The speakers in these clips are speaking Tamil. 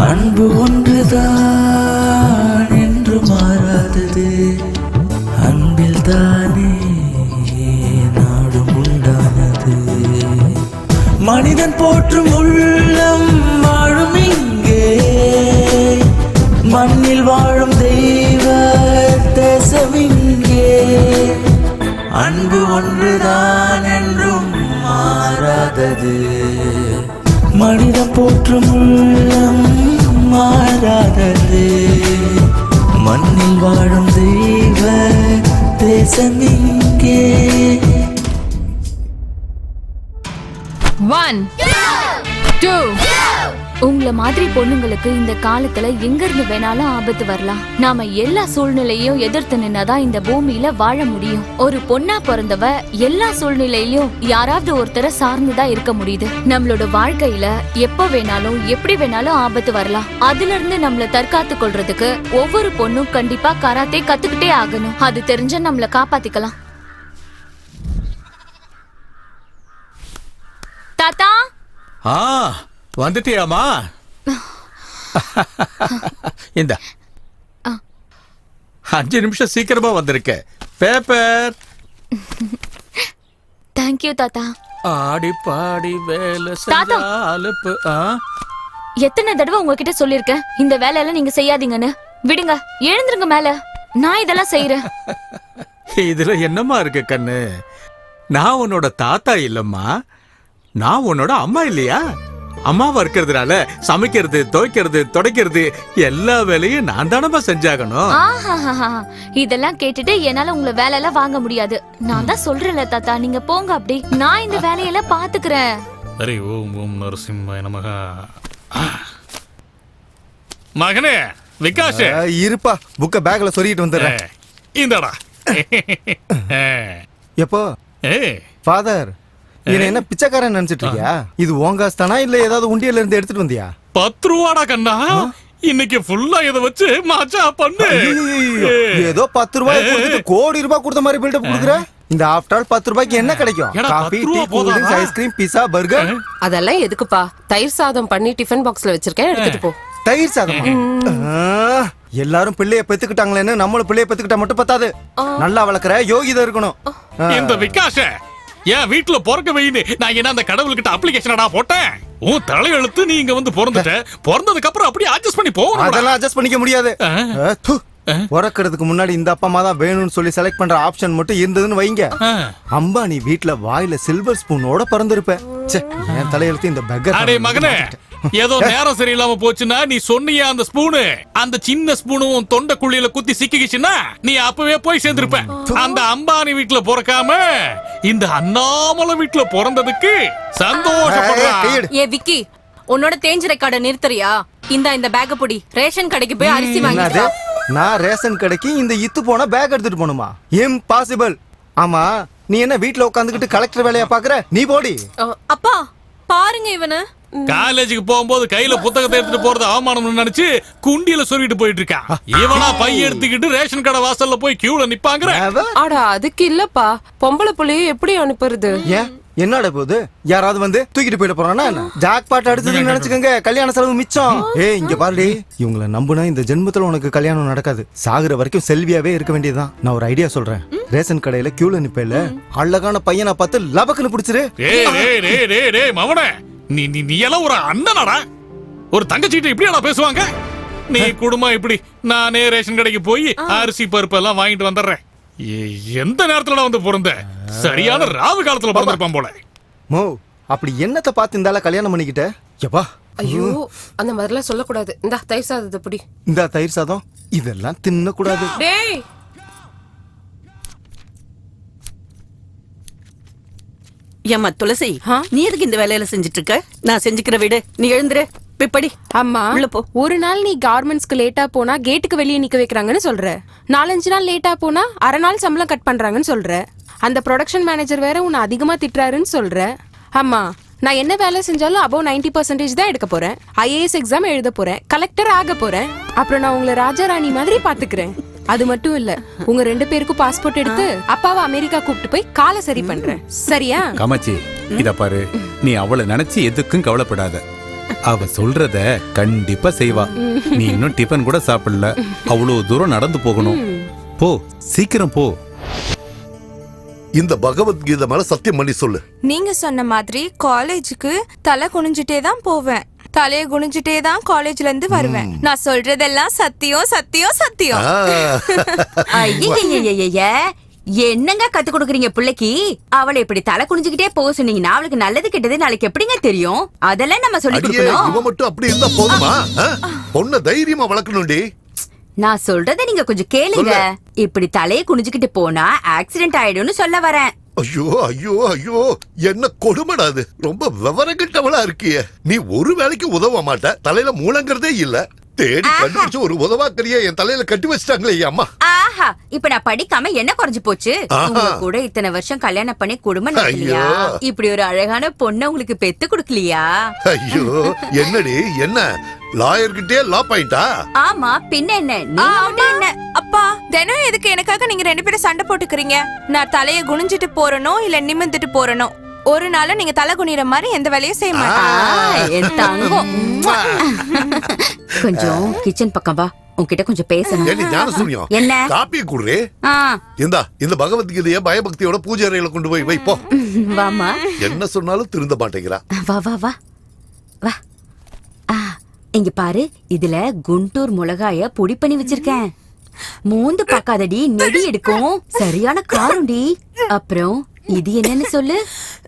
அன்பு ஒன்றுதான் என்று மாறாதது, அன்பில் தானே நாடும் உண்டானது. மனிதன் போற்றும் உள்ளம் வாழும் இங்கே, மண்ணில் வாழும் தெய்வ தேசம் இங்கே. அன்பு ஒன்றுதான் என்றும் மாறாதது, மனிதன் போற்றும் உள்ளம் மாறாதது. மண்ணில் வாழும் தெய்வ தேசம் இங்கே. 1 2 உங்களை மாதிரி பொண்ணுங்களுக்கு இந்த காலத்துல எங்க இருந்து வேணாலும் ஆபத்து வரலாம். நாம எல்லா சூழ்நிலையும் எதிர்த்து நின்னாதான் இந்த பூமியில வாழ முடியும். ஒரு பொண்ணா பிறந்தவ எல்லா சூழ்நிலையிலும் யாராவது ஒருத்தரை சார்ந்துதான் இருக்க முடியுது. நம்மளோட வாழ்க்கையில எப்ப வேணாலும் எப்படி வேணாலும் ஆபத்து வரலாம். அதுல இருந்து நம்மள தற்காத்து கொள்றதுக்கு ஒவ்வொரு பொண்ணும் கண்டிப்பா கராத்தே கத்துக்கிட்டே ஆகணும். அது தெரிஞ்ச நம்மள காப்பாத்திக்கலாம். தாத்தா வந்துட்டியாமா? இந்த 5 நிமிஷம் சீக்கிரமா வந்திருக்க. பேப்பர். தேங்க்யூ தாத்தா. ஆடி பாடி வேலை செஞ்சாலுப்பு. எத்தனை தடவை உங்ககிட்ட சொல்லிருக்கேன் இந்த வேலையெல்லாம் நீங்க செய்யாதீங்கன்னு. விடுங்க, எழுந்துருங்க மேல. நான் இதெல்லாம் செய்யறேன். இதுல என்னமா இருக்கு கண்ணு? நான் உன்னோட தாத்தா இல்லம்மா, நான் உன்னோட அம்மா இல்லையா? அம்மாவா இருக்கிறதுனால சமைக்கிறது, துவைக்கிறது, துடைக்கிறது எல்லா வேலையும் நான் தானமா செஞ்சாகணும். இதெல்லாம் கேட்டுட்டு என்னால உங்களை வேலை எல்லாம் வாங்க முடியாது. நான் தான் சொல்றேன்ல தாத்தா, நீங்க போங்க. அப்படி நான் இந்த வேலையெல்லாம் பாத்துக்கிறேன். ஹரி ஓம் ஓம் நரசிம்மாய நமஹ. மகனே விகாஷ், இருப்பா, புக்க பேக்ல சொருகிட்டு வந்துடுறேன். இந்தடா. எப்போ ஃபாதர் என்ன பிச்சைக்காரன் நினைச்சிட்டு இருக்கியா? இது உங்காஸ் தானா இல்ல ஏதாவது உண்டியல்ல இருந்து எடுத்துட்டு வந்தியா? 10 ரூபாடா கண்ணா. இன்னைக்கு ஃபுல்லா இத வச்சு மாச்சா பண்ணு. ஏதோ 10 ரூபாய் கொடுத்து கோடி ரூபாய் கொடுத்த மாதிரி பில்டப் கொடுக்குற. இந்த ஆஃப்டர் ஆல் 10 ரூபாய்க்கு என்ன கிடைக்கும்? Coffee, tea, cool drinks, ice cream, pizza, burger. அதெல்லாம் எதுக்குப்பா? தயிர் சாதம் பண்ணி டிஃபன் பாக்ஸ்ல வச்சிருக்கேன், எடுத்துட்டு போ. தயிர் சாதம்? எல்லாரும் பிள்ளைய பெத்துக்கிட்டாங்களேன்னு நம்மளும் பிள்ளைய பெத்துக்கிட்டா மட்டும் பத்தாது. நல்லா வளர்க்குற யோகிதா இருக்கணும். இந்த விகாஷ ஏன் வீட்டுல பிறக்க வைன்னு நான் என்ன அந்த கடவுள்கிட்ட அப்ளிகேஷனடா போட்டேன்? உன் தலையெழுத்து நீ இங்க வந்து பிறந்துட்ட. பிறந்ததுக்கு அப்புறம் அப்படியே அட்ஜஸ்ட் பண்ணி போகணும். அதெல்லாம் அட்ஜஸ்ட் பண்ணிக்க முடியாது. பிறக்கிறதுக்கு முன்னாடி இந்த அப்பா அம்மா தான் வேணும்னு சொல்லி செலக்ட் பண்ற ஆப்ஷன் மட்டும் இருந்ததுன்னு வைங்க, அம்பானி வீட்டுல வாயில சில்வர் ஸ்பூனோட பிறந்திருப்ப. என் தலையெழுத்து இந்த பெக்கர். அடே மகனே, ஏதோ நேரம் சரியில்லாம போச்சுன்னா நீ சொன்னியா அந்த ஸ்பூனு, அந்த சின்ன ஸ்பூனும் தொண்டை குழியில குத்தி சிக்கிச்சுன்னா நீ அப்பவே போய் சேர்ந்திருப்ப. அந்த அம்பானி வீட்டுல பிறக்காம இந்த அண்ணாமலை வீட்டுல பிறந்ததுக்கு சந்தோஷப்படுறேன். ஏ விக்கி, உன்னோட தேஞ்ச ரெக்கார்ட நிறுத்துறியா? இந்த பேக்க பொடி, ரேஷன் கடைக்கு போய் அரிசி வாங்கிட்டு. நான் ரேஷன் கடைக்கு இந்த இத்து போன பேக் எடுத்துட்டு போணுமா? இம்பாசிபிள். ஆமா, நீ என்ன வீட்டுல உட்காந்துக்கிட்டு கலெக்டர் வேலையா பாக்குற? நீ போடி. அப்பா, பாருங்க இவன. காலேஜுக்கு போகும்போது கையில புத்தகத்தை எடுத்துட்டு போறது அவமானம்னு நினைச்சு குண்டியில சொருகிட்டு போயிட்டு இருக்கான். இவனா பைய எடுத்துக்கிட்டு ரேஷன் கடை வாசல்ல போய் கியூல நிப்பாங்கற. அட அதுக்கு இல்லப்பா, பொம்பளை புள்ளைய எப்படி அனுப்புறது? ஏன் என்னடா போகுது? யாராவது வந்து தூக்கிட்டு போயிட போறானா? ஜாக் பாட் அடிச்சதுன்னு நினைச்சுக்கோங்க, கல்யாண செலவு மிச்சம். ஏய் இங்க பாருடி, இவங்கள நம்புனா இந்த ஜென்மத்துல உனக்கு கல்யாணம் நடக்காது. சாகுற வரைக்கும் செல்வியாவே இருக்க வேண்டியதுதான். நான் ஒரு ஐடியா சொல்றேன். ரேஷன் கடையில கியூல நிப்பேல, அழகான பையனை பார்த்து லபக்குன்னு பிடிச்சிரு. டேய் மவனே, நீ எல்லாம் ஒரு அண்ணனாடா? ஒரு தங்கச்சிட்ட இப்படியாடா பேசுவாங்க? நீ குடும்பம் இப்படி நானே ரேஷன் கடைக்கு போய் அரிசி பருப்பு எல்லாம் வாங்கிட்டு வந்துடுறேன். எந்த நேரத்துல வந்து பிறந்த? சரியான ராவு காலத்துல பிறந்திருப்பான் போல. மோ அப்படி என்னத்தை பார்த்து இருந்தால கல்யாணம் பண்ணிக்கிட்ட? எப்பா ஐயோ, அந்த மாதிரிலாம் சொல்லக்கூடாது. இந்தா தயிர் சாதத்தை பிடி. இந்த தயிர் சாதம் இதெல்லாம் தின்னக்கூடாது. டேய் ஏம்மா துளசி, நீ எதுக்கு இந்த வேலையில செஞ்சுட்டு இருக்க? நான் செஞ்சுக்கிற வீடு, நீ எழுந்துரு பிப்படி. அம்மா, உள்ள போ. ஒரு நாள் நீ கார்மெண்ட்ஸ்க்கு லேட்டா போனா கேட்டுக்கு வெளியே நிக்க வைக்கிறாங்கன்னு சொல்ற. 4-5 நாள் லேட்டா போனா அரை நாள் சம்பளம் கட் பண்றாங்கன்னு சொல்ற. அந்த ப்ரொடக்ஷன் மேனேஜர் வேற உன்னை அதிகமா திட்டுறாருன்னு சொல்ற. அம்மா, நான் என்ன வேலை செஞ்சாலும் above 90% தான் எடுக்க போறேன். IAS எக்ஸாம் எழுத போறேன், கலெக்டர் ஆக போறேன். அப்புறம் நான் உங்களை ராஜாராணி மாதிரி பாத்துக்கிறேன். அது மட்டும் இல்ல, உங்க 2 பேருக்கும் பாஸ்போர்ட் எடுத்து அப்பாவை அமெரிக்கா கூப்பிட்டு போய் காலை சரி பண்றேன். சரியா? காமாட்சி, இத பாரு, நீ அவளை நினைச்சு எதுக்கும் கவலைப்படாத. அவ சொல்றத கண்டிப்பா செய்வா. நீ இன்னும் டிஃபன் கூட சாப்பிடல, அவ்வளவு தூரம் நடந்து போகணும். போ, சீக்கிரம் போ. இந்த பகவத்கீதை மேல சத்தியம் பண்ணி சொல்லு. நீங்க சொன்ன மாதிரி காலேஜுக்கு தலை குனிஞ்சிட்டே தான் போவேன், தலையை குனிஞ்சிட்டே தான் காலேஜ்ல இருந்து வருவேன். நான் சொல்றதெல்லாம் சத்தியம் சத்தியம் சத்தியம். என்னங்க கத்து கொடுக்குறீங்க பிள்ளைக்கு? அவளை இப்படி தலை குனிஞ்சுக்கிட்டே போக சொன்னீங்கன்னா அவளுக்கு நல்லது கெட்டது நாளைக்கு எப்படிங்க தெரியும்? அதெல்லாம் நம்ம சொல்லி கொடுக்கணும். இவ மட்டும் அப்படி இருந்தா போதுமா? பொண்ண தைரியமா வளர்க்கணும்டி. நான் சொல்றத நீங்க கொஞ்சம் கேளுங்க. இப்படி தலையை குனிஞ்சுக்கிட்டு போனா ஆக்சிடென்ட் ஆயிடும்னு சொல்ல வரேன். ஐயோ ஐயோ ஐயோ, என்ன கொடுமைடா இது. ரொம்ப விவரம் கிட்டவளா இருக்கிய. நீ ஒரு வேலைக்கு உதவ மாட்ட, தலையில மூலங்கிறதே இல்ல. தேடி கண்டுபிடிச்சு ஒரு உதவாக்கறியா என் தலையில கட்டி வச்சிட்டாங்களே அம்மா. ஆஹா, இப்ப நான் படிக்காம என்ன குறைஞ்சு போச்சு? உங்க கூட இத்தனை வருஷம் கல்யாணம் பண்ணி குடும்பம் நடக்கலையா? இப்படி ஒரு அழகான பொண்ணை உங்களுக்கு பெத்து கொடுக்கலையா? ஐயோ, என்னடி என்ன லாயர்கிட்டே லா பாயிண்டா? ஆமா, பின்ன என்ன? நீங்க என்ன? அப்பா, தினம் எதுக்கு எனக்காக நீங்க 2 பேரும் சண்டை போட்டுக்கிறீங்க? நான் தலையை குனிஞ்சிட்டு போறனோ இல்ல நிமிர்ந்துட்டு போறனோ, ஒரு நாள் நீங்க தலை குனிற மாதிரி எந்த வேலையும் செய்ய மாட்டேன். என் தங்கம், கொஞ்சம் கிச்சன் பக்கம் வா, உன்கிட்ட கொஞ்சம் பேசணும். என்ன? காப்பி குடுறே. இந்த பகவத்கீதைய பயபக்தியோட பூஜை அறையில கொண்டு போய் வை போ. வாமா. என்ன சொன்னாலும் திருந்த மாட்டேங்கிறா. வா வா வா வா. இங்க பாரு, இதுல குண்டூர் மிளகாய பொடி பண்ணி வச்சிருக்கேன். மூந்து பாக்காதடி, நெடி எடுக்கும். சரியான காருண்டி. அப்புறம் இது என்னன்னு சொல்லு?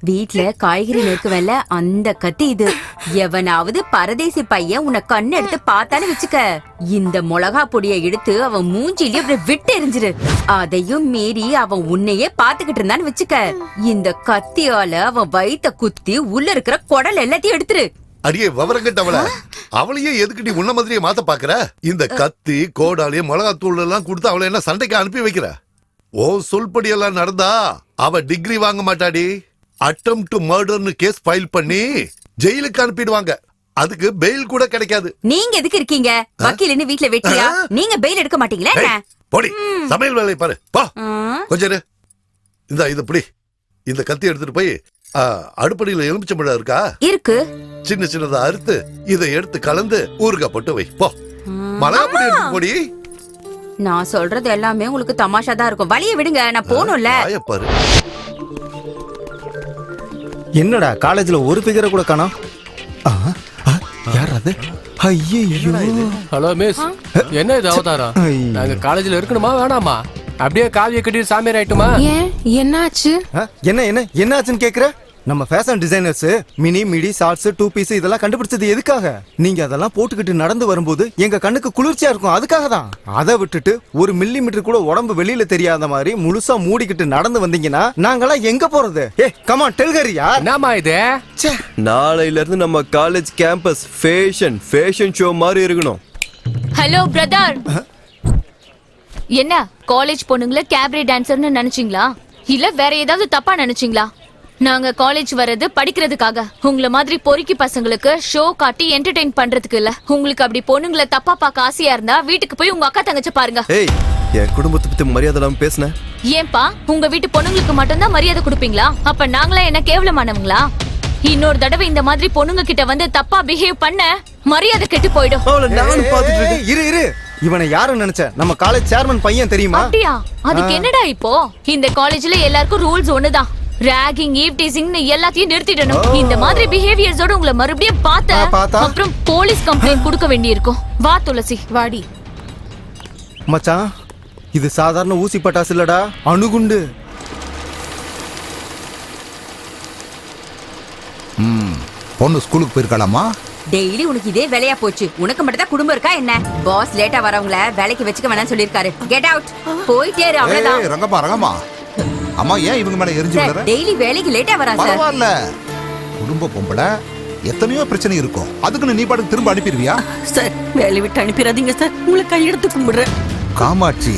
வீட்ல காய்கறி நெருக்குவல்ல, அந்த கத்தி இது. எவனாவது பரதேசி பையன் உன்னை கண்ணு எடுத்து பார்த்தான்னு வச்சுக்க, இந்த மிளகா பொடியை எடுத்து அவன் மூஞ்சிலேயே அப்படி விட்டு எரிஞ்சிரு. அதையும் மீறி அவன் உன்னையே பாத்துக்கிட்டு இருந்தான்னு வச்சுக்க, இந்த கத்தியால அவன் வயித்த குத்தி உள்ள இருக்கிற குடல் எல்லாத்தையும் எடுத்துரு. அடியே விவரம் கேட்டவள, அவளையே எதுக்கு நீ உன்ன மாதிரியே மாத்த பாக்குற? இந்த கத்தி கோடாலி மிளகாத்தூள் எல்லாம் கொடுத்து அவளை என்ன சண்டைக்கு அனுப்பி வைக்கிற? ஓ சொல்படி எல்லாம் நடந்தா அவ டிகிரி வாங்க மாட்டாடி. அட்டெம்ப்ட் டு மர்டர்னு கேஸ் ஃபைல் பண்ணி ஜெயிலுக்கு அனுப்பிடுவாங்க. அதுக்கு பெயில் கூட கிடைக்காது. நீங்க எதுக்கு இருக்கீங்க? வக்கீல்னு வீட்ல வெட்டியா? நீங்க பெயில் எடுக்க மாட்டீங்களா? போடி, சமையல் வேலையை பாரு. போ கொஞ்சம் இந்த இது பிடி. இந்த கத்தி எடுத்துட்டு போய் அடுப்படியில எலுமிச்சம்பழம் இருக்கா? இருக்கு. சின்ன சின்னதா அறுத்து இதை எடுத்து கலந்து ஊறுகாய் போட்டு வை. போ, மிளகாய் எடுத்து போடி. நான் சொல்றது எல்லாமே உங்களுக்கு தமாஷா தான் இருக்கும். வழிய விடுங்க, நான் போணும்ல. பாரு, என்னடா காலேஜ்ல ஒரு பிகரை கூட காணோம். யார் அது? ஐயோ, ஹலோ மிஸ், என்ன இது அவதாரம்? நாங்க காலேஜ்ல இருக்கணுமா வேணாமா? அப்படியே காவிய கட்டிட்டு சாமியார் ஆயிட்டுமா? ஏன், என்னாச்சு? என்னாச்சுன்னு கேக்குற? நம்ம fashion designers mini midi shorts 2 piece இதெல்லாம் கண்டுபிடிச்சது எதுக்காக? நீங்க அதெல்லாம் போட்டுக்கிட்டு நடந்து வரும்போது எங்க கண்ணுக்கு குளிர்ச்சியா இருக்கும், அதுக்காக தான். அதை விட்டுட்டு 1 மில்லிமீட்டர் கூட உடம்பு வெளியில தெரியாத மாதிரி முழுசா மூடிக்கிட்டு நடந்து வந்தீங்கன்னா நாங்கெல்லாம் எங்க போறது? Come on tell Hariya. என்னமா இது? நாளையில இருந்து நம்ம காலேஜ் கேம்பஸ் ஃபேஷன் ஷோ மாதிரி இருக்கணும். ஹலோ பிரதர், என்ன காலேஜ் பொண்ணுங்கள கேபரே டான்சர்னு நினைச்சீங்களா? இல்ல வேற ஏதாவது தப்பா நினைச்சீங்களா? நாங்க காலேஜ் வர்றது படிக்கிறதுக்காக. உங்கள மாதிரி பொறுக்கி பசங்களுக்கு ஷோ காட்டி என்டர்டெயின் பண்றதுக்கு இல்ல. உங்களுக்கு அப்படி பொண்ணுங்களை தப்பா பார்க்க ஆசையா இருந்தா வீட்டுக்கு போய் உங்க அக்கா தங்கச்சி பாருங்க. ஏய், என் குடும்பத்தை பத்தி மரியாதை இல்லாம பேசுன. ஏன்பா உங்க வீட்டு பொண்ணுங்களுக்கு மட்டும்தான் மரியாதை கொடுப்பீங்களா? அப்ப நாங்களா என்ன கேவலமானவங்களா? இன்னொரு தடவை இந்த மாதிரி பொண்ணுங்க கிட்ட வந்து தப்பா பிஹேவ் பண்ண மரியாதை கெட்டு போயிடும். நானும் பாத்துட்டு இருக்கேன். இரு இரு, இவனை யாரு நினைச்ச? நம்ம காலேஜ் சேர்மன் பையன் தெரியுமா? அப்படியா? அதுக்கு என்னடா இப்போ? இந்த காலேஜ்ல எல்லாருக்கும் ரூல்ஸ் ஒண்ணுதான். ராகிங், ஈவ் டீசிங்னு எல்லாத்தையும் நிறுத்திடணும். இந்த மாதிரி பிஹேவியர்ஸோட உங்களை மறுபடியும் பார்த்தா அப்புறம் போலீஸ் கம்ப்ளைண்ட் கொடுக்க வேண்டியிருக்கும். வா துளசி, வாடி. மச்சான், இது சாதாரண ஊசி பட்டாசு இல்லடா, அணுகுண்டு. பொண்ணு ஸ்கூலுக்கு போயிருக்காளாமா? டெய்லி உனக்கு இதே வேலையா போச்சு. உனக்கு மட்டும் தான் குடும்பம் இருக்கா என்ன? பாஸ் லேட்டா வரவங்கள வேலைக்கு வச்சுக்க வேணாம்னு சொல்லிருக்காரு. Get out. போயிட்டே இரு, அவ்வளவுதான். ரங்கம்மா அம்மா, ஏன் இவங்க மேல எரிஞ்சு விடுற? டெய்லி வேலைக்கு லேட்டா வரா சார். பரவாயில்ல, குடும்ப பொம்பளை எத்தனையோ பிரச்சனை இருக்கும். அதுக்குன்னு நீ பாட்டுக்கு திரும்ப அனுப்பிடுவியா? சார், வேலை விட்டு அனுப்பிடாதீங்க சார். உங்களை கையெடுத்து கும்பிடுறேன். காமாட்சி,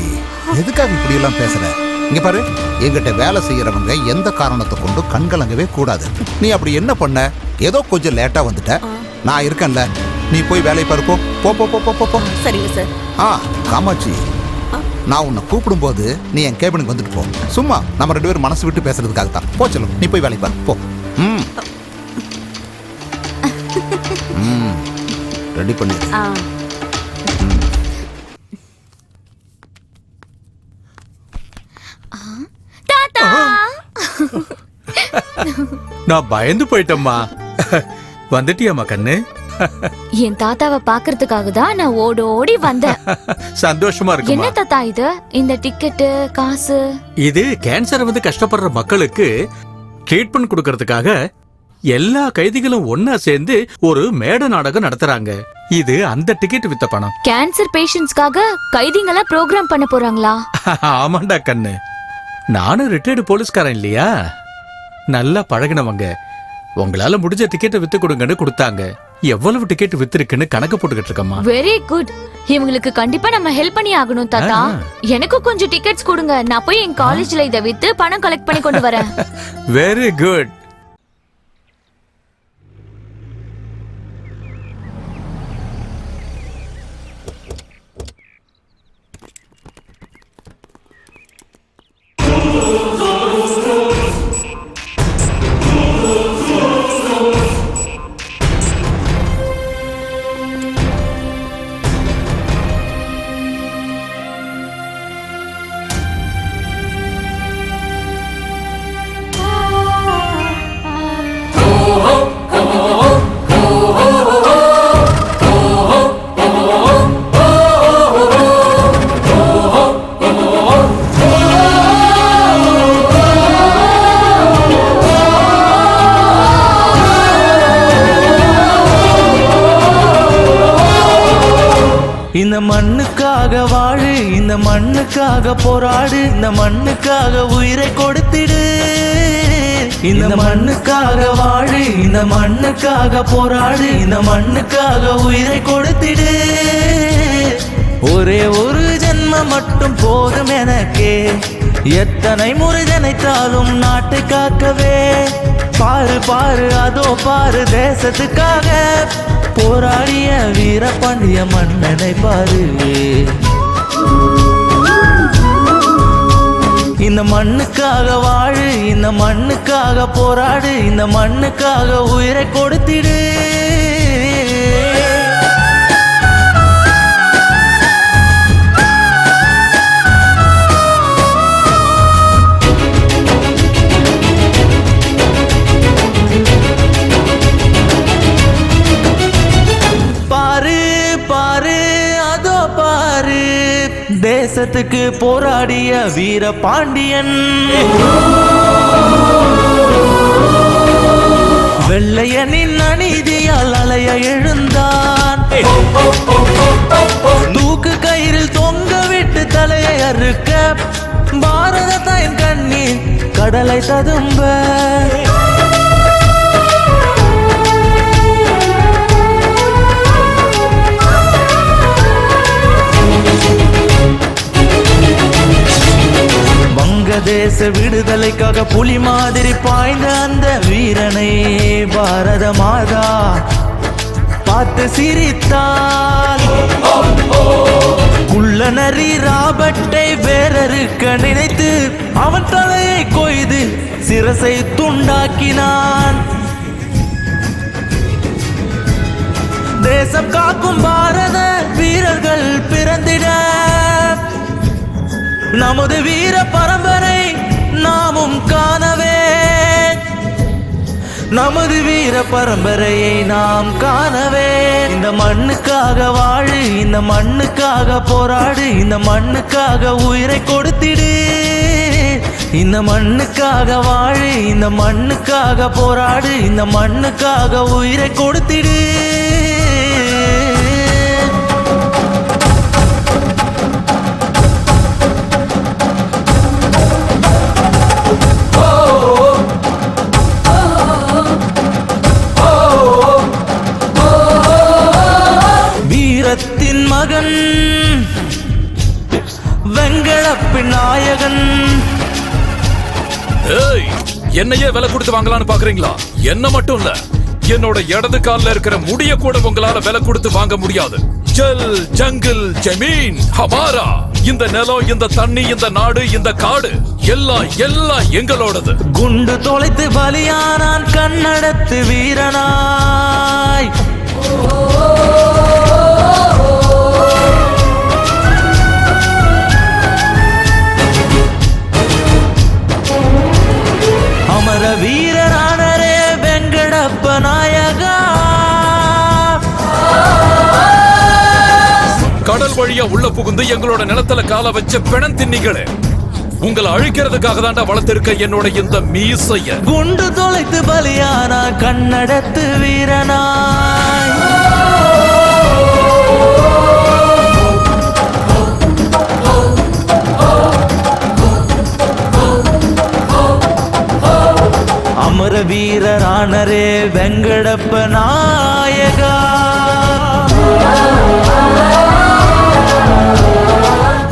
எதுக்காக இப்படி எல்லாம் பேசுற? இங்க பாரு, எங்கிட்ட வேலை செய்யறவங்க எந்த காரணத்தை கொண்டு கண்கலங்கவே கூடாது. நீ அப்படி என்ன பண்ண? ஏதோ கொஞ்சம் லேட்டா வந்துட்ட, நான் இருக்கேன்ல, நீ போய் வேலையை பாரு. போ போ போ போ போ. சரிங்க சார். காமாட்சி, நான் உன்னை கூப்பிடும் போது நீ என் கேபினுக்கு வந்துட்டு போ. சும்மா நம்ம 2 பேரும் மனசு விட்டு பேசுறதுக்காக தான். போ சொல்லும், நீ போய் வேலையை பாரு. போ. ரெடி பண்ணி. நான் பயந்து போயிட்டேம்மா. வந்துட்டியாமா கண்ணு? என் தாத்தாவை பாக்குறதுக்காக தான் நான் ஓடி வந்தேன். சந்தோஷமா இருக்கு. என்ன தாத்தா இது? இந்த டிக்கெட்டு, காசு? இது கேன்சர் வந்து கஷ்டப்படுற மக்களுக்கு ட்ரீட்மெண்ட் கொடுக்கறதுக்காக எல்லா கைதிகளும் ஒன்னா சேர்ந்து ஒரு மேடை நாடகம் நடத்துறாங்க. இது அந்த டிக்கெட் வித்த பணம். கேன்சர் பேஷண்ட்ஸ்க்காக கைதிங்களா ப்ரோக்ராம் பண்ண போறாங்களா? ஆமாண்டா கண்ணு, நானும் ரிட்டையர்டு போலீஸ்காரன் இல்லையா, நல்லா பழகினவங்க. உங்களால முடிஞ்ச டிக்கெட்டை வித்து கொடுங்கன்னு கொடுத்தாங்க. எவ்வளவு டிக்கெட் வித்திருக்குன்னு கணக்கு போட்டுக்கிட்டு இருக்கம்மா. Very good. இவங்களுக்கு கண்டிப்பா நம்ம ஹெல்ப் பண்ணி ஆகணும் தாத்தா. எனக்கு கொஞ்சம் டிக்கெட்ஸ் கொடுங்க, நான் போய் என் காலேஜ்ல இதை வித்து பணம் கலெக்ட் பண்ணி கொண்டு வரேன். Very good. இந்த மண்ணுக்காக வாழு, இந்த மண்ணுக்காக போராடு, இந்த மண்ணுக்காக உயிரை கொடுத்திடு. இந்த மண்ணுக்காக வாழு, இந்த மண்ணுக்காக போராடு, இந்த மண்ணுக்காக உயிரை கொடுத்திடு. ஒரே ஒரு ஜென்மம் மட்டும் போதும் எனக்கே, எத்தனை முறை நினைத்தாலும் நாட்டை காக்கவே. பாரு பாரு அதோ பாரு, தேசத்துக்காக போராடிய வீரபாண்டிய மன்னனை பாரு. இந்த மண்ணுக்காக வாழு, இந்த மண்ணுக்காக போராடு, இந்த மண்ணுக்காக உயிரை கொடுத்திடு. தேசத்துக்கு போராடிய வீரபாண்டியன், வெள்ளையனின் அநீதியால் அலைய எழுந்தான். தூக்கு கயிறில் தொங்க விட்டு தலையை அறுக்க பாரத தாயின் கண்ணீர் கடலை ததும்ப. தேச விடுதலைக்காக புலி மாதிரி பாய்ந்த அந்த வீரனை பாரத மாதா பார்த்து சிரித்தாள். குள்ள நரி ராபர்ட்டை வேறறுக்க நினைத்து அவன் தலையை கொய்து சிரசை துண்டாக்கினான். தேசம் காக்கும் பாரத வீரர்கள் பிறந்திட நமது வீர பரம்பரை நாமும் காணவே, நமது வீர பரம்பரையை நாம் காணவே. இந்த மண்ணுக்காக வாழு, இந்த மண்ணுக்காக போராடு, இந்த மண்ணுக்காக உயிரை கொடுத்திடு. இந்த மண்ணுக்காக வாழு, இந்த மண்ணுக்காக போராடு, இந்த மண்ணுக்காக உயிரை கொடுத்திடு. வீரத்தின் மகன் வெங்கடப்ப நாயகன். ஏய், என்னையே விலை கொடுத்து வாங்கலாம்னு பாக்குறீங்களா? என்ன மட்டும் இல்ல, என்னோட இடது கால்ல இருக்கிற முடிய கூட உங்களால விலை கொடுத்து வாங்க முடியாது. ஜல் ஜங்கிள் ஜமீன் ஹமாரா. இந்த நிலம், இந்த தண்ணி, இந்த நாடு, இந்த காடு எல்லாம் எல்லாம் எங்களோடது. குண்டு தொலைத்து பலியானான் கண்ணடத்து வீரனாய். அமர வீரரானரே வெங்கடப்ப நாயகா. கடல் வழியா உள்ள புகுந்து எங்களோட நிலத்துல கால வச்ச பிணம் தின்னிகளே, உங்களை அழிக்கிறதுக்காக தாண்டா வளர்த்திருக்க என்னோட இந்த மீசைய. குண்டு தொலைத்து பலியானா கண்ணடத்து வீரனாய். அமர வீரரானரே வெங்கடப்ப நாயகா.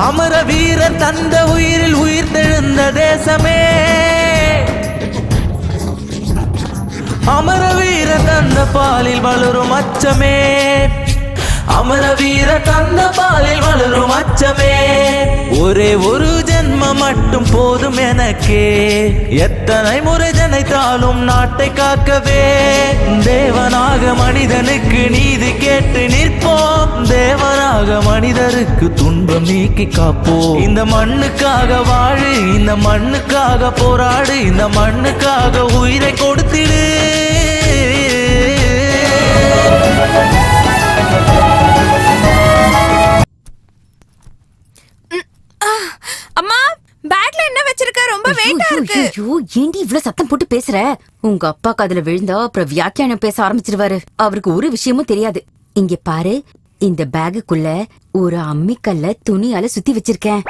அமர வீரர் தந்த உயிரில் உயிர் தெழுந்த தேசமே. அமர வீரர் தந்த பாலில் வளரும் அச்சமே. அமர வீர தந்த பாலில் வளரும் அச்சமே. ஒரே ஒரு ஜென்மம் மட்டும் போதும் எனக்கே, எத்தனை முறை ஜனைத்தாலும் நாட்டை காக்கவே. தேவனாக மனிதனுக்கு நீதி கேட்டு நிற்போம், தேவனாக மனிதருக்கு துன்பம் நீக்கி காப்போம். இந்த மண்ணுக்காக வாழு, இந்த மண்ணுக்காக போராடு, இந்த மண்ணுக்காக உயிரை கொடுத்திடு. அம்மா, பேக்ல என்ன வச்சிருக்க? ரொம்ப வெயிட்டா இருக்கு. ஐயோ, ஏண்டி இவ்ளோ சத்தம் போட்டு பேசுற? உங்க அப்பா காதுல விழுந்தா அப்புறம் வியாக்கியானம் பேச ஆரம்பிச்சிருவாரு. அவருக்கு ஒரு விஷயமும் தெரியாது. இங்க பாரு, இந்த பேகுக்குள்ள ஒரு அம்மிக்கல்ல துணியால சுத்தி வச்சிருக்கேன்.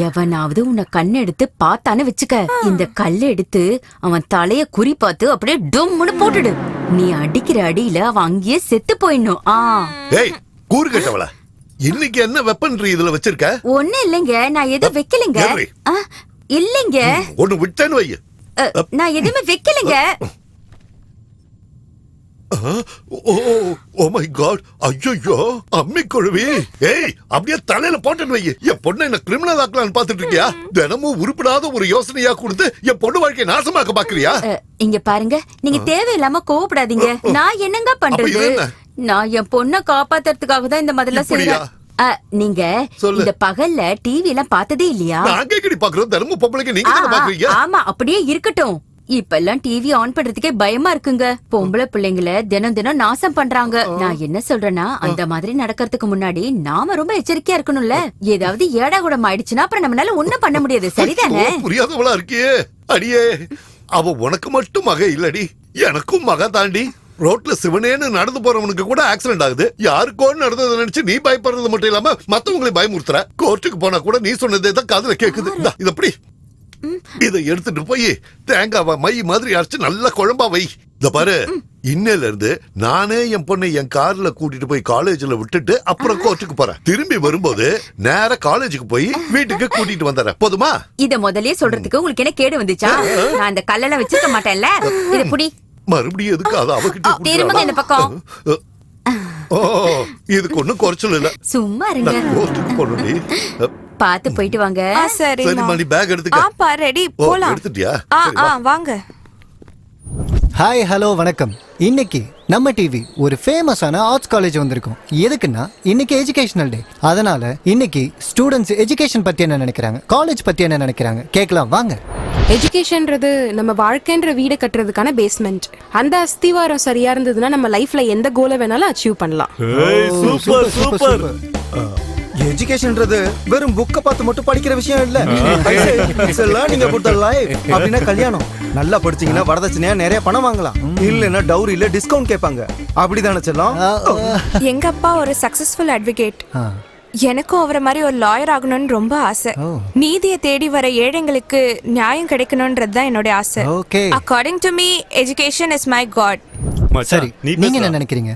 எவனாவது உன்னை கண்ணு எடுத்து பார்த்தானு வச்சுக்க, இந்த கல்ல எடுத்து அவன் தலைய குறி பார்த்து அப்படியே டொம்முன்னு போட்டுடு. நீ அடிக்கிற அடியில அவன் அங்கேயே செத்து போயிடணும். ஏய், கூறு கேட்டவள, இன்னைக்கு என்ன வெப்பன் இதுல வச்சிருக்க? ஒண்ணு இல்லைங்க, நான் எதுவும் வைக்கலைங்க. இல்லைங்க, ஒண்ணு விட்டேன்னு வை. நான் எதுவுமே வைக்கலைங்க. ஓ மை காட், ஐயோ அம்மி குழுவி. ஏய், அப்படியே தலையில போட்டுன்னு வை. என் பொண்ணை என்ன கிரிமினல் ஆக்கலாம்னு பாத்துட்டு இருக்கியா? தினமும் உருப்படாத ஒரு யோசனையா கொடுத்து என் பொண்ணு வாழ்க்கையை நாசமாக்க பாக்குறியா? இங்க பாருங்க, நீங்க தேவையில்லாம கோவப்படாதீங்க. நான் என்னங்க பண்றது? நான் என் பொண்ணை காப்பாத்துறதுக்காக தான் இந்த மாதிரிலாம் செய்யறேன். நீங்க இந்த பகல்ல டிவி எல்லாம் பார்த்ததே இல்லையா? நாங்க எங்கடி பாக்குறோம்? தினமும் பொம்பளைக்கு நீங்க தான பாக்குறீங்க. ஆமா, அப்படியே இருக்கட்டும். இப்ப எல்லாம் டிவி ஆன் பண்றதுக்கே பயமா இருக்குங்க. பொம்பளை பிள்ளைங்களை தினம் தினம் நாசம் பண்றாங்க. நான் என்ன சொல்றேன்னா, அந்த மாதிரி நடக்கிறதுக்கு முன்னாடி நாம ரொம்ப எச்சரிக்கையா இருக்கணும்ல. ஏதாவது ஏடா கூடம் ஆயிடுச்சுன்னா அப்புறம் நம்மளால ஒண்ணும் பண்ண முடியாது. சரிதானே? புரியாதவளா இருக்கியே. அடியே, அவ உனக்கு மட்டும் மக இல்லடி, எனக்கும் மக தாண்டி. ரோட்ல சிவனேன்னு நடந்து போறவனுக்கு கூட ஆக்சிடென்ட் ஆகுது. யாருக்கோன்னு நடந்ததை நினைச்சு நீ பயப்படுறது மட்டும் இல்லாம மத்தவங்களை பயமுறுத்துற. கோர்ட்டுக்கு போனா கூட நீ சொன்னதே தான் காதுல கேக்குது. இது எப்படி? இதை எடுத்துட்டு போய் தேங்காவை மை மாதிரி அரைச்சு நல்ல குழம்பா வை. இத பாரு, இன்னையில இருந்து நானே என் பொண்ணை என் கார்ல கூட்டிட்டு போய் காலேஜ்ல விட்டுட்டு அப்புறம் கோர்ட்டுக்கு போறேன். திரும்பி வரும்போது நேரா காலேஜுக்கு போய் வீட்டுக்கு கூட்டிட்டு வந்துடுறேன். போதுமா? இத முதல்லயே சொல்றதுக்கு உங்களுக்கு என்ன கேடு வந்துச்சா? நான் இந்த கல்லெல்லாம் வச்சிருக்க மாட்டேன்ல. இத புடி. மறுபடியும் எதுக்கு அத அவகிட்ட திரும்புங்க இந்த பக்கம். ஓ, இதுக்கு ஒண்ணும் குறைச்சல் இல்ல. சும்மா இருங்க. நான் கோர்ட்டுக்கு போறேன்டி. பாத்து போயிட்டு வாங்க. சரி மணி பேக் எடுத்துக்க. ஆப்பா ரெடி ஓ, போலாம். எடுத்துட்டியா? சரி, ஆ வா. வாங்க. ஹாய் ஹலோ வணக்கம். இன்னைக்கு நம்ம டிவி ஒரு ஃபேமஸான ஆர்ட்ஸ் காலேஜ் வந்திருக்கோம். எதுக்குன்னா இன்னைக்கு எஜுகேஷனல் டே. அதனால இன்னைக்கு ஸ்டூடெண்ட்ஸ் எஜுகேஷன் பத்தி என்ன நினைக்கிறாங்க, காலேஜ் பத்தி என்ன நினைக்கிறாங்க கேட்கலாம் வாங்க. எஜுகேஷன்றது நம்ம வாழ்க்கைன்ற வீடு கட்டுறதுக்கான பேஸ்மெண்ட். அந்த அஸ்திவாரம் சரியா இருந்ததுன்னா நம்ம லைஃப்ல எந்த கோலை வேணாலும் அச்சீவ் பண்ணலாம். Super super. எஜுகேஷன்ன்றது வெறும் புக்க பார்த்து மட்டும் படிக்கிற விஷயம் இல்ல. Learning about the life. அப்படினா கல்யாணம். நல்லா படிச்சீங்கன்னா வரதட்சணையா நிறைய பணம் வாங்கலாம். இல்லனா டவுரியில டிஸ்கவுண்ட் கேட்பாங்க. அப்படிதானே செல்லம்? எங்க அப்பா ஒரு சக்சஸ்ஃபுல் அட்வொகேட். எனக்கும் அவரை மாதிரி ஒரு லாயர் ஆகணும்னு ரொம்ப ஆசை. நீதியை தேடி வர ஏழைங்களுக்கு நியாயம் கிடைக்கணும்ன்றது தான் என்னோட ஆசை. According to me education is my god. சரி, நீங்க என்ன நினைக்கிறீங்க?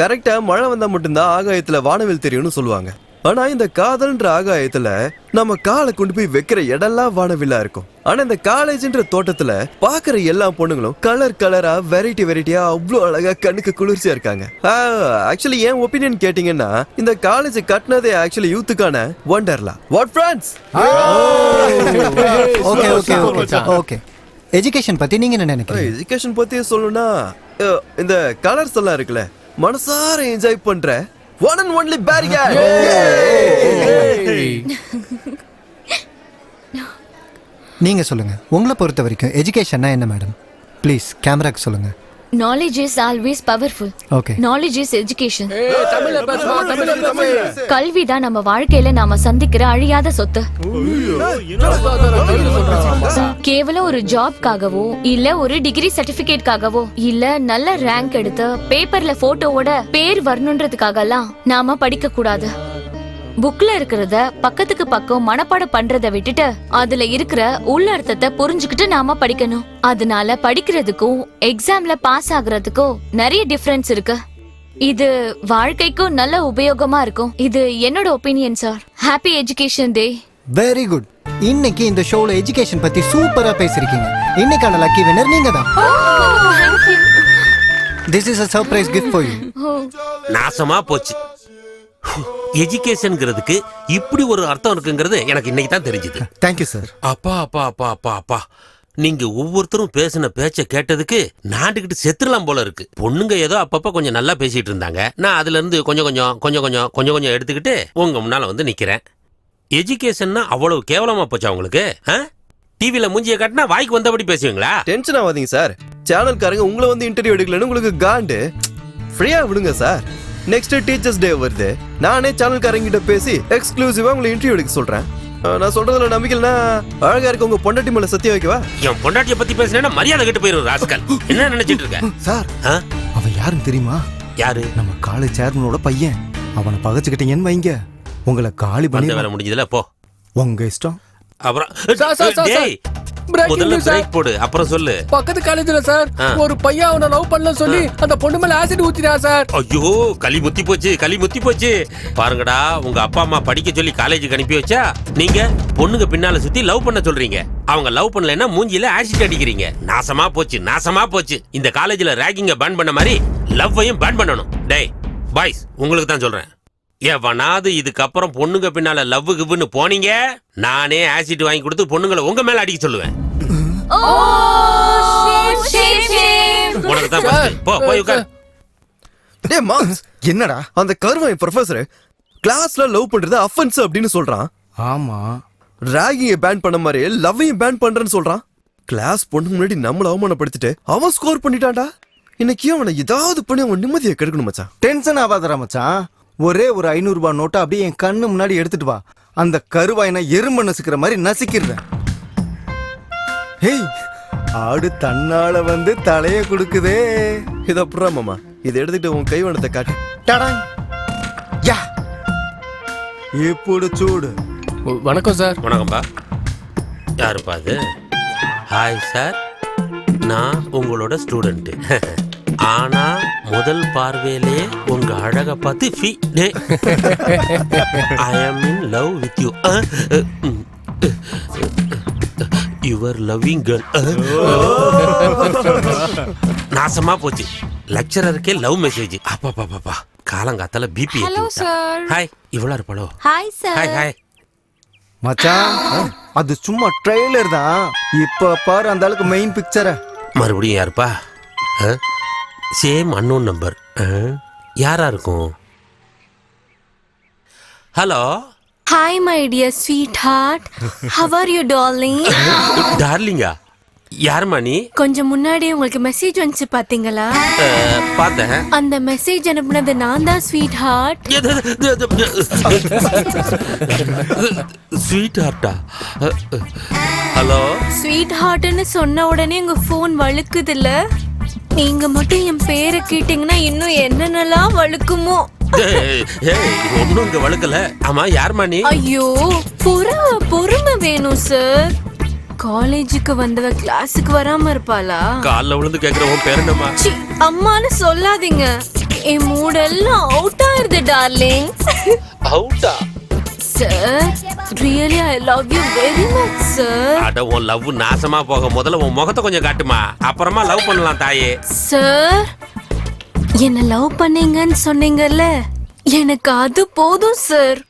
கரெக்டா மழை வந்தா மட்டும்தான் ஆகாயத்துல வானவில் தெரியும்னு சொல்லுவாங்க. ஆனா இந்த காதல்ன்ற ஆகாயத்துல நம்ம காலை கொண்டு போய் வைக்கிற இடம்லாம் வானவில்லா இருக்கும். ஆனா இந்த காலேஜ்ன்ற தோட்டத்துல பாக்குற எல்லா பொண்ணுங்களும் கலர் கலரா வெரைட்டியா அவ்வளவு அழகா கண்ணுக்கு குளிர்ச்சியா இருக்காங்க. ஆக்சுவலி என் ஒப்பீனியன் கேட்டீங்கன்னா இந்த காலேஜ் கட்டினதே ஆக்சுவலி யூத்துக்கான Wonderla. What friends? Okay okay okay okay. Education பத்தி நீங்க என்ன நினைக்கிறீங்க? எஜுகேஷன் பத்தி சொல்லணும்னா இந்த கலர்ஸ் எல்லாம் இருக்குல்ல, மனசார என்ஜாய் பண்ற one and only barrier. நீங்க சொல்லுங்க, உங்களை பொறுத்த வரைக்கும் எஜுகேஷன்னா என்ன மேடம்? ப்ளீஸ் கேமராக்கு சொல்லுங்க. Knowledge is always powerful. Okay. Knowledge is education. கல்வி தான் நம்ம வாழ்க்கையில நாம சந்திக்கிற அழியாத சொத்து. கேவலம் ஒரு ஜாப்காகவோ இல்ல ஒரு டிகிரி சர்டிபிகேட்காகவோ இல்ல நல்ல ரேங்க் எடுத்து பேப்பர்ல போட்டோவோட பேர் வரணுன்றதுக்காக எல்லாம் நாம படிக்க கூடாது. புக்ல இருக்கிறத பக்கத்துக்கு பக்கம் மனப்பாடம் பண்றதை விட்டுட்டு அதுல இருக்கிற உள்ளர்த்தத்தை புரிஞ்சுக்கிட்டு நாம படிக்கணும். அதனால படிக்கிறதுக்கும் எக்ஸாம்ல பாஸ் ஆகுறதுக்கும் நிறைய டிஃபரன்ஸ் இருக்கு. இது வாழ்க்கைக்கும் நல்ல உபயோகமா இருக்கும். இது என்னோட opinion sir. Happy education day. Very good. இன்னைக்கு இந்த ஷோல எஜுகேஷன் பத்தி சூப்பரா பேசிருக்கீங்க. இன்னைக்கான லக்கி வின்னர் நீங்க தான். This is a surprise gift for you. நாசமா போச்சு. எஜுகேஷன்ங்கிறதுக்கு இப்படி ஒரு அர்த்தம் இருக்குங்கிறது எனக்கு இன்னைக்கு தான் தெரிஞ்சது. Thank you sir. அப்பா அப்பா அப்பா அப்பா அப்பா நீங்க ஒவ்வொருத்தரும் பேசின பேச்ச கேட்டதுக்கு நாண்டுகிட்டு செத்துடலாம் போல இருக்கு. பொண்ணுங்க ஏதோ அப்பப்ப கொஞ்சம் நல்லா பேசிட்டு இருந்தாங்க. நான் அதுல இருந்து கொஞ்சம் எடுத்துக்கிட்டு உங்க முன்னால வந்து நிக்கிறேன். எஜுகேஷன்னா அவ்வளவு கேவலமா போச்சா உங்களுக்கு? டிவில மூஞ்சிய காட்டினா வாய்க்கு வந்தபடி பேசுவீங்களா? டென்ஷன் ஆகாதீங்க சார். சேனல்காரங்க உங்களை வந்து இன்டர்வியூ எடுக்கலன்னு உங்களுக்கு காண்டு. ஃப்ரீயா விடுங்க சார். நெக்ஸ்ட் டீச்சர்ஸ் டே வருது. நானே சேனல்காரங்க கிட்ட பேசி எக்ஸ்க்ளூசிவா உங்களை இன்டர்வியூ எடுக்க சொல்றேன். நான் சொல்றதுல நம்பிக்கைனா அழகா இருக்க உங்க பொண்டாட்டி மேல சத்தியம் வைக்கவா? என் பொண்டாட்டிய பத்தி பேசினா மரியாதை கெட்டு போயிரும் ராஸ்கல். என்ன நினைச்சிட்டு இருக்க சார்? அவன் யாருன்னு தெரியுமா? யாரு? நம்ம காலேஜ் சேர்மனோட பையன். அவனை பகச்சுக்கிட்டீங்கன்னு வைங்க, உங்களை காலி பண்ணி வேலை முடிஞ்சதுல போ. உங்க இஷ்டம். அப்புறம் முதல்ல பிரேக் போடு, அப்புறம் சொல்லு. பக்கத்து காலேஜ்ல சார் ஒரு பையன் அவனை லவ் பண்ணல சொல்லி அந்த பொண்ணு மேல ஆசிட் ஊத்தினா சார். ஐயோ களி முத்தி போச்சு பாருங்கடா. உங்க அப்பா அம்மா படிக்க சொல்லி காலேஜுக்கு அனுப்பி வச்சா நீங்க பொண்ணுங்க பின்னால சுத்தி லவ் பண்ண சொல்றீங்க. அவங்க லவ் பண்ணலன்னா மூஞ்சில ஆசிட் அடிக்கிறீங்க. நாசமா போச்சு. இந்த காலேஜ்ல ரேகிங்க பேன் பண்ண மாதிரி லவ்வையும் பேன் பண்ணணும். டேய் பாய்ஸ், உங்களுக்கு தான் சொல்றேன். எவனாவது இதுக்கப்புறம் பொண்ணுங்க பின்னால லவ் கிவ்னு போனீங்க, நானே ஆசிட் வாங்கி கொடுத்து பொண்ணுங்களை உங்க மேல அடிக்க சொல்லுவேன். உனக்கு தான் போய் உட்கார். டேய் மார்க்ஸ், என்னடா அந்த கருவன் ப்ரொஃபசர் கிளாஸ்ல லவ் பண்றது அஃபென்ஸ் அப்படின்னு சொல்றான். ஆமா, ராகிங்க பேன் பண்ண மாதிரி லவ்வையும் பேன் பண்றேன்னு சொல்றான். கிளாஸ் பொண்ணு முன்னாடி நம்மள அவமானப்படுத்திட்டு அவன் ஸ்கோர் பண்ணிட்டான்டா. இன்னைக்கு அவனை ஏதாவது பண்ணி அவன் நிம்மதியை கெடுக்கணும் மச்சான். டென்ஷன் ஆகாதடா மச்சான். ஒரே ஒரு 500 ரூபாய் நோட்டை அப்படியே என் கண்ணு முன்னாடி எடுத்துட்டு வா. அந்த கருவாயினை எறும்பு நசுக்கிற மாதிரி நசுக்கிடுறேன். ஹேய், ஆடு தன்னால வந்து தலைய கொடுக்குதே. இத அப்புறம் மாமா இதை எடுத்துட்டு உன் கைவனத்தை காட்டு. டடாங். யா, இப்போடு சூடு. வணக்கம் சார். வணக்கம்பா. யாருப்பா அது? ஹாய் சார், நான் உங்களோட ஸ்டூடெண்ட். ஆனா முதல் பார்வையிலே உங்க அழக பார்த்து ஐ ஆம் in love with you your loving girl. நாசமா போச்சு, லெக்சரருக்கே லவ் மெசேஜ். அப்பா பாப்பா காலங்காத்தால பிபி. ஹாய், இவ்வளவு இருப்பாளோ? ஹாய் ஹாய் ஹாய் மச்சான், அது சும்மா ட்ரெய்லர் தான். இப்ப பாரு அந்த ஆளுக்கு மெயின் பிக்சரை. மறுபடியும் யாருப்பா? Same unknown number. யாரா இருக்கும்? Hello. Hi my dear sweet heart, how are you darling? டார்லிங்கா? யாருமா நீ? கொஞ்சம் முன்னாடி உங்களுக்கு மெசேஜ் வந்துச்சு பாத்தீங்களா? பார்த்தேன். அந்த மெசேஜ் அனுப்புனது நான் தான் ஸ்வீட் ஹார்ட். ஸ்வீட் ஹார்ட்டா? ஹலோ. ஸ்வீட் ஹார்ட்னு சொன்ன உடனே உங்க போன் வழுக்குதுல்ல? நீங்க மட்டும் என் பேரை கேட்டீங்கன்னா இன்னும் என்னென்னலாம் வழுக்குமோ. ஒன்னும் இங்க வழுக்கல. ஆமா, யாருமா நீ? ஐயோ, பொறுமை வேணும் சார். காலேஜுக்கு வந்தவ கிளாஸுக்கு வராம இருப்பாளா? கால்ல விழுந்து கேக்குற உன் பேர் என்னம்மா? அம்மான்னு சொல்லாதீங்க, என் மூடெல்லாம் அவுட் ஆயிருது டார்லிங். அவுட்டா? Sir, really I love you very much sir. அட, உன் லவ் நாசமா போக முதல்ல உன் முகத்தை கொஞ்சம் காட்டுமா, அப்புறமா லவ் பண்ணலாம் தாயே. சார், என்ன லவ் பண்ணீங்கன்னு சொன்னீங்கல்ல, எனக்கு அது போதும் சார்.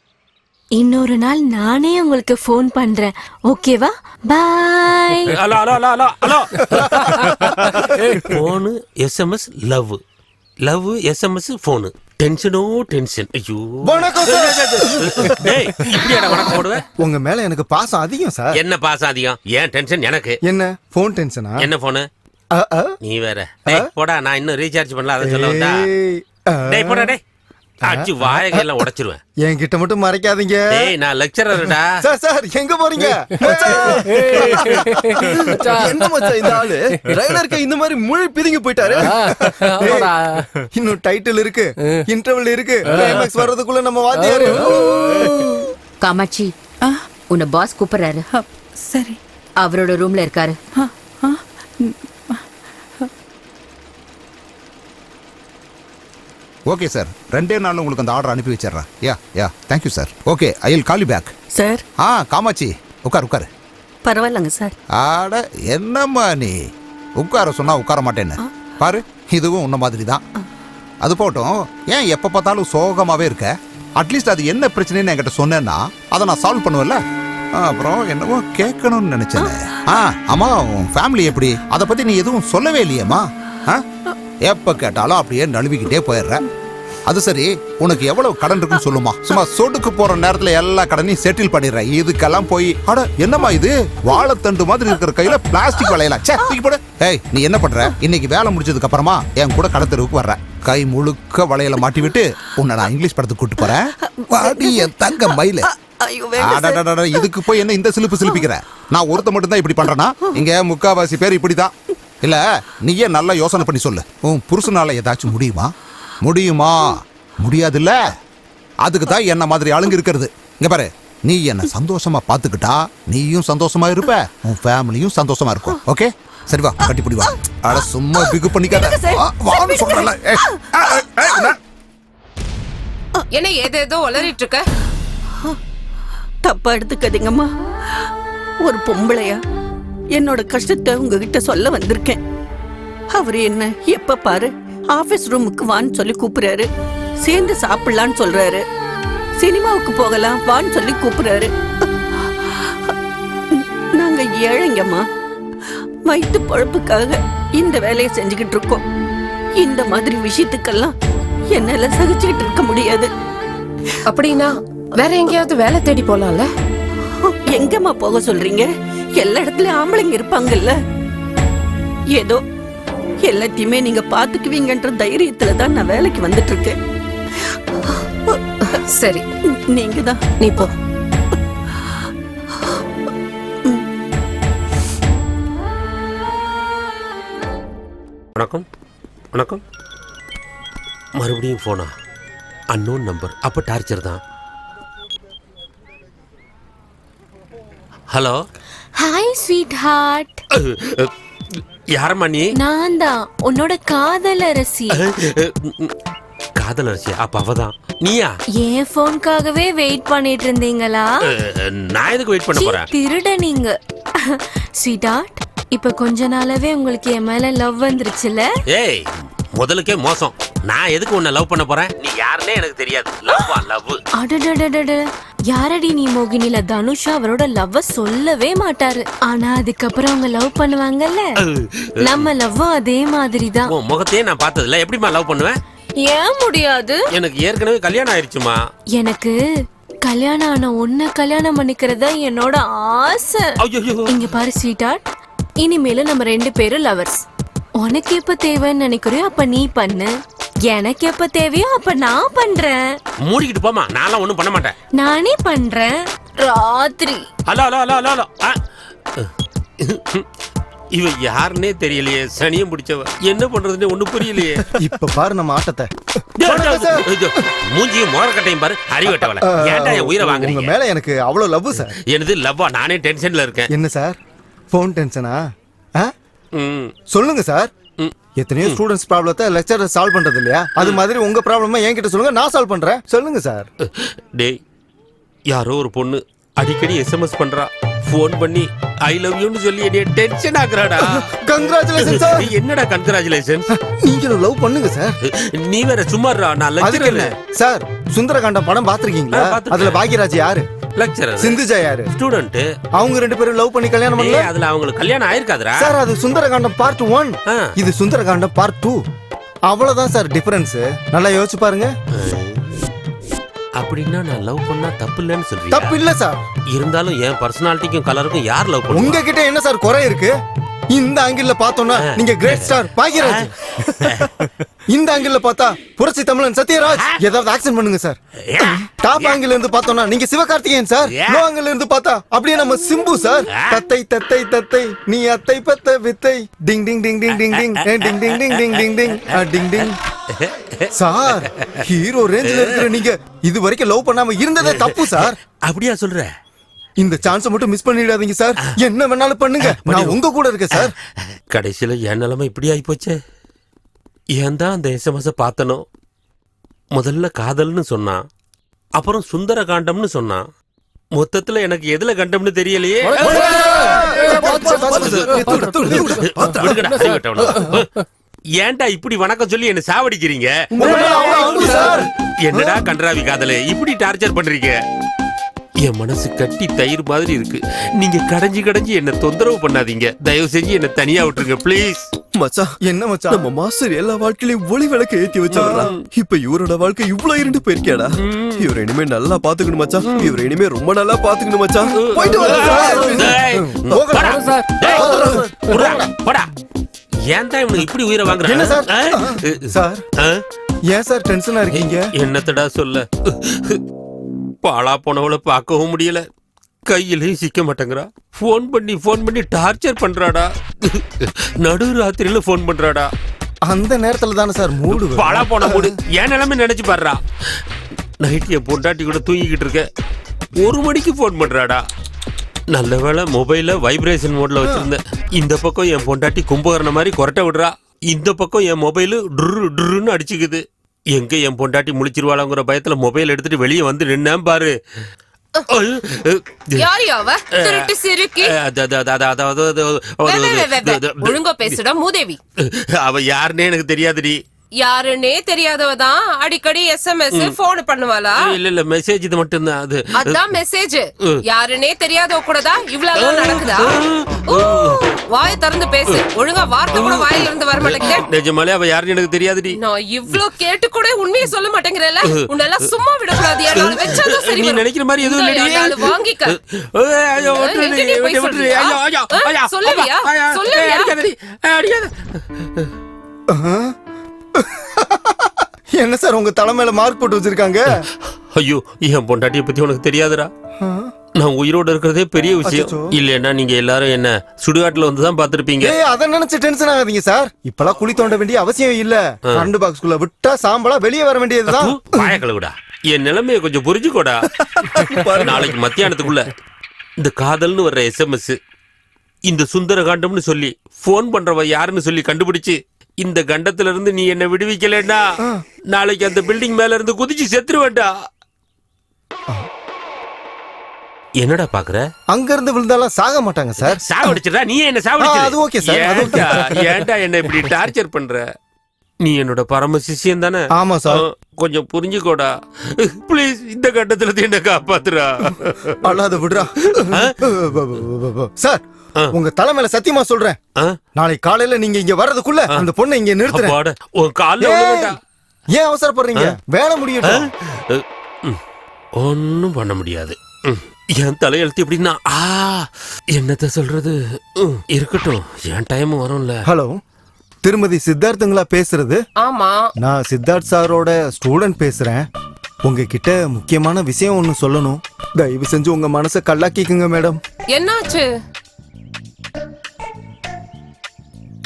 இன்னொரு நாள் நானே உங்களுக்கு ஃபோன் பண்றேன், ஓகேவா? Bye. Hello hello hello hello. Phone SMS love, love SMS phone. டென்ஷனோ டென்ஷன். ஐயோ, டேய், இப்படியாடா வணக்கம் போடுவேன்? உங்க மேல எனக்கு பாசம் அதிகம் சார். என்ன பாசம் அதிகம்? ஏன் டென்ஷன் எனக்கு? என்ன போன் டென்ஷனா? என்ன போனு? நீ வேற. டேய் போடா, நான் இன்னும் ரீசார்ஜ் பண்ணல, அத சொல்ல வந்தா. டேய் போடா, டேய் அடிச்சு வாயெல்லாம் உடைச்சிருவேன். என்கிட்ட மட்டும் மறைக்காதீங்க. டேய், நான் லெக்சரர்டா. சார் எங்க போறீங்க? என்ன மச்சான் இந்த ஆளு ட்ரைலருக்கு இந்த மாதிரி முழு பிதுங்கி போயிட்டாரு. இன்னும் டைட்டில் இருக்கு, இன்டர்வல் இருக்கு, கிளைமாக்ஸ் வர்றதுக்குள்ள நம்ம வாத்தியாரு. காமாட்சி, உன்னை பாஸ் கூப்பிடுறாரு. சரி. அவரோட ரூம்ல இருக்காரு. ஓகே சார், 2 நாள்ல உங்களுக்கு அந்த ஆர்டர் அனுப்பி வச்சிடுறேன். Yeah thank you sir. Okay, I will call you back. Sir. Kamakshi உட்காரு. பரவாயில்லங்க சார். ஆட, என்னம்மா நீ உட்கார சொன்னா உட்கார மாட்டேன்னு பாரு. இதுவும் உன்ன மாதிரி தான். அது போட்டும், ஏன் எப்ப பார்த்தாலும் சோகமாவே இருக்க? அட்லீஸ்ட் அது என்ன பிரச்சனைன்னு என்கிட்ட சொன்னேன்னா அதை நான் சால்வ் பண்ணுவேன்ல. அப்புறம் என்னவோ கேட்கணும்னு நினைச்சேன். ஆமா, உன் ஃபேமிலி எப்படி? அதை பத்தி நீ எதுவும் சொல்லவே இல்லையேம்மா. எப்ப கேட்டாலும் அப்படியே நழுவிக்கிட்டே போயிடுற. அது சரி, உனக்கு எவ்வளவு கடன் இருக்குன்னு சொல்லுமா. சும்மா சொடுக்கு போற நேரத்துல எல்லா கடனையும் செட்டில் பண்ணிடுற. இதுக்கெல்லாம் போய் அட என்னம்மா இது, வாழைத்தண்டு மாதிரி இருக்கிற கையில பிளாஸ்டிக் வளையலாம். தூக்கி போடு. ஏய், நீ என்ன பண்ற? இன்னைக்கு வேலை முடிச்சதுக்கு அப்புறமா என் கூட கடத்தருக்கு வர்ற. கை முழுக்க வளையல மாட்டி விட்டு உன்னை நான் இங்கிலீஷ் படத்துக்கு கூட்டு போறேன். வாடி என் தங்க மயில. இதுக்கு போய் என்ன இந்த சிலிப்பு சிலிப்பிக்கிற? நான் ஒருத்த மட்டும் தான் இப்படி பண்றேனா? இங்க முக்காவாசி பேர் இப்படிதான். இல்ல, நீயே நல்லா யோசனை பண்ணி சொல்லு. உன் புருஷனால ஏதாச்சும் முடியுமா? முடியாதுல்ல. அதுக்கு தான் என்ன மாதிரி ஆளுங்க இருக்கிறது. இங்க பாரு, நீ என்ன சந்தோஷமா பாத்துக்கிட்டா நீயும் சந்தோஷமா இருப்ப, உன் ஃபேமிலியும் சந்தோஷமா இருக்கும். ஓகே, சரி வா, கட்டிப்பிடி வா. அட சும்மா பிகு பண்ணிக்காத. வான்னு சொல்றல. என்ன ஏதேதோ உளறிட்டு இருக்க? தப்பா எடுத்துக்காதீங்கம்மா. ஒரு பொம்பளையா என்னோட கஷ்டத்தை உங்ககிட்ட சொல்ல வந்திருக்கேன். அவரு என்ன எப்ப பாரு ஆபீஸ் ரூமுக்கு வான்னு சொல்லி கூப்பிடுறாரு, சேர்ந்து சாப்பிடலான்னு சொல்றாரு, சினிமாவுக்கு போகலாம் வான்னு சொல்லி கூப்பிடுறாரு. நாங்க ஏழைங்கம்மா, வயிற்று பொழப்புக்காக இந்த வேலையை செஞ்சுக்கிட்டு இருக்கோம். இந்த மாதிரி விஷயத்துக்கெல்லாம் என்னால சகிச்சுக்கிட்டு இருக்க முடியாது. அப்படின்னா வேற எங்கேயாவது வேலை தேடி போலாம்ல? எங்கம்மா போக சொல்றீங்க? எல்லா இடத்துலயும் ஆம்பளைங்க இருப்பாங்கல்ல. ஏதோ எல்லாத்தையுமே நீங்க பாத்துக்குவீங்கன்ற தைரியத்துல தான் நான் வேலைக்கு வந்துட்டு இருக்கேன். சரி, நீங்க தான். நீ போ. வணக்கம். வணக்கம். மறுபடியும் போனா? Unknown number. அப்ப டார்ச்சர் தான். ஹலோ. Hi sweetheart. யாரம்மா நீ? நான் தான் உன்னோட காதலரசி. காதலரசி? அப்ப அவதான் நீயா? என் போன்காகவே வெயிட் பண்ணிட்டு இருந்தீங்களா? நான் எதுக்கு வெயிட் பண்ண போறேன்? திருட நீங்க. ஸ்வீட்டார்ட், இப்ப கொஞ்ச நாளாவே உங்களுக்கு என் மேல லவ் வந்துருச்சுல? ஏய், முதலுக்கே மோசம். நான் எதுக்கு உன்னை லவ் பண்ண போறேன்? நீ யாருன்னே எனக்கு தெரியாது. லவ். அடடடடட, யாரடி நீ மோகினில தனுஷா அவரோட லவ்வ சொல்லவே மாட்டாரு. ஆனா அதுக்கப்புறம் அவங்க லவ் பண்ணுவாங்கல்ல, நம்ம லவ்வும் அதே மாதிரி தான். உன் முகத்தையே நான் பார்த்ததில்ல, எப்படிமா லவ் பண்ணுவேன்? ஏன் முடியாது? எனக்கு ஏற்கனவே கல்யாணம் ஆயிருச்சுமா. எனக்கு கல்யாணம் ஆன உன்னை கல்யாணம் பண்ணிக்கிறதா என்னோட ஆசை. இங்க பாரு ஸ்வீட்டார்ட், இனிமேல நம்ம 2 பேரும் லவர்ஸ். உனக்கு எப்ப தேவைன்னு நினைக்கிறியோ அப்ப நீ பண்ணு, எனக்கு எப்ப தேவையோ அப்ப நான் பண்றேன். மூடிக்கிட்டு போமா, நான்லாம் ஒண்ணும் பண்ண மாட்டேன். நானே பண்றேன் ராத்திரி. Hello hello hello hello hello. இவ யாருன்னே தெரியலையே, சனியம் பிடிச்சவ. என்ன பண்றதுன்னு ஒண்ணு புரியலையே. இப்ப பாரு நம்ம ஆட்டத்தை. மூஞ்சியும் மோரக்கட்டையும் பாரு, அறிவட்டவள. ஏன்டா என் உயிரை வாங்குறீங்க? உங்க மேல எனக்கு அவ்வளவு லவ் சார். எனது லவ்வா? நானே டென்ஷன்ல இருக்கேன். என்ன சார் போன் டென்ஷனா? சொல்லுங்க சார். எத்தனையோ ஸ்டூடெண்ட்ஸ் ப்ராப்ளத்தை லெக்சரர் சால்வ் பண்றது இல்லையா? அது மாதிரி உங்க ப்ராப்ளமா என்கிட்ட சொல்லுங்க, நான் சால்வ் பண்றேன். சொல்லுங்க சார். டேய், யாரோ ஒரு பொண்ணு அடிக்கடி எஸ்எம்எஸ் பண்றா. ஃபோன் பண்ணி ஐ லவ் யூன்னு சொல்லி என்னைய டென்ஷன் ஆக்குறாடா. Congratulation sir. என்னடா கங்க்ராச்சுலேஷன்ஸ்? நீங்களும் லவ் பண்ணுங்க சார். நீ வேற சும்மாறா. நான் லெக்சரர் சார். சுந்தரகாண்டம் படம் பாத்துருக்கீங்களா? அதுல பாக்யராஜ் யாரு? லெக்சரர். சிந்துஜா யாரு? ஸ்டூடண்ட். அவங்க 2 பேரும் லவ் பண்ணி கல்யாணம் பண்ணல. அதுல அவங்களுக்கு கல்யாணம் ஆயிருக்காதுடா சார். அது சுந்தரகாண்டம் பார்ட் 1, இது சுந்தரகாண்டம் பார்ட் 2. அவ்வளவுதான் சார் டிஃபரன்ஸ். நல்லா யோசிச்சு பாருங்க. அப்படின்னா நான் லவ் பண்ணா தப்பு இல்லைன்னு சொல்றீங்க? தப்பு இல்ல சார். இருந்தாலும் என் பர்சனாலிட்டிக்கும் கலருக்கும் யார் லவ் பண்ணுவா? உங்ககிட்ட என்ன சார் குறை இருக்கு? இந்த ஆங்கிள் பார்த்தோம்னா நீங்க கிரேட் ஸ்டார் பாக்யராஜ். இந்த ஆங்கிள் பார்த்தா புரட்சி தமிழன் சத்யராஜ். ஏதாவது ஆக்சன் பண்ணுங்க சார். டாப் ஆங்கிள் இருந்து பார்த்தோம்னா நீங்க சிவகார்த்திகேயன் சார். லோ ஆங்கிள் இருந்து பார்த்தா அப்படியே நம்ம சிம்பு சார். தத்தை தத்தை தத்தை நீ அத்தை பத்த வித்தை டிங் டிங் டிங் டிங் டிங் டிங் டிங் டிங் டிங் டிங் டிங் டிங் டிங் டிங். சார், ஹீரோ ரேஞ்சில இருக்கிற நீங்க இது வரைக்கும் லவ் பண்ணாம இருந்ததே தப்பு சார். அப்படியா சொல்ற? இந்த சான்ஸ் மட்டும் மிஸ் பண்ணிடாதீங்க சார். என்ன வேணாலும் பண்ணுங்க, நான் உங்க கூட இருக்கேன் சார். கடைசியில என் நிலைமை இப்படி ஆகி போச்சே. ஏன் தான் அந்த எஸ்எம்எஸ் பார்த்தனோ? முதல்ல காதல்னு சொன்னான், அப்புறம் சுந்தர காண்டம்னு சொன்னான். மொத்தத்துல எனக்கு எதுல கண்டம்னு தெரியலையே. ஏன்டா இப்படி வணக்கம் சொல்லி என்ன சாவடிக்கிறீங்க? என்னடா கன்றாவி காதலே, இப்படி டார்ச்சர் பண்றீங்க? என் மனசு கட்டி தயிர் மாதிரி இருக்கு. நீங்க கடைஞ்சி கடைஞ்சி என்ன தொந்தரவு பண்ணாதீங்க. தயவு செஞ்சு என்ன தனியா விட்டுருங்க ப்ளீஸ். மச்சான், என்ன மச்சான், நம்ம மாஸ்டர் எல்லா வாழ்க்கையிலும் ஒளி விளக்க ஏத்தி வச்சாரா? இப்ப இவரோட வாழ்க்கை இவ்வளவு இருண்டு போயிருக்கேடா. இவரை இனிமே நல்லா பாத்துக்கணும் மச்சான். இவரை இனிமே ரொம்ப நல்லா பாத்துக்கணும் மச்சான். போயிட்டு வரேன். ஏன் தான் இவனுக்கு இப்படி உயிரை வாங்குறாங்க? சார், ஏன் சார் டென்ஷனா இருக்கீங்க? என்னத்தடா சொல்ல, பாலா போனவளை பார்க்கவும் முடியல, கையிலையும் சிக்க மாட்டேங்கிறா. போன் பண்ணி டார்ச்சர் பண்றாடா. நடு ராத்திரியில போன் பண்றாடா. அந்த நேரத்துல தானே சார் மூடு. பாலா போன மூடு. என் நிலைமை நினைச்சு பாடுறா. நைட் என் பொண்டாட்டி கூட தூங்கிக்கிட்டு இருக்க, 1 மணிக்கு போன் பண்றாடா. நல்ல வேளை மொபைல வைப்ரேஷன் மோட்ல வச்சிருந்தேன். இந்த பக்கம் என் பொண்டாட்டி கும்பகரண மாதிரி கொரட்டை விடுறா, இந்த பக்கம் என் மொபைலு டுன்னு அடிச்சுக்குது. எங்க என் பொண்டாட்டி முழிச்சிருவாளங்கிற பயத்துல மொபைல் எடுத்துட்டு வெளியே வந்து நின்னேன் பாரு. ஒழுங்கா பேசுடா மூதேவி. அவ யாருன்னே எனக்கு தெரியாதுடி. யாருன்னே தெரியாதவதான் அடிக்கடி எஸ்எம்எஸ் போன் பண்ணுவாளா? இல்ல மெசேஜ் இது மட்டும் தான். அதான் மெசேஜ். யாருன்னே தெரியாதவ கூட தான் இவ்வளவு நடக்குதா? வாயை திறந்து பேசு. ஒழுங்கா வார்த்தை கூட வாயில இருந்து வர மாட்டேங்குது. நிஜமாலே அவ யாருன்னு எனக்கு தெரியாதுடி. நான் இவ்ளோ கேட்டு கூட உண்மையை சொல்ல மாட்டேங்கிறேல. உன்னெல்லாம் சும்மா விடக்கூடாது. யாரால வெச்சாதான் சரி. நீ நினைக்கிற மாதிரி எதுவும் இல்லடி. வாங்கிக்க. சொல்லுவியா? என்ன சார் உங்க தலைமையில மார்க் போட்டு வச்சிருக்காங்க? ஐயோ, என் பொண்டாட்டிய பத்தி உனக்கு தெரியாதுடா. நான் உயிரோட இருக்கிறதே பெரிய விஷயம். இல்லன்னா நீங்க எல்லாரும் என்ன சுடுகாட்டுல வந்து தான் பாத்திருப்பீங்க. அத நினைச்சு டென்ஷன் ஆகாதீங்க சார். இப்பெல்லாம் குழி தோண்ட வேண்டிய அவசியம் இல்ல. கரண்ட் பாக்ஸ்குள்ள விட்டா சாம்பலா வெளியே வர வேண்டியதுதான். பாயக்கழுகுடா, என் நிலைமையை கொஞ்சம் புரிஞ்சுக்கோடா. நாளைக்கு மத்தியானத்துக்குள்ள இந்த காதல்னு வர்ற எஸ்எம்எஸ் இந்த சுந்தரகாண்டம்னு சொல்லி போன் பண்றவ யாருன்னு சொல்லி கண்டுபிடிச்சு இந்த கண்டத்துல இருந்து நீ என்ன விடுவிக்கலன்னா நாளைக்கு அந்த பில்டிங் மேல இருந்து குதிச்சு செத்துருவேண்டா. என்னடா பாக்குற? அங்க இருந்து விழுந்தாலும் சாக மாட்டாங்க சார். சாவடிச்சிடா நீ என்ன அது ஓகே சார். சாவடிச்சு ஏன்டா என்ன இப்படி டார்ச்சர் பண்ற? நீ என்னோட பரம சிஷ்யன் தானே? ஆமா சார். கொஞ்சம் புரிஞ்சுக்கோடா ப்ளீஸ். இந்த கட்டத்துல என்ன காப்பாத்துறா. அல்லாத விடுறா சார். உங்க தலை மேல சத்தியமா சொல்றேன், நாளைக்கு காலையில நீங்க இங்க வர்றதுக்குள்ள அந்த பொண்ணை இங்க நிறுத்துறேன். உன் கால்ல விழுந்தா. ஏன் அவசரப்படுறீங்க? வேலை முடியட்டும். ஒன்னும் பண்ண முடியாது. என் தலையெழுத்து எப்படின்னா என்னத்த சொல்றது. இருக்கட்டும், என் டைம் வரும்ல. ஹலோ, திருமதி சித்தார்த்துங்களா பேசுறது? ஆமா, நான் சித்தார்த் சாரோட ஸ்டூடெண்ட் பேசுறேன். உங்ககிட்ட முக்கியமான விஷயம் ஒன்னு சொல்லணும். தயவு செஞ்சு உங்க மனசை கல்லாக்கிக்குங்க மேடம். என்னாச்சு?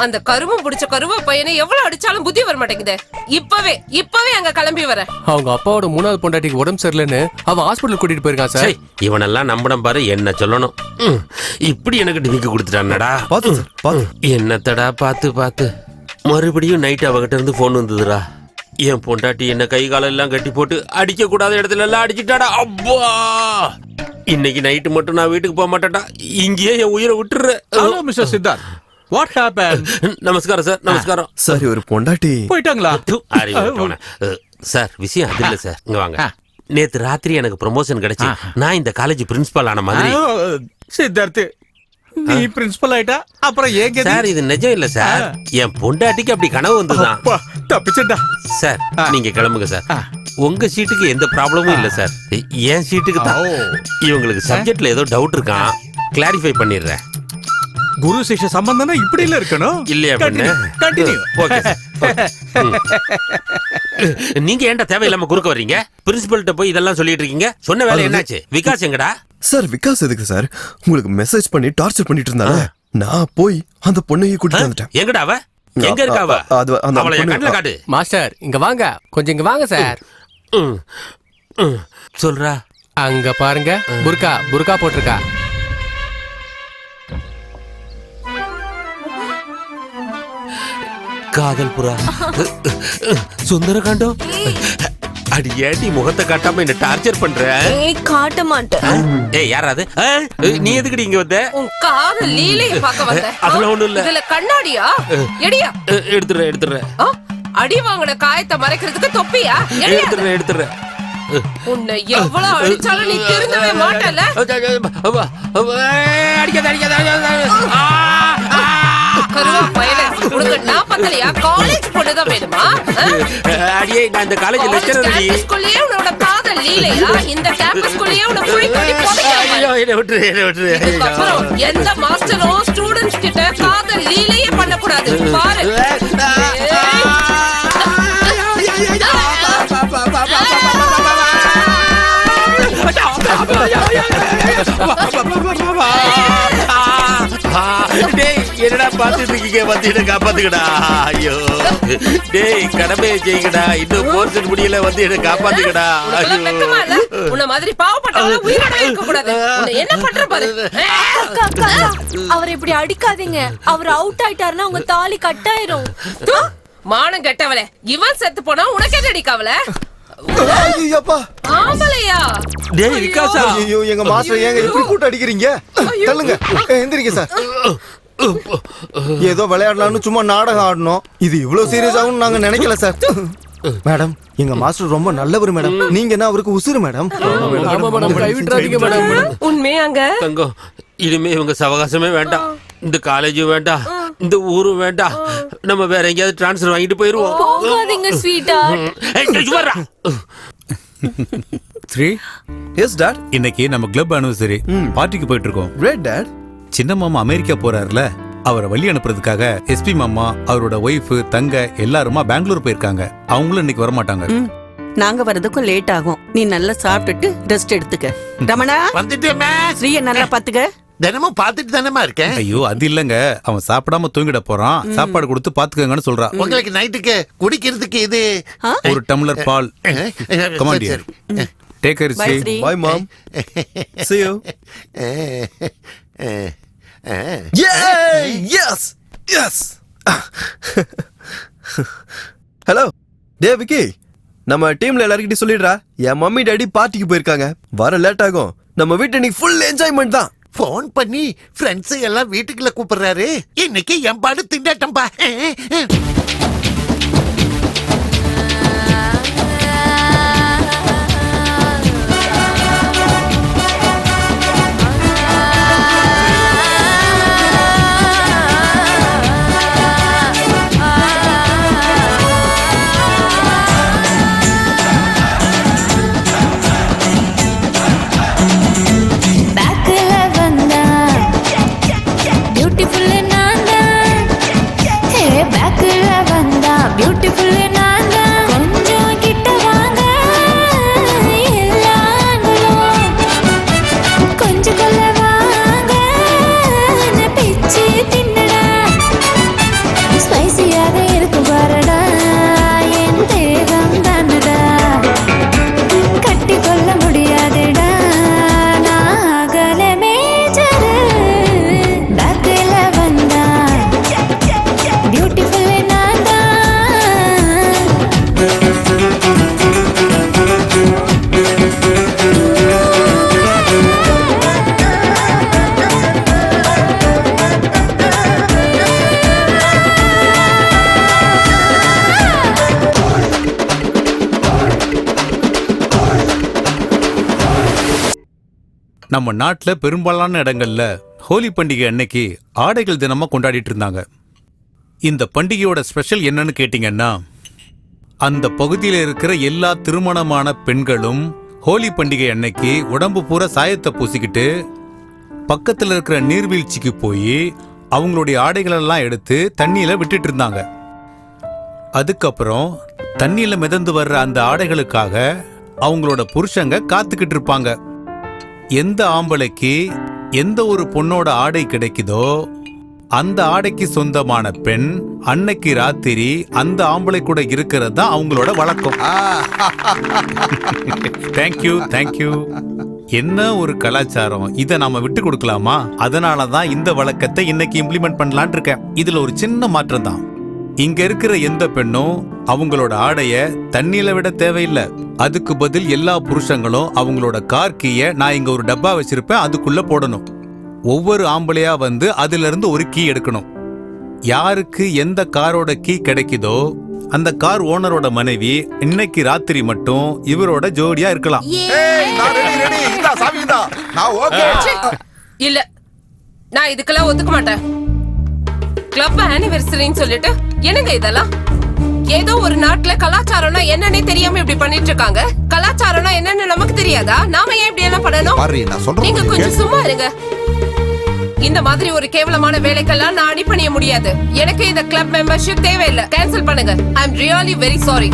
அந்த கருமம் பிடிச்ச கருவ பையனை எவ்வளவு அடிச்சாலும் புத்தி வர மாட்டேங்குது. இப்பவே அங்க கிளம்பி வரேன். அவங்க அப்பாவோட 3வது பொண்டாட்டிக்கு உடம்பு சரியில்லைன்னு அவன் ஹாஸ்பிடல் கூட்டிட்டு போயிருக்கான் சார். இவனெல்லாம் நம்பணும் பாரு. என்ன சொல்லணும், இப்படி எனக்கு டிமிக்கு கொடுத்துட்டானடா. என்னத்தடா பார்த்து மறுபடியும் நைட் அவகிட்ட இருந்து போன் வந்ததுடா. என் பொண்டாட்டி என்ன கை காலம் எல்லாம் கட்டி போட்டு அடிக்க கூடாத இடத்துல எல்லாம் அடிச்சுட்டாடா. அப்பா, இன்னைக்கு நைட்டு மட்டும் நான் வீட்டுக்கு போக மாட்டேன்டா. இங்கேயே என் உயிரை விட்டுறேன். Hello mister Siddharth, what happen? நமஸ்காரம் சார். நமஸ்காரம் சார். ஒரு பொண்டாட்டி போயிட்டாங்களா? சார் விஷயம் அது இல்ல சார். இங்க வாங்க. நேத்து ராத்திரி எனக்கு ப்ரமோஷன் கிடைச்சு நான் இந்த காலேஜ் பிரின்சிபல் ஆன மாதிரி. சித்தார்த், நீ பிரின்சிபல் ஆயிட்டா அப்புறம் ஏங்க சார்? இது நிஜம் இல்ல சார். என் பொண்டாட்டிக்கு அப்படி கனவு வந்துதான். தப்பிச்சடா சார். நீங்க கிளம்புங்க சார். உங்க சீட்டுக்கு எந்த ப்ராப்ளமும் இல்ல சார். என் சீட்டுக்கு தான். இவங்களுக்கு சப்ஜெக்ட்ல ஏதோ டவுட் இருக்கான், கிளாரிஃபை பண்ணிடுறேன். குரு சிஷ்ய சம்பந்தம்னா இப்படி இல்ல இருக்கணும் இல்லையா? கண்டினியூ. ஓகே. நீங்க ஏன்டா தேவையில்லாம குறுக்க வர்றீங்க? பிரின்சிபல்ட்ட போய் இதெல்லாம் சொல்லிட்டு இருக்கீங்க. சொன்ன வேலை என்னாச்சு? விகாஸ் எங்கடா? சார் விகாஸ் எதுக்கு சார் உங்களுக்கு மெசேஜ் பண்ணி டார்ச்சர் பண்ணிட்டு இருந்தாங்க. நான் போய் அந்த பொண்ணையை கூட்டிட்டு வந்துட்டேன். எங்கடா அவ? எங்க இருக்கா அவ? அவளை என் கண்ணுல காட்டு. மாஸ்டர் இங்க வாங்க, கொஞ்சம் இங்க வாங்க சார். சொல்றா. அங்க பாருங்க, புர்கா போட்டிருக்கா. காதல் புறா, சுந்தரகாண்டம். அடி ஏடி முகத்தை காட்டாம என்ன டார்ச்சர் பண்ற? காட்ட மாட்டேன். ஏய் யாராது? நீ எதுக்குடி இங்க வந்த? உன் காதல் லீலையை பார்க்க வந்தேன். அதெல்லாம் ஒண்ணும் இல்ல. இதுல கண்ணாடியா? எடியா? எடுத்துறேன். அடி வாங்கின காயத்தை மறைக்கிறதுக்கு தொப்பியா? எடுத்துறேன். உன்னை எவ்வளவு அடிச்சாலும் நீ திருந்தவே மாட்டல. கருவா பயலே, உனக்கு நான் பத்தலையா? காலேஜ் பொண்ணுதான் வேணுமா? அடியே, நான் இந்த காலேஜ் லெக்சரர். கேம்பஸ்குள்ளேயே உன்னோட காதல் லீலையா? இந்த கேம்பஸ்குள்ளேயே உன்னை குழி தோண்டி புதைக்காம. என்ன விட்டுரு. இதுக்கப்புறம் எந்த மாஸ்டரும் ஸ்டூடெண்ட்ஸ் கிட்ட காதல் லீலையே பண்ணக்கூடாது. பாரு. என்னடா பாத்துட்டு இருக்கீங்க? வந்து காப்பாத்துக்கடா. ஐயோ டேய், கடமையை செய்யுங்கடா. இன்னும் போர்ஷன் முடியல, வந்து என்ன காப்பாத்துக்கடா. உன்ன மாதிரி பாவப்பட்டவங்க உயிரோட இருக்க கூடாது. என்ன பண்ற பாரு. அவர் இப்படி அடிக்காதீங்க. அவர் அவுட் ஆயிட்டாருன்னா உங்க தாலி கட்டாயிரும். மானம் கெட்டவளே, இவன் செத்து போனா உனக்கு என்ன அடிக்காவல? ஆம்பளையா? டேய் விகாசா, ஐயோ எங்க மாஸ்டர் ஏங்க இப்படி கூட்ட அடிக்கிறீங்க? தள்ளுங்க, எந்திரிங்க சார். ஏதோ விளையாடலாம்னு சும்மா நாடகம் ஆடணும். இது இவ்வளவு சீரியஸ் ஆகும் நாங்க நினைக்கல சார். மேடம், எங்க மாஸ்டர் ரொம்ப நல்லவர் மேடம். நீங்க என்ன அவருக்கு உசுறு மேடம். உண்மையாங்க தங்கம், இனிமே இவங்க சவகாசமே வேண்டாம். இந்த காலேஜும் வேண்டாம், இந்த ஊரும் வேண்டாம். நம்ம வேற எங்கேயாவது டிரான்ஸ்ஃபர் வாங்கிட்டு போயிருவோம். போகாதீங்க ஸ்வீட்டா. Yes dad. இன்னைக்கு நம்ம கிளப் ஆனிவர்சரி பார்ட்டிக்கு போயிட்டு இருக்கோம். Great dad. சின்ன மாமா அமெரிக்கா போறாருல, அவரை வழி அனுப்புறதுக்காக எஸ்பி மாமா, அவரோட ஒய்ஃப், தங்க எல்லாருமா பெங்களூர் போயிருக்காங்க. அவங்களும் இன்னைக்கு வர மாட்டாங்க. நாங்க வரதுக்கும் லேட் ஆகும். நீ நல்லா சாப்பிட்டுட்டு ரெஸ்ட் எடுத்துக்க. ரமணா வந்துட்டேன். ஸ்ரீய நல்லா பாத்துக்க. தினமும் பாத்துட்டு தானேமா இருக்கேன். ஐயோ அது இல்லங்க, அவன் சாப்பிடாம தூங்கிட போறான். சாப்பாடு கொடுத்து பாத்துக்கங்கன்னு சொல்றா. உங்களுக்கு நைட்டுக்கு குடிக்கிறதுக்கு இது ஒரு டம்ளர் பால். Come on dear. Take care. Bye mom. See you. Yes yes. Hello டே விக்கி, நம்ம டீம்ல எல்லார்கிட்டயும் சொல்லிடுறா, என் மம்மி டாடி பார்ட்டிக்கு போயிருக்காங்க, வர லேட் ஆகும். நம்ம வீட்டு இன்னைக்கு ஃபுல் என்ஜாய்மெண்ட் தான். போன் பண்ணி ஃப்ரெண்ட்ஸ் எல்லாம் வீட்டுக்குள்ள கூப்பிடுறாரு. இன்னைக்கு எம்பாடு திண்டாட்டம்பா. நம்ம நாட்டுல பெரும்பாலான இடங்கள்ல ஹோலி பண்டிகை அன்னைக்கு ஆடைகள் தினமா கொண்டாடிட்டு இருந்தாங்க. இந்த பண்டிகையோட ஸ்பெஷல் என்னன்னு கேட்டீங்கன்னா, அந்த பகுதியில் இருக்கிற எல்லா திருமணமான பெண்களும் ஹோலி பண்டிகை அன்னைக்கு உடம்பு பூரா சாயத்தை பூசிக்கிட்டு பக்கத்துல இருக்கிற நீர்வீழ்ச்சிக்கு போய் அவங்களுடைய ஆடைகளெல்லாம் எடுத்து தண்ணியில விட்டுட்டு இருந்தாங்க. அதுக்கப்புறம் தண்ணியில மிதந்து வர்ற அந்த ஆடைகளுக்காக அவங்களோட புருஷங்க காத்துக்கிட்டு இருப்பாங்க. எந்த ஆம்பளைக்கு எந்த ஒரு பொண்ணோட ஆடை கிடைக்குதோ அந்த ஆடைக்கு சொந்தமான பெண் அன்னைக்கு ராத்திரி அந்த ஆம்பளை கூட இருக்கிறது தான் அவங்களோட வழக்கம். Thank you thank you. என்ன ஒரு கலாச்சாரம், இதை நாம விட்டு கொடுக்கலாமா? அதனாலதான் இந்த வழக்கத்தை இன்னைக்கு இம்ப்ளிமெண்ட் பண்ணலான் இருக்கேன். இதுல ஒரு சின்ன மாற்றம் தான். இங்க இருக்கிற எந்த பெண்ணும் அவங்களோட ஆடைய தண்ணியில விட தேவையில்லை. அதுக்கு பதில் எல்லா புருஷங்களும் அவங்களோட கார் கீயை நான் இங்க ஒரு டப்பா வச்சிருப்பேன், அதுக்குள்ள போடணும். ஒவ்வொரு ஆம்பளையா வந்து அதுல இருந்து ஒரு கீ எடுக்கணும். யாருக்கு எந்த காரோட கீ கிடைக்குதோ அந்த கார் ஓனரோட மனைவி இன்னைக்கு ராத்திரி மட்டும் இவரோட ஜோடியா இருக்கலாம். இல்ல, நான் இதுக்கெல்லாம் ஒத்துக்க மாட்டேன். கிளப் ஆனிவர்சரின்னு சொல்லிட்டு என்னங்க இதெல்லாம்? ஏதோ ஒரு நாட்டுல கலாச்சாரம்னா என்னன்னே தெரியாம இப்படி பண்ணிட்டு இருக்காங்க. கலாச்சாரம்னா என்னன்னு நமக்கு தெரியாதா? நாம ஏன் இப்படி எல்லாம் பண்ணணும்? நீங்க கொஞ்சம் சும்மா இருங்க. இந்த மாதிரி ஒரு கேவலமான வேலைக்கெல்லாம் நான் அடிபணிய முடியாது. எனக்கு இந்த கிளப் மெம்பர்ஷிப் தேவையில்லை. கேன்சல் பண்ணுங்க. ஐ அம் ரியலி வெரி சாரி.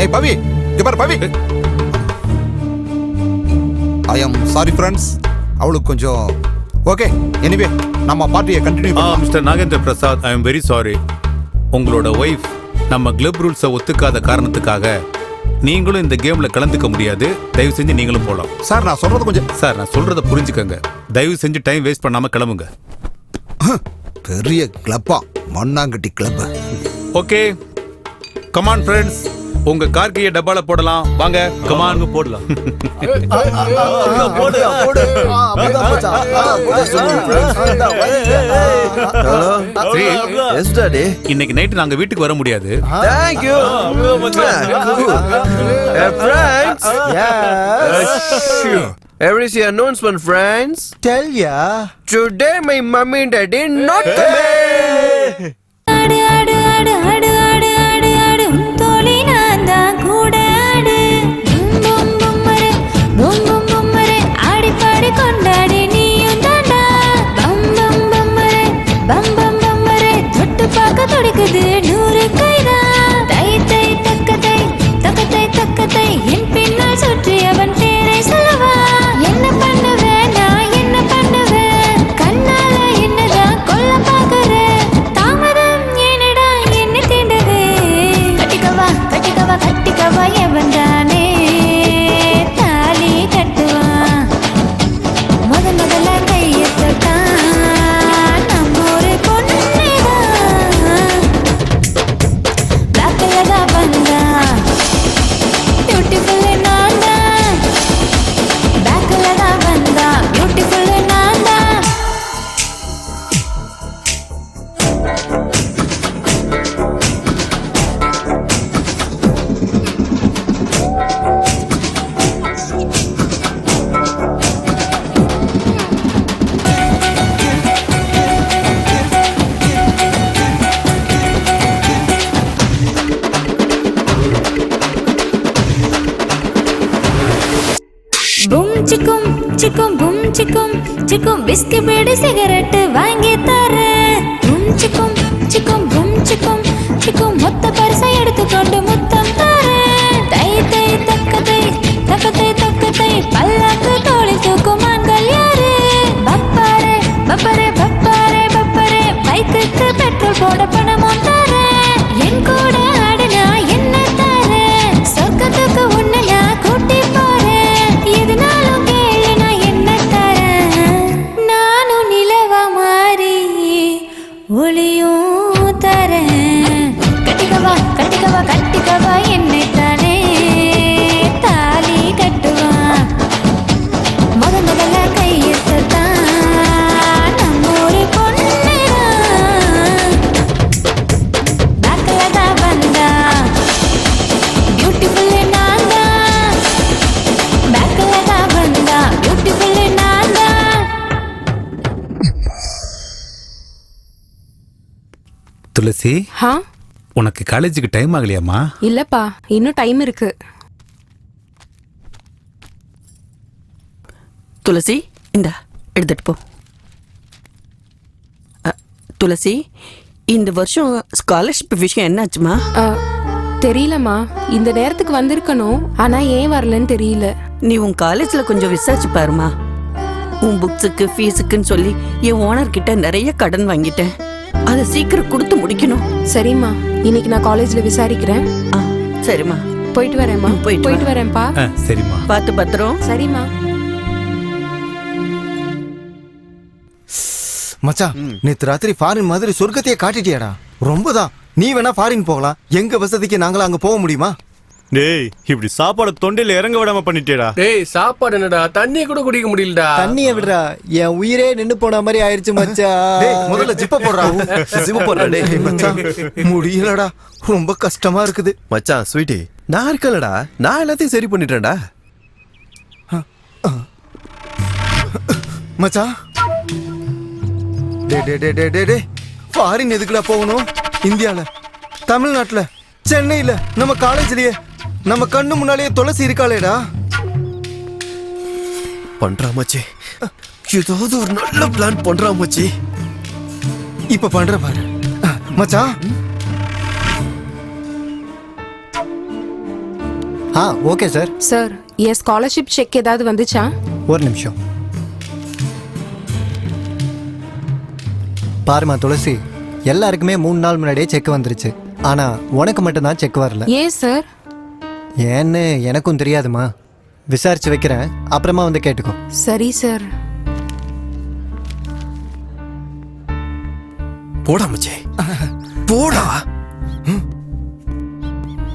ஏய் பவி, இங்க பாரு பவி. ஐ அம் சாரி ஃப்ரெண்ட்ஸ். அவளுக்கு கொஞ்சம் ஓகே. எனிவே நம்ம பார்ட்டியை கண்டினியூ பண்ணலாம். Mister Nagendra Prasad, I am very sorry. உங்களோட ஒய்ஃப் நம்ம கிளப் ரூல்ஸை ஒத்துக்காத காரணத்துக்காக நீங்களும் இந்த கேம்ல கலந்துக்க முடியாது. தயவு செஞ்சு நீங்களும் போலாம். சார் நான் சொல்றது கொஞ்சம் சார் நான் சொல்றத புரிஞ்சுக்கங்க. தயவு செஞ்சு டைம் வேஸ்ட் பண்ணாம கிளம்புங்க. பெரிய கிளப்பா, மண்ணாங்கட்டி கிளப். ஓகே கமான் ஃப்ரெண்ட்ஸ், உங்க கார் கீயை டப்பால போடலாம். வாங்க கமான் போடலாம். இன்னைக்கு நைட் நாங்க வீட்டுக்கு வர முடியாது. Thank you. Friends. Yes. Here is your announcement, friends. Tell ya. Today my mommy and daddy not coming. கொண்டாடி நீயும் தாண்டா. பம் பம் பம்மரே பம் பம் பம்மரே தொட்டு பார்க்க துடிக்குது 100 கைதான். தை தை தக்கத்தை தக்கத்தை தக்கத்தை என் பின்னால் சுற்றி அவன் பேரை சொல்லவா? என்ன பண்ணுவேன் நான் என்ன பண்ணுவேன்? கண்ணால என்னதான் கொல்ல பார்க்கற? தாமதம் ஏனடா என்ன தீண்டவே? கட்டிக்கவா கட்டிக்கவா கட்டிக்கவா எவன் தானே தாலி கட்டுவான்? முதல்ல கையை தொட்டான் பும் சிக்கும் சிக்கும் பும் சிக்கும் சிக்கும் பிஸ்கி பீடி சிகரெட் வாங்கி தரேன். பும் சிக்கும் சிக்கும் பும் சிக்கும் சிக்கும் மொத்த பரிசை எடுத்துக்கொண்டு முத்தம் தரேன். தை தை தக்கதை தக்கதை தக்கதை பல்லாக்கு தோளி தூக்கும் ஆண்கள் யாரு? பப்பாரே பப்பரே பப்பாரே பப்பரே பைக்குக்கு பெட்ரோல் போட பணமும் தரேன். என் கூட ஆடுனா என்ன தரேன்? சொர்க்கத்துக்கு உன்னை நான் கூட்டி போறேன். எதுனாலும் கேளு நான் என்ன தரேன். நானும் நிலவா மாறி ஒளியும் தரேன். கட்டிக்கவா கட்டிக்கவா கட்டிக்கவா என்னை தானே தாலி கட்டுவா. முதல்ல கையெழுத்தான் நம்ம ஒரு பொண்ணுதான். பேக்கல தான் வந்தா பியூட்டிஃபுல் நான் தான். பேக்கல தான் வந்தா பியூட்டிஃபுல் நான் தான். துளசி ஹா உனக்கு காலேஜுக்கு டைம் ஆகலையாமா? இல்லப்பா, இன்னும் டைம் இருக்கு. துளசி இந்தா எடுத்துட்டு போ. துளசி, இந்த வருஷம் ஸ்காலர்ஷிப் விஷயம் என்னாச்சுமா? தெரியலம்மா, இந்த நேரத்துக்கு வந்திருக்கணும், ஆனா ஏன் வரலன்னு தெரியல. நீ உன் காலேஜ்ல கொஞ்சம் விசாரிச்சு பாருமா. உன் புக்ஸுக்கு ஃபீஸுக்குன்னு சொல்லி என் ஓனர் கிட்ட நிறைய கடன் வாங்கிட்டேன். அதை சீக்கிரம் கொடுத்து முடிக்கணும். சரிம்மா, இன்னைக்கு நான் காலேஜ்ல விசாரிக்கிறேன். சரிம்மா, போயிட்டு வரேம்மா. போயிட்டு வரேன்ப்பா. சரிம்மா, பார்த்து பத்திரம். சரிம்மா. மச்சான், நேத்து ராத்திரி ஃபாரின் மாதிரி சொர்க்கத்தையே காட்டிட்டியாடா. ரொம்பதான். நீ வேணா ஃபாரின் போகலாம், எங்க வசதிக்கு நாங்கள அங்க போக முடியுமா? டேய், இப்படி சாப்பாடு தொண்டையில இறங்க விடாம பண்ணிட்டேடா. டேய், சாப்பாடு என்னடா, தண்ணி கூட குடிக்க முடியலடா. தண்ணிய விடுறா, என் உயிரே நின்னு போன மாதிரி ஆயிருச்சு மச்சான். டேய், முதல்ல ஜிப்ப போடுறா. ஜிப்ப போடுறா. டேய் மச்சான், முடியலடா, ரொம்ப கஷ்டமா இருக்குது. மச்சான் ஸ்வீட்டி, நான் இருக்கலடா, நான் எல்லாத்தையும் சரி பண்ணிட்டேன்டா. மச்சான், டே டே டே டே டே டே ஃபாரின் எதுக்குடா போகணும்? இந்தியால, தமிழ்நாட்டுல, சென்னையில, நம்ம காலேஜ்லயே நம்ம கண்ணு முன்னாலேயே துளசி இருக்காளேடா. பண்றா மச்சி, ஏதாவது ஒரு நல்ல பிளான் பண்றா மச்சி. இப்ப பண்ற பாரு மச்சான். Okay sir. சார், என் ஸ்காலர்ஷிப் செக் ஏதாவது வந்துச்சா? ஒரு நிமிஷம் பாருமா துளசி, எல்லாருக்குமே 3 நாள் முன்னாடியே செக் வந்துருச்சு. ஆனா உனக்கு மட்டும்தான் செக் வரல. ஏன் சார்? ஏன்னு எனக்கும் தெரியாதுமா. விசாரிச்சு வைக்கிறேன், அப்புறமா வந்து கேட்டுக்கோ. சரி சார். போடா மச்சி, போடா.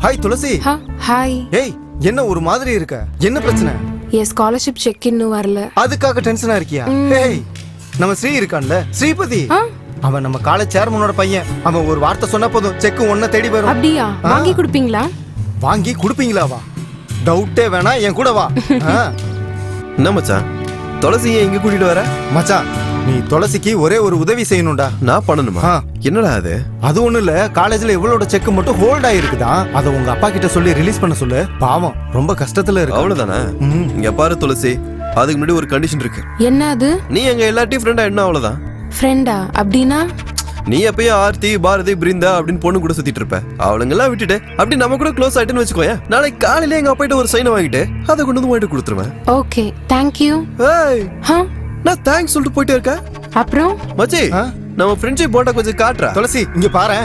ஹாய் துளசி. ஹாய். ஏய், என்ன ஒரு மாதிரி இருக்க? என்ன பிரச்சனை? என் ஸ்காலர்ஷிப் செக் இன்னும் வரல. அதுக்காக டென்ஷனா இருக்கியா? ஏய், நம்ம ஸ்ரீ இருக்கான்ல, ஸ்ரீபதி, அவன் நம்ம காலேஜ் சேர்மனோட பையன். அவன் ஒரு வார்த்தை சொன்னா போதும், செக் ஒன்ன தேடி வரும். அப்படியா? வாங்கி கொடுப்பீங்களா? வாங்கி கொடுப்பீங்களா? வா, டவுட்டே வேணா, என் கூட வா. என்ன மச்சான், துளசியை எங்க கூட்டிட்டு வர? மச்சான், நீ துளசிக்கு ஒரே ஒரு உதவி செய்யணும்டா. நான் பண்ணணுமா? என்னடா அது? அது ஒண்ணு இல்ல, காலேஜ்ல இவளோட செக் மட்டும் ஹோல்ட் ஆயிருக்குதான். அத உங்க அப்பா கிட்ட சொல்லி ரிலீஸ் பண்ண சொல்லு. பாவம், ரொம்ப கஷ்டத்துல இருக்கு. அவ்வளவுதானே? இங்க பாரு துளசி, அதுக்கு முன்னாடி ஒரு கண்டிஷன் இருக்கு. என்ன அது? நீ எங்க எல்லாத்தையும் ஃப்ரெண்டா என்ன? அவ்வளவுதான். ஃப்ரெண்டா? அப்படின்னா நீ எப்பயும் ஆர்த்தி, பாரதி, பிருந்தா அப்படின்னு பொண்ணு கூட சுத்திட்டு இருப்ப. அவளுங்கெல்லாம் விட்டுட்டு அப்படி நம்ம கூட க்ளோஸ் ஆயிட்டுன்னு வச்சுக்கோயேன். நாளைக்கு காலையில எங்க அப்பாட்ட ஒரு சைனை வாங்கிட்டு அதை கொண்டு வந்து வாங்கிட்டு கொடுத்துருவேன். Okay, thank you. ஏய், நான் தேங்க்ஸ் சொல்லிட்டு போயிட்டே இருக்கேன். அப்புறம் மச்சி, நம்ம ஃப்ரெண்ட்ஷிப் போட்டா கொஞ்சம் காட்டுறா. துளசி, இங்க பாரு.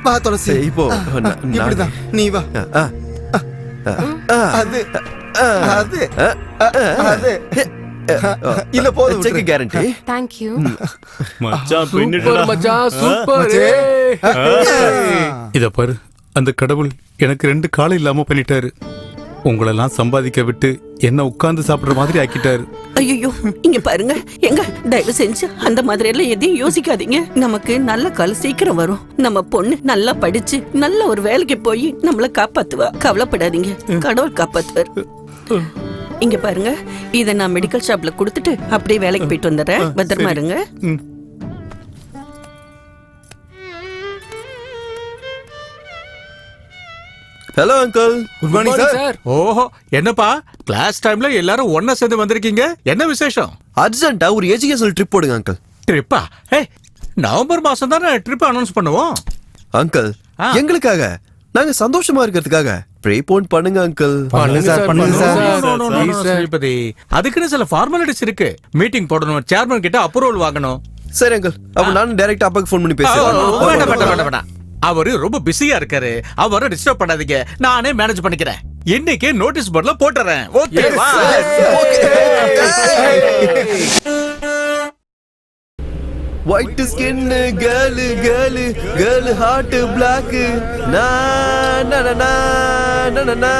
வா துளசி, இப்போ இப்படிதான் நீ வா. அது அது அது இல்ல, போதும். Check guarantee. தேங்க் யூ மச்சான். சூப்பர் மச்சான், சூப்பர். இத பாரு, அந்த கடவுள் எனக்கு 2 காலம் இல்லாம பண்ணிட்டாரு. உங்களெல்லாம் சம்பாதிக்க விட்டு என்ன உட்கார்ந்து சாப்பிடுற மாதிரி ஆக்கிட்டாரு. ஐயோ இங்க பாருங்க, எங்க தயவு செஞ்சு அந்த மாதிரி எல்லாம் எதையும் யோசிக்காதீங்க. நமக்கு நல்ல காலம் சீக்கிரம் வரும். நம்ம பொண்ணு நல்லா படிச்சு நல்ல ஒரு வேலைக்கு போய் நம்மள காப்பாத்துவா. கவலைப்படாதீங்க, கடவுள் காப்பாத்துவார். இங்க பாருங்க, இத நான் மெடிக்கல் ஷாப்ல கொடுத்துட்டு அப்படியே வேலைக்கு போயிட்டு வந்துடுறேன். பத்திரமா இருங்க. Hello uncle, good morning sir. ஓஹோ, என்னப்பா கிளாஸ் டைம்ல எல்லாரும் ஒண்ணா சேர்ந்து வந்திருக்கீங்க? என்ன விசேஷம்? அர்ஜென்ட்டா ஒரு எஜுகேஷனல் ட்ரிப் போடுங்க அங்கிள். ட்ரிப்பா? நவம்பர் மாசம் தானே ட்ரிப் அனௌன்ஸ் பண்ணுவோம். அங்கிள், எங்களுக்காக நாங்க சந்தோஷமா இருக்கிறதுக்காக ப்ரீபோன் பண்ணுங்க அங்கிள். ஸ்ரீபதி, அதுக்குன்னு சில ஃபார்மாலிட்டிஸ் இருக்கு. மீட்டிங் போடணும், சேர்மன் கிட்ட அப்ரூவல் வாங்கணும். சரி அங்கிள், அப்ப நான் டைரக்டா அப்பாக்கு ஃபோன் பண்ணி பேசுறேன். அவரு ரொம்ப பிஸியா இருக்காரு, அவரை டிஸ்டர்ப் பண்ணாதீங்க. நானே மேனேஜ் பண்ணிக்கிறேன். இன்னைக்கு நோட்டீஸ் போர்ட்ல போட்டுறேன். ஓகேவா? White skin girl girl girl heart black நா நா நா நா நா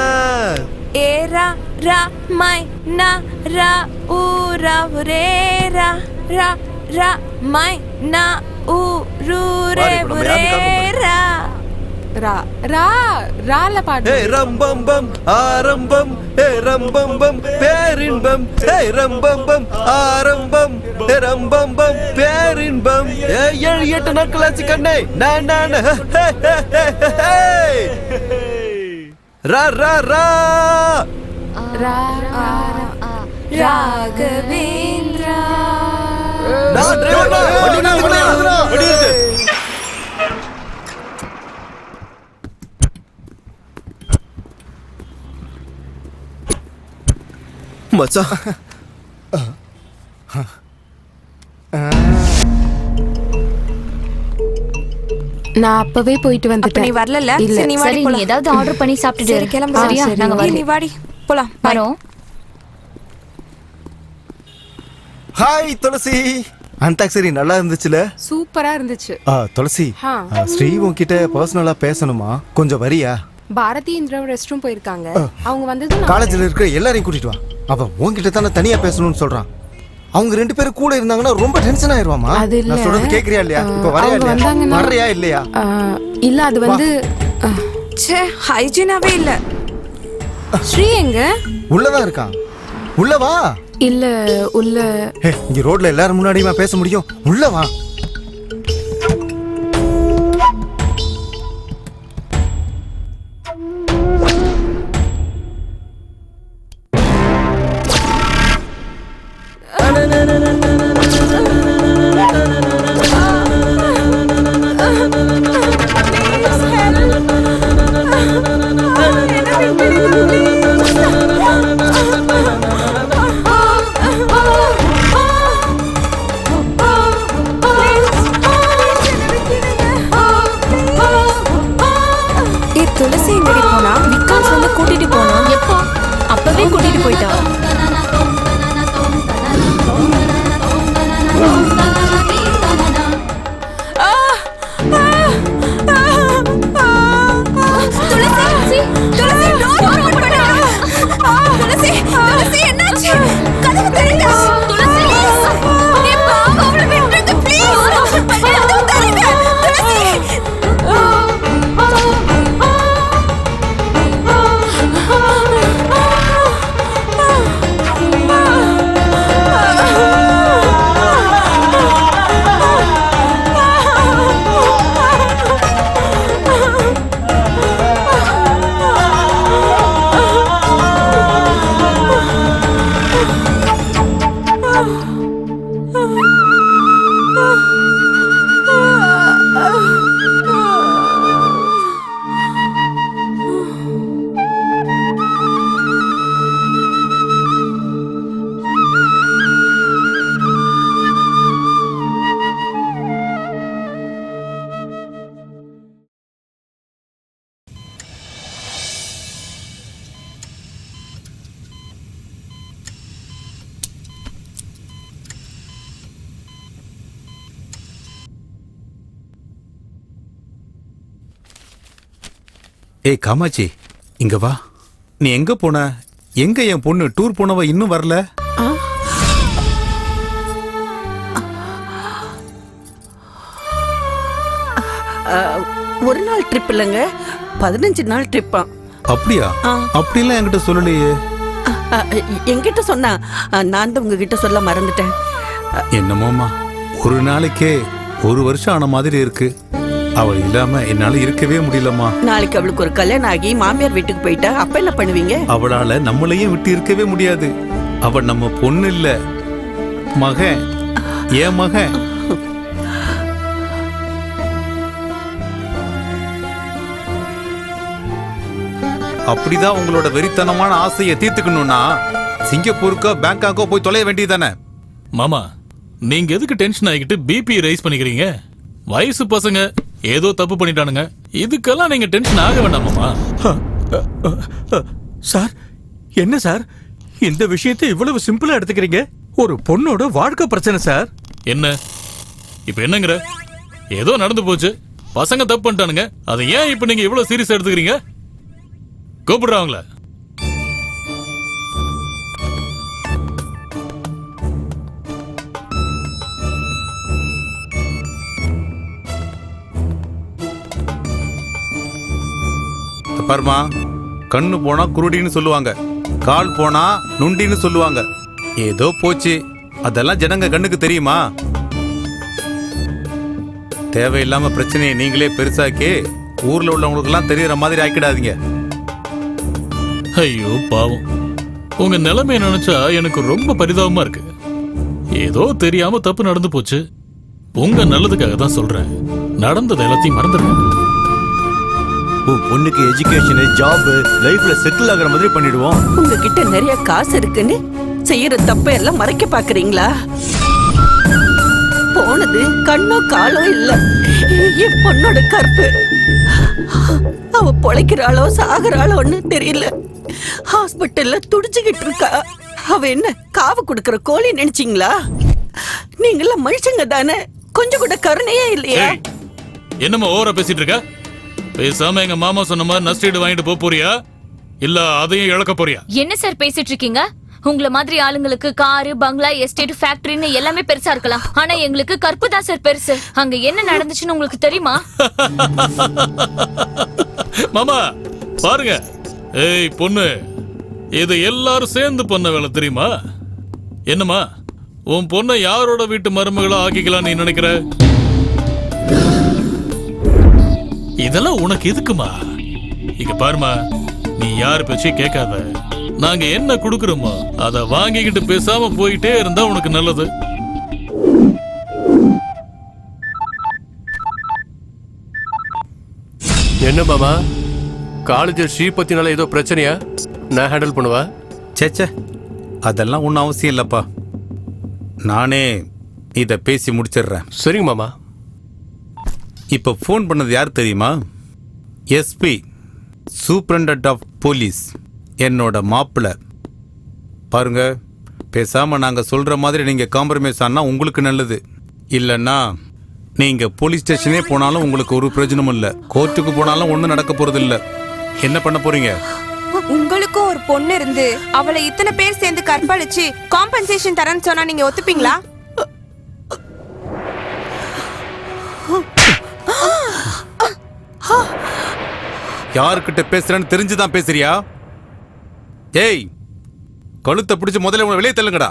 ஏரா ரா மை நா ரா ஊ ரா ரே ரா ரா ரா மை நா ஊ ரு ரே ரே ரா ரா ரா ரால பாடு. ஏ ரம்பம் பம் ஆரம்பம், ஏ ரம்பம் பம் பேரின்பம், ஏ ரம்பம் பம் ஆரம்பம், ஏ ரம்பம் பம் பேரின்பம். ஏ 7-8 நாட்கள் ஆச்சு கண்ணே. நான் ரா ரா ரா ரா ராகவேந்திரா. நான் டிரைவர் மச்சான். நான் அப்பவே போயிட்டு வந்துட்டேன். நீ வரல? சரி, நீ ஏதாவது ஆர்டர் பண்ணி சாப்பிட்டுட்டு சரி, கிளம்பு. சரியா? நாங்க நீ வரோம். வாடி போலாம். வரோம். ஹாய் துளசி. அந்தாக்சரி நல்லா இருந்துச்சுல? சூப்பரா இருந்துச்சு. துளசி, ஸ்ரீ உன்கிட்ட பர்சனலா பேசணுமா? கொஞ்சம் வரியா? பாரதி இந்திரா ரெஸ்ட் ரூம் போயிருக்காங்க. அவங்க வந்தது காலேஜ்ல இருக்கிற எல்லாரையும் கூட்டிட்டு வா. அவன் உன்கிட்ட தானே தனியா பேசணும்னு சொல்றான். அவங்க 2 பேரும் கூட இருந்தாங்கன்னா ரொம்ப டென்ஷன் ஆயிருவாமா. நான் சொல்றது கேக்குறியா இல்லையா? இப்ப வரையா இல்லையா? வரையா இல்லையா? இல்ல, அது வந்து ச்சே, ஹைஜீனாவே இல்ல. ஸ்ரீ எங்க? உள்ளதான் இருக்கான். உள்ள வா. இல்ல, உள்ள இங்க ரோட்ல எல்லாரும் முன்னாடியுமா பேச முடியும்? உள்ள வா. துளசி எங்கடி போனா? விகாஸ் வந்து கூட்டிட்டு போனா. எப்போ? அப்பவே கூட்டிட்டு போயிட்டா. ஏய் காமாட்சி, இங்க வா. நீ எங்க போன? எங்க என் பொண்ணு டூர் போனவ இன்னும் வரல? ஒரு நாள் ட்ரிப் இல்லைங்க, 15 நாள் ட்ரிப்பா. அப்படியா? அப்படிலாம் என்கிட்ட சொல்லலையே. என்கிட்ட சொன்னா நான் தான் உங்ககிட்ட சொல்ல மறந்துட்டேன். என்னமோமா, ஒரு நாளைக்கே 1 வருஷம் ஆன மாதிரி இருக்கு. அவள் இல்லாம என்னால இருக்கவே முடியலம்மா. நாளைக்கு அவளுக்கு ஒரு கல்யாணம் ஆகி மாமியார் வீட்டுக்கு போயிட்டா அப்ப என்ன பண்ணுவீங்க? அவளால நம்மளையும் விட்டு இருக்கவே முடியாது. அவள் நம்ம பொண்ணு இல்ல, மகன். ஏன் மகன். அப்படிதான் உங்களோட வெறித்தனமான ஆசையை தீர்த்துக்கணும்னா சிங்கப்பூருக்கோ பேங்காக்கோ போய் தொலைய வேண்டியதானே? மாமா, நீங்க எதுக்கு டென்ஷன் ஆகிட்டு பிபி ரைஸ் பண்ணிக்கிறீங்க? வயசு பசங்க ஏதோ தப்பு பண்ணிட்டானுங்க, இதுக்கெல்லாம் நீங்க டென்ஷன் ஆக வேண்டாம் மாமா. சார், என்ன சார் இந்த விஷயத்தை இவ்வளவு சிம்பிளா எடுத்துக்கிறீங்க? ஒரு பொண்ணோட வாழ்க்கை பிரச்சனை சார். என்ன இப்ப என்னங்கிற? ஏதோ நடந்து போச்சு, பசங்க தப்பு பண்ணிட்டானுங்க, அதை ஏன் இப்ப நீங்க இவ்வளவு சீரியஸா எடுத்துக்கிறீங்க? கூப்பிடுறாங்கள. பாருமா, கண்ணு போனா குருடின்னு சொல்லுவாங்க, கால் போனா நுண்டின்னு சொல்லுவாங்க. ஏதோ போச்சு, அதெல்லாம் ஜனங்க கண்ணுக்கு தெரியுமா? தேவையில்லாம பிரச்சனையை நீங்களே பெருசாக்கி ஊர்ல உள்ளவங்களுக்கெல்லாம் தெரியற மாதிரி ஆக்கிடாதீங்க. ஐயோ பாவம், உங்க நிலைமையை நினைச்சா எனக்கு ரொம்ப பரிதாபமா இருக்கு. ஏதோ தெரியாம தப்பு நடந்து போச்சு, உங்க நல்லதுக்காக தான் சொல்றேன். நடந்தது எல்லாத்தையும் மறந்துடுங்க. உன் பொண்ணுக்கு எஜுகேஷன், ஜாப், லைஃப்ல செட்டில் ஆகிற மாதிரி பண்ணிடுவோம். உங்ககிட்ட நிறைய காசு இருக்குன்னு செய்யற தப்ப எல்லாம் மறைக்க பாக்குறீங்களா? போனது கண்ணோ காலோ இல்ல, என் பொண்ணோட கற்பு. அவ பொழைக்கிறாளோ சாகுறாளோன்னு தெரியல. ஹாஸ்பிட்டல்ல துடிச்சுக்கிட்டு இருக்கா. அவ என்ன காவு கொடுக்கற கோழி நினைச்சீங்களா? நீங்கள மனுஷங்க தானே, கொஞ்சம் கூட கருணையே இல்லையா? என்னமா ஓவரா பேசிட்டு இருக்க? பேசாம எங்க மாமா சொன்ன மாதிரி நஷ்டீடு வாங்கிட்டு போறியா, இல்ல அதையும் இழக்க போறியா? என்ன சார் பேசிட்டு இருக்கீங்க? உங்கள மாதிரி ஆளுங்களுக்கு காரு, பங்களா, எஸ்டேட், ஃபேக்டரின்னு எல்லாமே பெருசா இருக்கலாம், ஆனா எங்களுக்கு கற்பு தான் சார் பெருசு. அங்க என்ன நடந்துச்சுன்னு உங்களுக்கு தெரியுமா? மாமா பாருங்க, ஏய் பொண்ணு, இது எல்லாரும் சேர்ந்து பண்ண வேலை தெரியுமா? என்னமா, உன் பொண்ணை யாரோட வீட்டு மருமகளா ஆக்கிக்கலாம் நீ நினைக்கிற? இதெல்லாம் உனக்கு எதுக்குமா? இங்க பாருமா, நீ யாரு பேச்சையும் கேட்காத. நாங்க என்ன குடுக்கறோமோ அத வாங்கிக்கிட்டு பேசாம போயிட்டே இருந்தா உனக்கு நல்லது. என்ன மாமா, காலேஜ் ஸ்ரீபத்தினால ஏதோ பிரச்சனையா? நான் ஹேண்டில் பண்ணுவா. சேச்சே, அதெல்லாம் ஒன்றும் அவசியம் இல்லப்பா, நானே இதை பேசி முடிச்சிடுறேன். சரிங்க மாமா. இப்போ ஃபோன் பண்ணது யார் தெரியுமா? எஸ்பி, சூப்பரண்டன்ட் ஆஃப் போலீஸ், என்னோட மாப்பிள்ளை. பாருங்க, பேசாம நாங்க சொல்ற மாதிரி நீங்க காம்ப்ரமைஸ் ஆனா உங்களுக்கு நல்லது. இல்லைன்னா நீங்க போலீஸ் ஸ்டேஷனே போனாலும் உங்களுக்கு ஒரு பிரயோஜனமும் இல்லை, கோர்ட்டுக்கு போனாலும் ஒன்றும் நடக்க போறது இல்லை. என்ன பண்ண போறீங்க? உங்களுக்கும் ஒரு பொண்ணு இருந்து அவளை இத்தனை பேர் சேர்ந்து கற்பழிச்சு காம்பன்சேஷன் தரேன்னு சொன்னா நீங்க ஒத்துப்பீங்களா? யாருக்கிட்ட பேசுறேன்னு தெரிஞ்சுதான் பேசுறியா? ஏய், கழுத்தை பிடிச்சு முதல்ல உங்களை வெளியே தள்ளுங்கடா.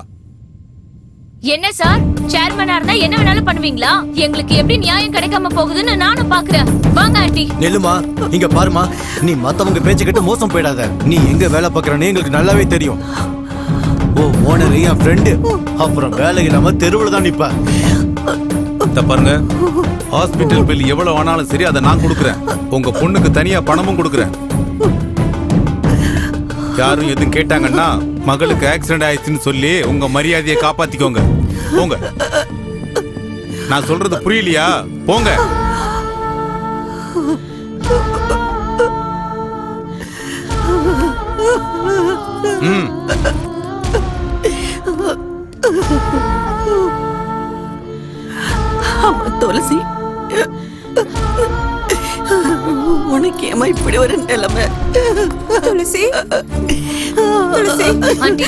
என்ன சார், சேர்மனா இருந்தா என்ன வேணாலும் பண்ணுவீங்களா? எங்களுக்கு எப்படி நியாயம் கிடைக்காம போகுதுன்னு நானும் பாக்குறேன். வாங்க ஆண்டி. நெல்லுமா, இங்க பாருமா, நீ மத்தவங்க பேச்ச கேட்டு மோசம் போயிடாத. நீ எங்க வேலை பார்க்கறன்னு எங்களுக்கு நல்லாவே தெரியும். ஓ ஓனர் என் ஃப்ரெண்டு, அப்புறம் வேலை இல்லாம தெருவுல தான் நிப்ப. பாருங்க, ஹாஸ்பிட்டல் பில் எவ்வளவு ஆனாலும் சரி அதை நான் கொடுக்குறேன். உங்க பொண்ணுக்கு தனியா பணமும் கொடுக்குறேன். யாரும் எதுவும் கேட்டாங்கன்னா மகளுக்கு ஆக்சிடென்ட் ஆயிடுச்சுன்னு சொல்லி உங்க மரியாதையை காப்பாத்திக்கோங்க. போங்க. நான் சொல்றது புரியலையா? போங்க. ஆமா துளசி, உனக்கு ஏமா இப்படி ஒரு நிலைமை? துளசி துளசி ஆண்டி,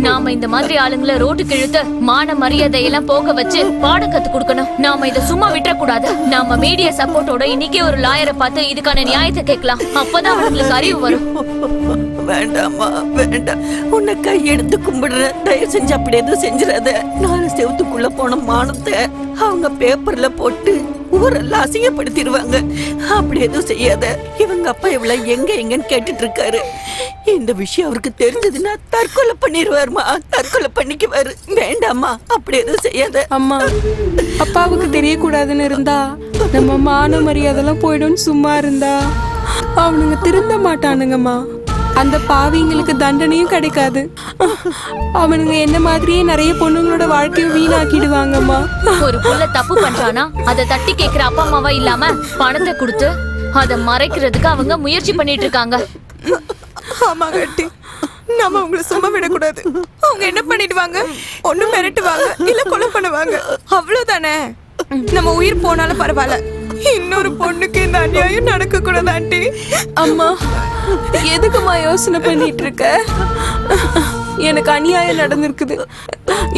நாம இந்த மாதிரி ஆளுங்களை ரோட்டுக்கு இழுத்து மான மரியாதையெல்லாம் போக வச்சு பாடம் கத்து கொடுக்கணும். நாம இத சும்மா விட்டுற கூடாது. நாம மீடியா சப்போர்ட்டோட இன்னைக்கே ஒரு லாயரை பார்த்து இதுக்கான நியாயத்தை கேட்கலாம். அப்பதான் அவங்களுக்கு அறிவு வரும். வேண்டாமா வேண்டாம், உன்னை கையெடுத்து கும்பிடுற. தயவு செஞ்சு அப்படி எதுவும் செஞ்சிடாத. 4 செவத்துக்குள்ள போன மானத்தை அவங்க பேப்பர்ல போட்டு ஊரெல்லாம் அசிங்கப்படுத்திடுவாங்க. அப்படி எதுவும் செய்யாத. இவங்க அப்பா இவ்வளவு எங்கன்னு கேட்டுட்டு இருக்காரு. இந்த விஷயம் அவருக்கு தெரிஞ்சதுன்னா தற்கொலை பண்ணிடுவாருமா, தற்கொலை பண்ணிக்குவாரு. வேண்டாமா, அப்படி எதுவும் செய்யாத. அம்மா, அப்பாவுக்கு தெரியக்கூடாதுன்னு இருந்தா நம்ம மான மரியாதைலாம் போயிடும்னு சும்மா இருந்தா அவனுங்க திருந்த மாட்டானுங்கம்மா. அந்த பாவிங்களுக்கு தண்டனையும் கிடைக்காது. அவனுங்க என்ன மாதிரியே நிறைய பொண்ணுங்களோட வாழ்க்கையை வீணாக்கிடுவாங்கம்மா. ஒரு புள்ள தப்பு பண்றானா அதை தட்டி கேட்கிற அப்பா அம்மாவா இல்லாம பணத்தை கொடுத்து அதை மறைக்கிறதுக்கு அவங்க முயற்சி பண்ணிட்டு இருக்காங்க. ஆமா கட்டி, நம்ம அவங்கள சும்மா விடக்கூடாது. அவங்க என்ன பண்ணிடுவாங்க? ஒண்ணு மிரட்டுவாங்க, இல்ல கொலை பண்ணுவாங்க. அவ்வளவுதானே. நம்ம உயிர் போனாலும் பரவாயில்ல, இன்னொரு பொண்ணுக்கு இந்த அநியாயம் நடக்க கூடாது ஆண்டி. அம்மா, எதுக்குமா யோசனை பண்ணிட்டு இருக்க? எனக்கு அநியாயம் நடந்திருக்குது.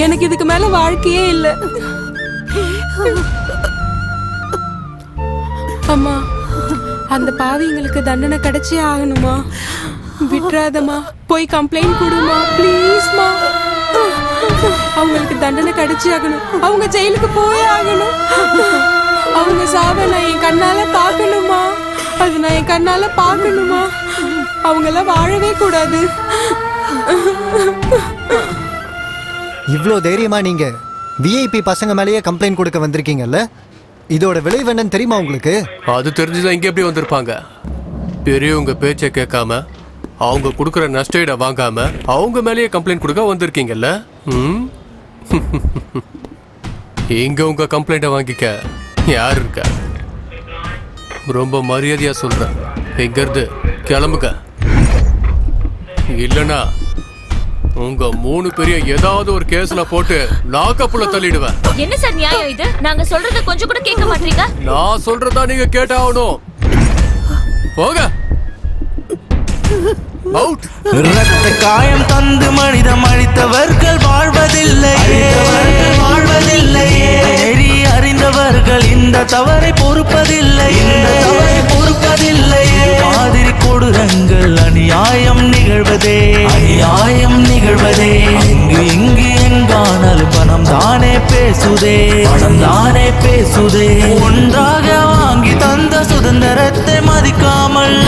எனக்கு இதுக்கு மேல வாழ்க்கையே இல்லை. அம்மா, அந்த பாவிங்களுக்கு தண்டனை கிடைச்சே ஆகணுமா? விட்டுறாதம்மா, போய் கம்ப்ளைண்ட் கொடுமா ப்ளீஸ்மா. அவங்களுக்கு தண்டனை கிடைச்சே ஆகணும். அவங்க ஜெயிலுக்கு போயே ஆகணும். அவங்க சாவை நான் என் கண்ணால பார்க்கணுமா? அது நான் என் கண்ணால பார்க்கணுமா? அவங்கெல்லாம் வாழவே கூடாது. இவ்ளோ தைரியமா நீங்க விஐபி பசங்க மேலேயே கம்ப்ளைண்ட் கொடுக்க வந்திருக்கீங்கல்ல, இதோட விளைவு என்னன்னு தெரியுமா உங்களுக்கு? அது தெரிஞ்சுதான் இங்க எப்படி வந்திருப்பாங்க? பெரியவங்க பேச்சை கேட்காம அவங்க கொடுக்குற நஷ்டஈட வாங்காம அவங்க மேலேயே கம்ப்ளைண்ட் கொடுக்க வந்திருக்கீங்கல்ல. இங்க உங்க கம்ப்ளைண்ட்டை வாங்கிக்க யார் இருக்கா? ரொம்ப மரியாதையா சொல்றேன், இங்க இருந்து கிளம்புங்க. இல்லனா உங்க 3 பேரையும் ஏதாவது ஒரு கேஸ்ல போட்டு லாக்கப்புல தள்ளிடுவேன். என்ன சார் நியாயம் இது? நாங்க சொல்றத கொஞ்சம் கூட கேட்க மாட்டீங்க. நான் சொல்றதா நீங்க கேட்டாகணும். போக ரத்த காயம் தந்து மனிதம் அழித்தவர்கள் வாழ்வதில்லையே, வாழ்வதில்லையே. நெறி அறிந்தவர்கள் இந்த தவறை பொறுப்பதில்லையே, பொறுப்பதில்லையே. மாதிரி கொடூரங்கள் அநியாயம் நிகழ்வதே, அநியாயம் நிகழ்வதே. இங்கு எங்கானாலும் பணம் தானே பேசுதே, பணம் தானே பேசுதே. ஒன்றாக வாங்கி தந்த சுதந்திரத்தை மதிக்காமல்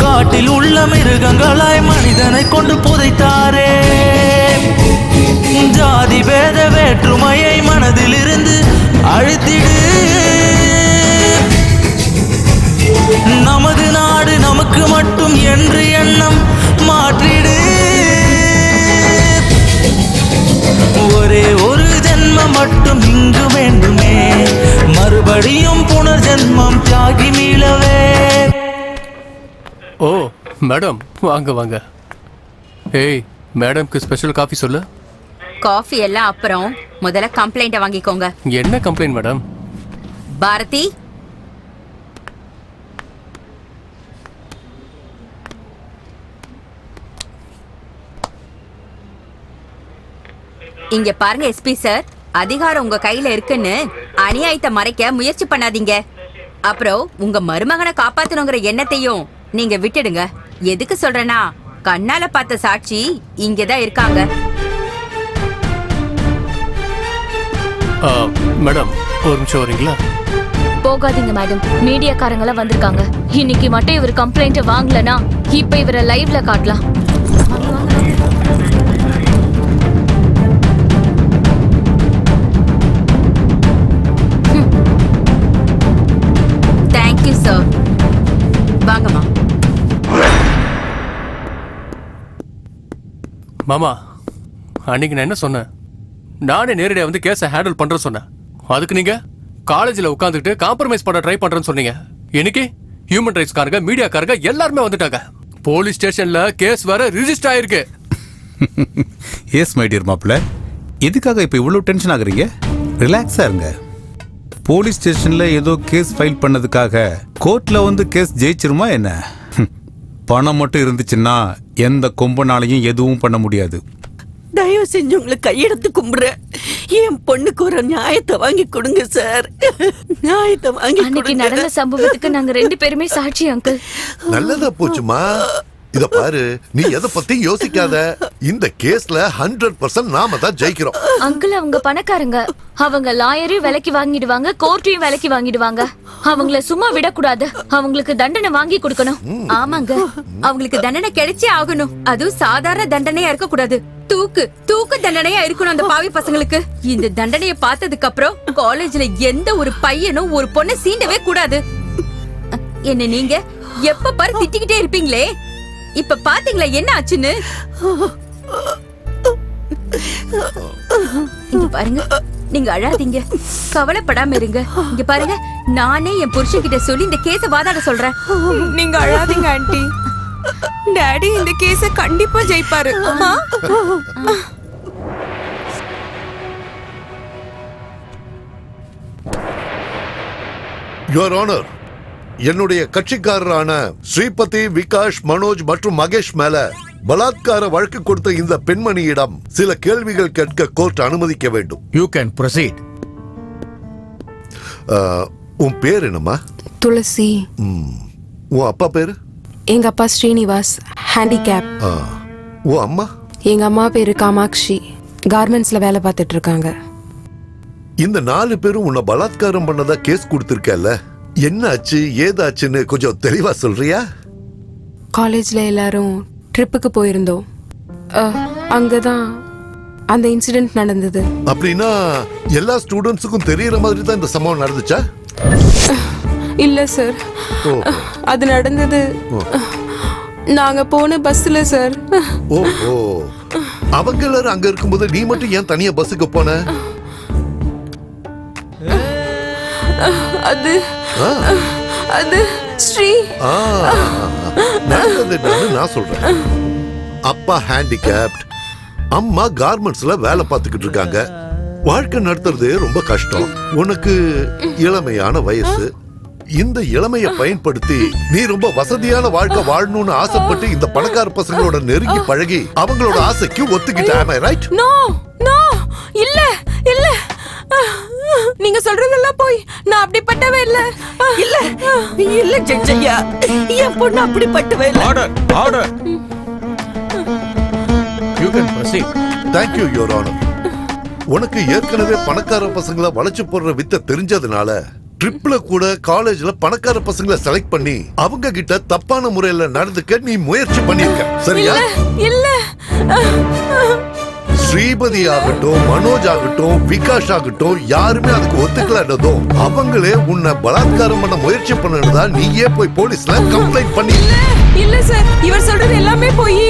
காட்டில் உள்ள மிருகங்களாய் மனிதனை கொண்டு புதைத்தாரே. ஜாதி பேத வேற்றுமையை மனதில் இருந்து அழித்திடு. நமது நாடு நமக்கு மட்டும் என்று எண்ணம் மாற்றிடு. ஒரே ஒரு ஜென்மம் மட்டும் இங்கு வேண்டுமே, மறுபடியும் புனர்ஜென்மம் தியாகி மீளவே. ஓ மேடம், வாங்க வாங்க. ஏய், மேடம்க்கு ஸ்பெஷல் காஃபி சொல்லு. காஃபி எல்லாம் அப்புறம் முதல்ல கம்ப்ளைண்ட்டை வாங்கிக்கோங்க. என்ன கம்ப்ளைண்ட் மேடம்? பாரதி, இங்க பாருங்க எஸ்பி சார், அதிகாரம் உங்க கையில இருக்குன்னு அநியாயத்தை மறைக்க முயற்சி பண்ணாதீங்க. அப்புறம் உங்க மருமகனை காப்பாத்தணுங்கிற எண்ணத்தையும் நீங்க விட்டுடுங்க. எதுக்கு சொல்றேன்னா, கண்ணால பார்த்த சாட்சி இங்கதான் இருக்காங்க. மேடம், ஒரு நிமிஷம் வரீங்களா? போகாதீங்க மேடம், மீடியாக்காரங்கள வந்திருக்காங்க. இன்னைக்கு மட்டும் இவர் கம்ப்ளைண்ட் வாங்கலனா இப்ப இவரை லைவ்ல காட்டலாம். Thank you sir. வாங்கம்மா. மாமா, அன்னைக்கு நான் என்ன சொன்னேன்? நானே நேரடியாக வந்து கேஸை ஹேண்டில் பண்றேன்னு சொன்னேன். அதுக்கு நீங்க காலேஜில் உட்காந்துட்டு காம்ப்ரமைஸ் பண்ண ட்ரை பண்றேன்னு சொன்னீங்க. இன்னைக்கு ஹியூமன் ரைட்ஸ் காரங்க, மீடியாக்காரங்க எல்லாருமே வந்துட்டாங்க. போலீஸ் ஸ்டேஷன்ல கேஸ் வேற ரிஜிஸ்டர் ஆயிருக்கு. எஸ் மை டியர் மாப்பிள்ள, எதுக்காக இப்ப இவ்வளவு டென்ஷன் ஆகுறீங்க? ரிலாக்ஸா இருங்க. போலீஸ் ஸ்டேஷன்ல ஏதோ கேஸ் ஃபைல் பண்ணதுக்காக கோர்ட்ல வந்து கேஸ் ஜெயிச்சிருமா என்ன? பணம் மட்டும் இருந்துச்சுன்னா எந்த கொம்பனாலையும் எதுவும் பண்ண முடியாது. தயவு செஞ்சு உங்களுக்கு கையெடுத்து கும்பிடுறேன். என் பொண்ணுக்கு ஒரு நியாயத்தை வாங்கி கொடுங்க சார். நியாயத்தை வாங்கி அன்னைக்கு நடந்த சம்பவத்துக்கு நாங்க 2 பேருமே சாட்சி அங்கிள். நல்லதா போச்சுமா. இத பாரு, நீ எதை பத்தி யோசிக்காத. இந்த கேஸ்ல 100% நாம தான் ஜெயிக்கிறோம். அங்கிள் அவங்க பணக்காரங்க. அவங்க லாயரையும் விலைக்கு வாங்கிடுவாங்க, கோர்ட்டையும் விலைக்கு வாங்கிடுவாங்க. அவங்கள சும்மா விடக்கூடாது. அவங்களுக்கு தண்டனை வாங்கி கொடுக்கணும். ஆமாங்க, அவங்களுக்கு தண்டனை கிடைச்சே ஆகணும். அதுவும் சாதாரண தண்டனையா இருக்க கூடாது. தூக்கு தண்டனையா இருக்கணும் அந்த பாவி பசங்களுக்கு. இந்த தண்டனையை பார்த்ததுக்கு அப்புறம் காலேஜ்ல எந்த ஒரு பையனும் ஒரு பொண்ணை சீண்டவே கூடாது. என்ன நீங்க எப்ப பாரு திட்டிக்கிட்டே இருப்பீங்களே, இப்ப பாத்தீங்களா என்ன ஆச்சுன்னு? இங்க பாருங்க, நீங்க அழாதீங்க, கவலைப்படாம இருங்க. இங்க பாருங்க, நானே என் புருஷன் கிட்ட சொல்லி இந்த கேஸ வாதாட சொல்றேன். நீங்க அழாதீங்க ஆண்டி. டாடி இந்த கேஸ கண்டிப்பா ஜெயிப்பாரு. யுவர் ஆனர், என்னுடைய கட்சிக்காரரான ஸ்ரீபதி, விகாஷ், மனோஜ் மற்றும் மகேஷ் மேல பலாத்கார வழக்கு கொடுத்த இந்த பெண்மணியிடம் சில கேள்விகள் கேட்க கோர்ட் அனுமதிக்க வேண்டும். You can proceed. உன் பேர் என்னம்மா? துளசி. உன் அப்பா பேரு? எங்க அப்பா ஸ்ரீனிவாஸ், ஹேண்டிகேப். உன் அம்மா? எங்க அம்மா பேரு காமாட்சி, கார்மெண்ட்ஸ்ல வேலை பார்த்துட்டு இருக்காங்க. இந்த 4 பேரும் உன்னை பலாத்காரம் பண்ணதா கேஸ் கொடுத்திருக்கல, என்ன ஆச்சு ஏதாச்சுன்னு கொஞ்சம் தெளிவா சொல்றியா? காலேஜ்ல எல்லாரும் ட்ரிப்புக்கு போயிருந்தோம். அங்கதான் அந்த இன்சிடென்ட் நடந்தது. அப்படின்னா எல்லா ஸ்டூடெண்ட்ஸுக்கும் தெரியற மாதிரி தான் இந்த சம்பவம் நடந்துச்சா? இல்ல சார், அது நடந்தது நாங்க போன பஸ்ல சார். ஓ, அவங்க எல்லாரும் அங்க இருக்கும்போது நீ மட்டும் ஏன் தனியா பஸ்ஸுக்கு போன? அது ஸ்ரீ. நான் சொல்றேன், அப்பா ஹேண்டிகேப்ட், அம்மா கார்மெண்ட்ஸ்ல வேலை பார்த்துக்கிட்டு இருக்காங்க. வாழ்க்கை நடத்துறது ரொம்ப கஷ்டம். உனக்கு இளமையான வயசு. இந்த இளமைய பயன்படுத்தி நீ ரொம்ப வசதியான வாழ்க்கை வாழணும்னு ஆசைப்பட்டு இந்த பணக்கார பசங்களோட நெருங்கி பழகி அவங்களோட ஆசைக்கு ஒத்துக்கிட்ட. am I right? No no, இல்ல இல்ல, நீங்க சொல்றதெல்லாம் போய். நான் அப்படிப்பட்டவே இல்ல. இல்ல இல்ல ஜட்ஜையா, என் பொண்ணு அப்படிப்பட்டவே இல்ல. Order order. You can proceed. Thank you, Your Honor. உனக்கு ஏற்கனவே பணக்கார பசங்களை வளைச்சு போடுற வித்த தெரிஞ்சதுனால ட்ரிப்ல கூட காலேஜ்ல பணக்கார பசங்களை செலக்ட் பண்ணி அவங்க கிட்ட தப்பான முறையில நடந்துக்க நீ முயற்சி பண்ணிருக்க, சரியா? இல்ல. ஸ்ரீபதி ஆகட்டும், மனோஜ் ஆகட்டும், விகாஷ் ஆகட்டும், யாருமே அதுக்கு ஒத்துக்கலன்னதும் அவங்களே உன்னை பலாத்காரம் பண்ண முயற்சி பண்ணதா நீயே போய் போலீஸ்ல கம்ப்ளைண்ட் பண்ணி. இல்ல சார், இவர் சொல்றது எல்லாமே போய்.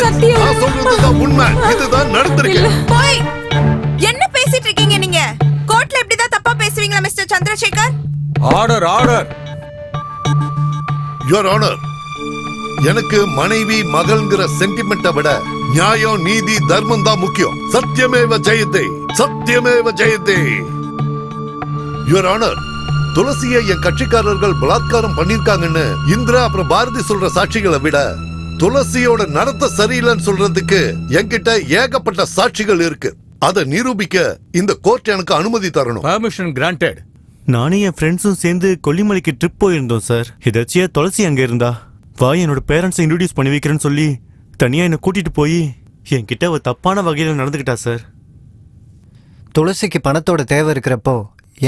சத்தியம், நான் சொல்றதுதான் உண்மை. இதுதான் நடந்திருக்கு. போய் என்ன பேசிட்டு இருக்கீங்க நீங்க? கோர்ட்ல இப்படிதான் தப்பா பேசுவீங்களா mister Chandrasekhar? Order order. Your honour, எனக்கு மனைவி மகள்ங்கிற சென்டிமெண்ட்டை விட நியாயம், நீதி, தர்மம் தான் முக்கியம். சத்தியமேவ ஜெயதே, சத்தியமேவ ஜெயதே. யுவர் ஆனர், துளசியை என் கட்சிக்காரர்கள் பலாத்காரம் பண்ணிருக்காங்கன்னு இந்திரா அப்புறம் பாரதி சொல்ற சாட்சிகளை விட துளசியோட நடத்த சரியில்லைன்னு சொல்றதுக்கு என்கிட்ட ஏகப்பட்ட சாட்சிகள் இருக்கு. அதை நிரூபிக்க இந்த கோர்ட் எனக்கு அனுமதி தரணும். Permission granted. நானும் என் ஃப்ரெண்ட்ஸும் சேர்ந்து கொல்லிமலைக்கு ட்ரிப் போயிருந்தோம் சார். எதாச்சியா துளசி அங்க இருந்தா வா என்னோட பேரண்ட்ஸை இன்ட்ரோடியூஸ் பண்ணி வைக்கிறேன்னு சொல்லி தனியா என்னை கூட்டிட்டு போய் என்கிட்ட அவ தப்பான வகையில நடந்துக்கிட்டா சார். துளசிக்கு பணத்தோட தேவை இருக்கிறப்போ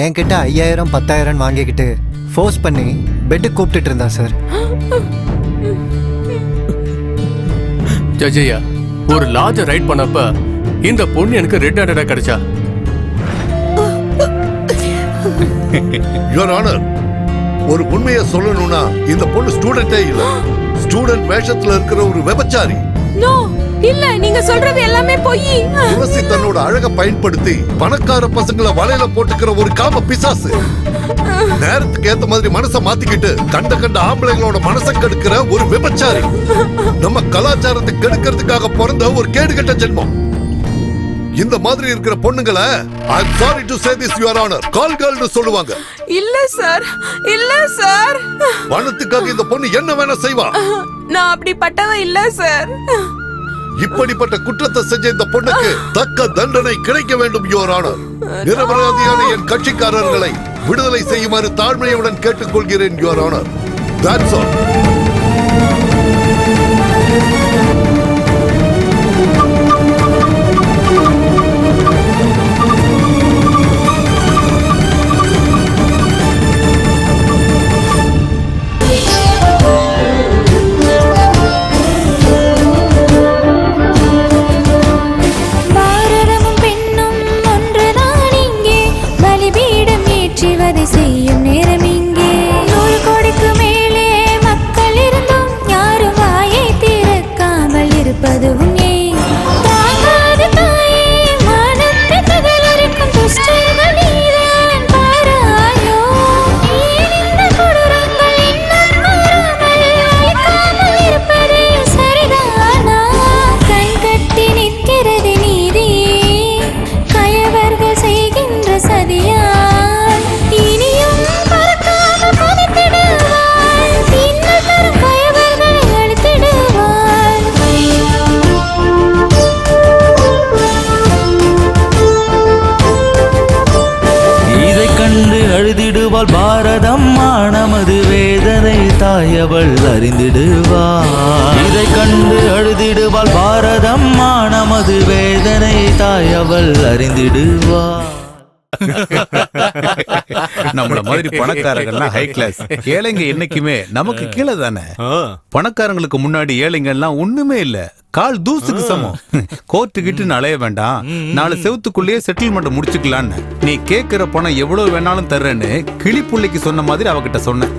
என்கிட்ட 5000 10,000 வாங்கிக்கிட்டு ஃபோர்ஸ் பண்ணி பெட்டு கூப்பிட்டுட்டு இருந்தா சார். ஜஜையா, ஒரு லாஜ ரைட் பண்ணப்ப இந்த பொண்ணு எனக்கு ரெட் ஹேண்டடா கிடைச்சா. யுவர் ஆனர், ஒரு உண்மையை சொல்லணும்னா இந்த பொண்ணு ஸ்டூடெண்டே இல்ல, ஸ்டூடெண்ட் வேஷத்துல இருக்கிற ஒரு விபச்சாரி. நோ, இல்ல, நீங்க சொல்றது எல்லாமே பொய். துளசி தன்னோட அழக பயன்படுத்தி பணக்கார பசங்களை வலையில போட்டுக்கிற ஒரு காம பிசாசு. நேரத்துக்கு ஏத்த மாதிரி மனசை மாத்திக்கிட்டு கண்ட ஆம்பளைங்களோட மனசை கெடுக்கிற ஒரு விபச்சாரி. நம்ம கலாச்சாரத்தை கெடுக்கிறதுக்காக பிறந்த ஒரு கேடுகட்ட ஜென்மம். இந்த மாதிரி இருக்கிற பொண்ணுங்களை I'm sorry to say this your honor கால் கேர்ள்னு சொல்லுவாங்க. இல்ல சார், இல்ல சார். பணத்துக்காக இந்த பொண்ணு என்ன வேணா செய்வா. நான் அப்படிப்பட்டவ இல்ல சார். இப்படிப்பட்ட குற்றத்தை செஞ்ச இந்த பொண்ணுக்கு தக்க தண்டனை கிடைக்க வேண்டும் your honor. நிரபராதியான என் கட்சிக்காரர்களை விடுதலை செய்யுமாறு தாழ்மையுடன் கேட்டுக்கொள்கிறேன் your honor. That's all. செய்யும் நேரம் இங்கே 100 கோடிக்கு மேலே மக்கள் இருந்தும் யாரும் வாயை திறக்காமல் இருப்பதும் ஏன்? தாங்காத தாயே, மனத்தை தகலறுக்கும் துஷ்டர்கள் நீதான் பாராயோ. ஏன் இந்த கொடூரங்கள் இன்னும் மாறாமல் அழிக்காமல் இருப்பது சரிதானா? கண் கட்டி நிற்கிறது நீதியே, கயவர்கள் செய்கின்ற சதியா. அழுதிடுவாள் பாரதம்மா, நமது வேதனை தாயவள் அறிந்திடுவாள். இதை கண்டு அழுதிடுவாள் பாரதம்மா, நமது வேதனை தாயவள் அறிந்திடுவாள். நம்மள மாதிரி பணக்காரங்கள்லாம் ஹை கிளாஸ், ஏழைங்க என்னைக்குமே நமக்கு கீழே தானே. பணக்காரங்களுக்கு முன்னாடி ஏழைங்க எல்லாம் ஒண்ணுமே இல்ல, கால் தூசுக்கு சமம். கோர்ட்டு கிட்டு அலைய வேண்டாம், 4 செவத்துக்குள்ளேயே செட்டில்மெண்ட் முடிச்சுக்கலான்னு. நீ கேக்குற பணம் எவ்வளவு வேணாலும் தர்றேன்னு கிளிப்புள்ளைக்கு சொன்ன மாதிரி அவகிட்ட சொன்ன.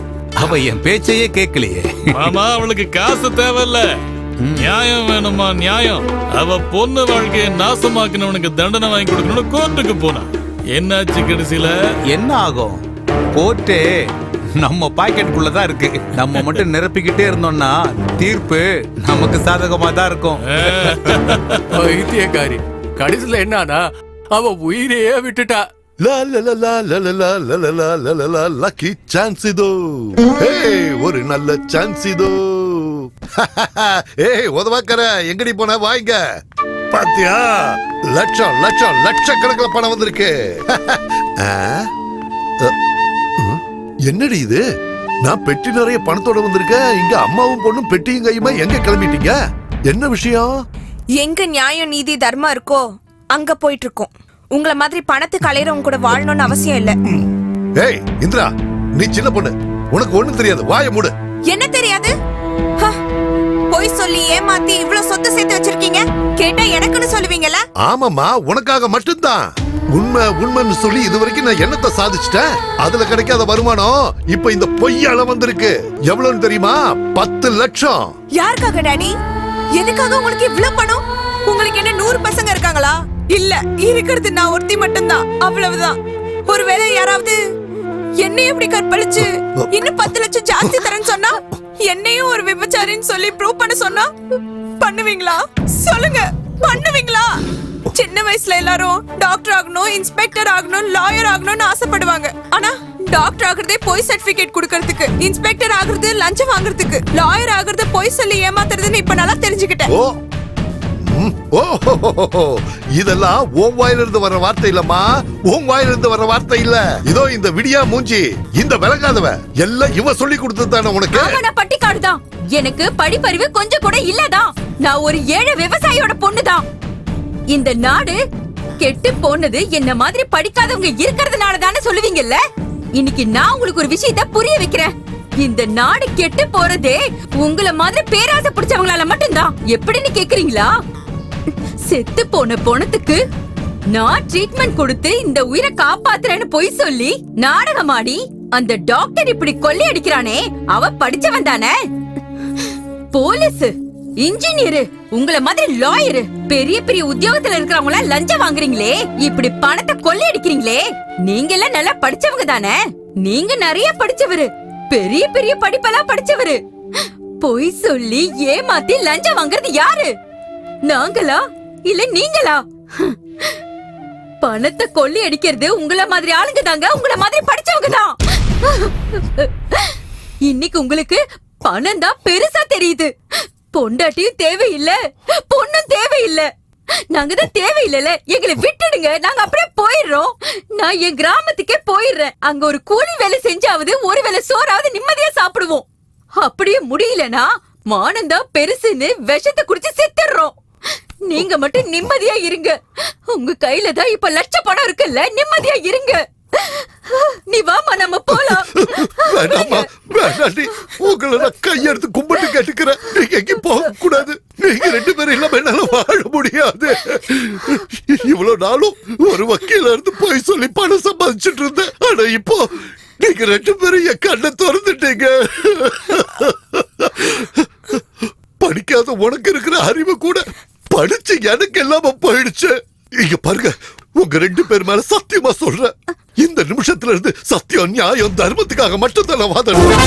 அவ என் பேச்சையே கேட்கலையே. மாமா, அவளுக்கு காசு தேவையில்ல, நியாயம் வேணுமா நியாயம். அவ பொண்ணு வாழ்க்கையை நாசமாக்கினவனுக்கு தண்டனை வாங்கி கொடுக்கணும்னு கோர்ட்டுக்கு போனா என்னாச்சு கடைசியில? என்ன ஆகும்? கோர்ட்டே நம்ம பாக்கெட்டுக்குள்ளதான் இருக்கு. நம்ம மட்டும் நிரப்பிக்கிட்டே இருந்தோம்னா தீர்ப்பு நமக்கு சாதகமா தான் இருக்கும். வைத்தியக்காரி கடைசியில என்னன்னா அவ உயிரையே விட்டுட்டா. லக்கி சான்ஸ் இதோ, ஒரு நல்ல சான்ஸ் இதோ. ஏய் உதவாக்கற, எங்கடி போன? வாங்க. பாத்தியா, லட்சம் லட்சம் லட்சக்கணக்கில் பணம் வந்திருக்கு. என்னடி இது? நான் பெட்டி நிறைய பணத்தோட வந்திருக்கேன். இங்க அம்மாவும் பொண்ணும் பெட்டியும் கையுமா எங்க கிளம்பிட்டீங்க? என்ன விஷயம்? எங்க நியாயம் நீதி தர்மம் இருக்கோ அங்க போயிட்டு இருக்கோம். உங்கள மாதிரி பணத்துக்கு அலையறவங்க கூட வாழணும்னு அவசியம் இல்ல. ஏய் இந்திரா, நீ சின்ன பொண்ணு, உனக்கு ஒண்ணும் தெரியாது, வாயை மூடு. என்ன தெரியாது? போய் சொல்லி ஏமாத்தி இவ்வளவு சொத்து சேர்த்து வச்சிருக்கீங்க, கேட்டா எனக்குன்னு சொல்லுவீங்கல்ல? ஆமாமா, உனக்காக மட்டும்தான். உண்மை உண்மைன்னு சொல்லி இதுவரைக்கும் நான் என்னத்தை சாதிச்சிட்டேன். அதுல கிடைக்காத வருமானம் இப்ப இந்த பொய்யால வந்திருக்கு. எவ்வளவுன்னு தெரியுமா? 10 லட்சம். யாருக்காக டாடி? எதுக்காக உங்களுக்கு இவ்வளவு பணம்? உங்களுக்கு என்ன 100 பசங்க இருக்காங்களா? இல்ல, இருக்கிறது நான் ஒருத்தி மட்டும்தான், அவ்வளவுதான். ஒருவேளை யாராவது என்னையும் இப்படி கற்பழிச்சு இன்னும் 10 லட்சம் ஜாஸ்தி தரேன்னு சொன்னா, என்னையும் ஒரு விபச்சாரின்னு சொல்லி ப்ரூவ் பண்ண சொன்னா பண்ணுவீங்களா? சொல்லுங்க, பண்ணுவீங்களா? சின்ன வயசுல எல்லாரும் டாக்டர் ஆகணும், இன்ஸ்பெக்டர் ஆகணும், லாயர் ஆகணும்னு ஆசைப்படுவாங்க. ஆனா டாக்டர் ஆகுறதே போய் சர்டிபிகேட் கொடுக்கறதுக்கு, இன்ஸ்பெக்டர் ஆகுறது லஞ்சம் வாங்குறதுக்கு, லாயர் ஆகுறது போய் சொல்லி ஏமாத்துறதுன்னு இப்ப நல்லா தெரிஞ்சுக்கிட்டேன். இதெல்லாம் உன் வாயிலிருந்து வர வார்த்தை இல்லம்மா, உன் வாயிலிருந்து வர வார்த்தை இல்ல. இதோ இந்த விடியா மூஞ்சி, இந்த விளங்காதவ எல்லாம் இவ சொல்லி கொடுத்தது தானே உனக்கு? நான் பட்டிக்காடுதான், எனக்கு படிப்பறிவு கொஞ்சம் கூட இல்லதான். நான் ஒரு ஏழை விவசாயியோட பொண்ணுதான். இந்த நாடு கெட்டு போனது என்ன மாதிரி படிக்காதவங்க இருக்கிறதுனால தானே சொல்லுவீங்கல்ல. இன்னைக்கு நான் உங்களுக்கு ஒரு விஷயத்தை புரிய வைக்கிறேன். இந்த நாடு கெட்டு போறதே உங்கள மாதிரி பேராசை பிடிச்சவங்களால மட்டும்தான். எப்படின்னு கேக்குறீங்களா? செத்து போன பொணத்துக்கு நான் ட்ரீட்மெண்ட் கொடுத்து இந்த உயிரை காப்பாத்துறேன்னு பொய் சொல்லி நாடகமாடி அந்த டாக்டர் இப்படி கொள்ளை அடிக்கிறானே, அவ படிச்சவன் தானே. போலீஸ், இன்ஜினியர், உங்கள மாதிரி லாயர், பெரிய பெரிய உத்தியோகத்துல இருக்கிறவங்கள லஞ்சம் வாங்குறீங்களே, இப்படி பணத்தை கொள்ளை அடிக்கிறீங்களே, நீங்க எல்லாம் நல்லா படிச்சவங்க தானே. நீங்க நிறைய படிச்சவரு, பெரிய பெரிய படிப்பெல்லாம் படிச்சவரு. பொய் சொல்லி ஏமாத்தி லஞ்சம் வாங்குறது யாரு? நாங்களா? இல்ல நீங்களா? பணத்தை கொள்ளி அடிக்கிறது உங்கள மாதிரி ஆளுங்க தாங்க, உங்கள மாதிரி படிச்சவங்க தான். இன்னைக்கு உங்களுக்கு பணம் தான் பெருசா தெரியுது. பொண்டாட்டியும் தேவையில்ல, பொண்ணும் தேவையில்ல. நாங்க தான் தேவையில்லைல, எங்களை விட்டுடுங்க, நாங்க அப்படியே போயிடுறோம். நான் என் கிராமத்துக்கே போயிடுறேன். அங்க ஒரு கூலி வேலை செஞ்சாவது ஒரு வேளை சோறாவது நிம்மதியா சாப்பிடுவோம். அப்படியே முடியலனா மானந்தான் பெருசுன்னு விஷத்தை குடிச்சு செத்துடுறோம். நீங்க மட்டும் நிம்மதியா இருங்க. உங்க கையில தான் இப்ப லட்ச பணம் இருக்குல்ல, நிம்மதியா இருங்க. நீ வாமா, நம்ம போலாம். வேண்டாமா, வேண்டாண்டி. உங்களை நான் கையெடுத்து கும்பிட்டு கேட்டுக்கிறேன். நீங்க எங்கேயும் போக கூடாது. நீங்க 2 பேரும் இல்லாம என்னால வாழ முடியாது. இவ்வளவு நாளும் ஒரு வக்கீல இருந்து போய் சொல்லி பணம் சம்பாதிச்சுட்டு இருந்தேன். ஆனா இப்போ நீங்க 2 பேரும் என் கண்ணை திறந்துட்டீங்க. படிக்காத உனக்கு இருக்கிற அறிவு கூட படிச்சு எனக்கு இல்லாம போயிடுச்சு. இங்க பாருங்க, உங்க 2 பேர் மேல சத்தியமா சொல்றேன், இந்த நிமிஷத்துல இருந்து சத்தியம், நியாயம், தர்மத்துக்காக மட்டும்தான் நான் வாதாடுறேன்.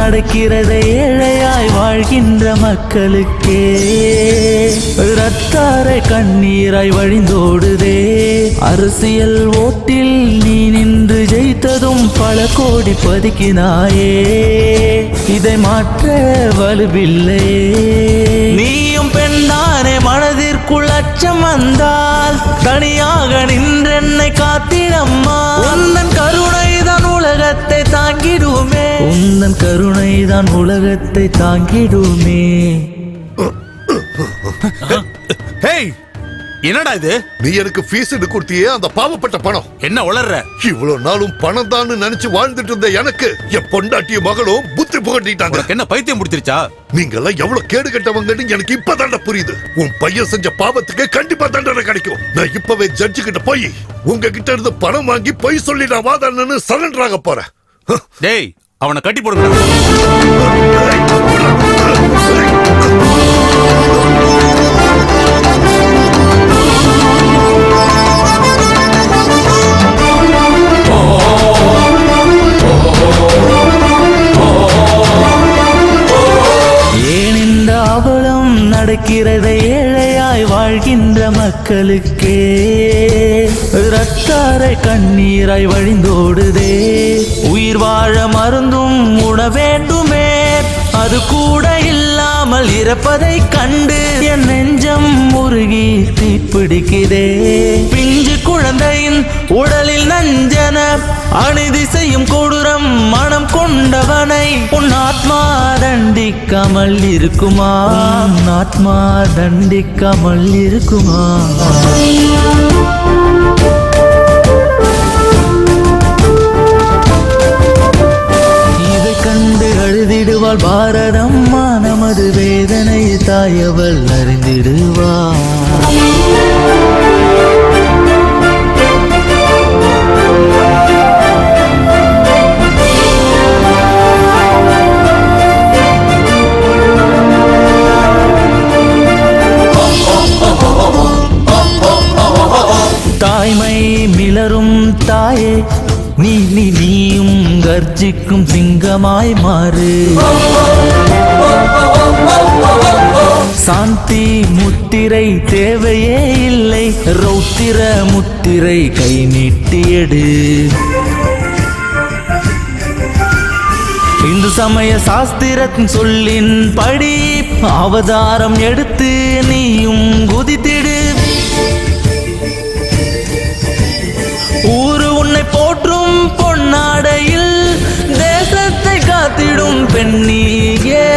நடக்கிறதை ஏழையாய் வாழ்கின்ற மக்களுக்கே ரத்தாரை கண்ணீராய் வழிந்தோடுதே. அரசியல் ஓட்டில் நீ நின்று ஜெயித்ததும் பல கோடி பதுக்கினாயே, இதை மாற்ற வலுவில்லை. நீயும் பெண்தானே, மனதிற்குள் அச்சம் வந்தால் தனியாக நின்றென்னை காத்திடம்மா. உந்தன் கருணைதான் உலகத்தை தாங்கிடுமே, உந்தன் கருணைதான் உலகத்தை தாங்கிடுமே. என்னடா இது? நீ எனக்கு ஃபீஸ் கொடுத்தியே, அந்த பாவப்பட்ட பணம். என்ன உளர்ற? இவ்வளவு நாளும் பணம் தான் நினைச்சு வாழ்ந்துட்டு இருந்த எனக்கு என் பொண்டாட்டிய மகளும் புத்தி புகட்டிட்டாங்க. என்ன பைத்தியம் முடிச்சிருச்சா? நீங்க எல்லாம் எவ்வளவு கேடு கட்டவங்கன்னு எனக்கு இப்பதான்டா புரியுது. உன் பையன் செஞ்ச பாவத்துக்கு கண்டிப்பா தண்டனை கிடைக்கும். நான் இப்பவே ஜட்ஜு கிட்ட போய் உங்ககிட்ட இருந்து பணம் வாங்கி பொய் சொல்லி நான் வாதாடணும்னு சரண்டர் ஆக போறேன். டேய், அவனை கட்டி போடுங்க. ஏன் இந்த அவலம் நடக்கிறதை ஏழையாய் வாழ்கின்ற மக்களுக்கே ரத்தாரை கண்ணீராய் வழிந்தோடுதே. உயிர் வாழ மருந்தும் உண வேண்டுமே, அது கூட இல்லாமல் இறப்பதை கண்டு என் நெஞ்சம் முருகி தீப்பிடிக்கிறே. பிஞ்சு குழந்தையின் உடலில் நஞ்சன அநீதி செய்யும் கொடூரம் மனம் கொண்டவனை உன் ஆத்மா தண்டிக்காமல் இருக்குமா? ஆத்மா தண்டிக்காமல் இருக்குமா? இதை கண்டு அழுதிடுவாள் பாரதம்மா, நமது வேதனை தாயவள் அறிந்திடுவாள். தாய்மை மிளரும் தாயே, நீயும் கர்ஜிக்கும் சிங்கமாய் மாறு. சாந்தி முத்திரை தேவையே இல்லை, ரௌத்திர முத்திரை கை நீட்டியடு. இந்து சமய சாஸ்திரத்தின் சொல்லின் படி அவதாரம் எடுத்து நீயும் குதித்திடு. ஊரு உன்னை போற்றும் பொன்னாடையில் தேசத்தை காத்திடும் பெண்ணியே.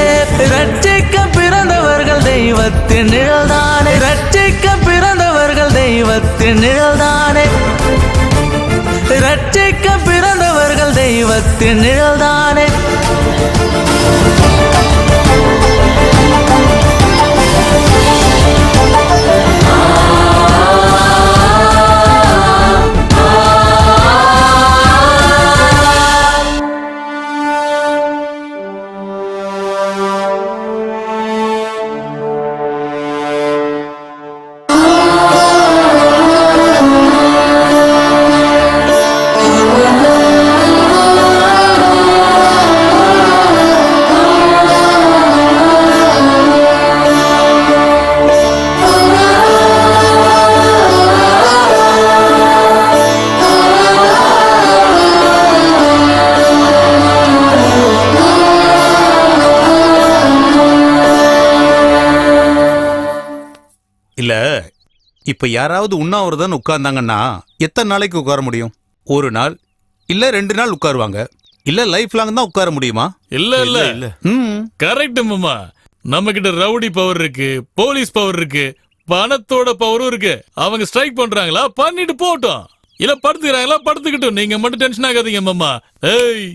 ரட்சிக்க பிறந்தவர்கள் தெய்வத்தின் நிழல்தானே, ரட்சிக்க பிறந்தவர்கள் தெய்வத்தின் நிழல்தானே, ரட்சிக்க பிறந்தவர்கள் தெய்வத்தின் நிழல்தானே. இல்ல இப்ப யாராவது உண்ணாவிரதம் உட்கார்ந்தாங்கன்னா எத்தனை நாளைக்கு உட்கார முடியும்? ஒரு நாள் இல்ல 2 நாள் உட்காருவாங்க. இல்ல லைஃப் லாங் தான் உட்கார முடியுமா? இல்ல கரெக்ட் மாமா. நம்ம கிட்ட ரவுடி பவர் இருக்கு, போலீஸ் பவர் இருக்கு, பணத்தோட பவரும் இருக்கு. அவங்க ஸ்ட்ரைக் பண்றாங்களா பண்ணிட்டு போட்டோம், இல்ல படுத்துக்கிறாங்களா படுத்துக்கிட்டோம். நீங்க மட்டும் டென்ஷன் ஆகாதீங்க மாமா. ஏய்,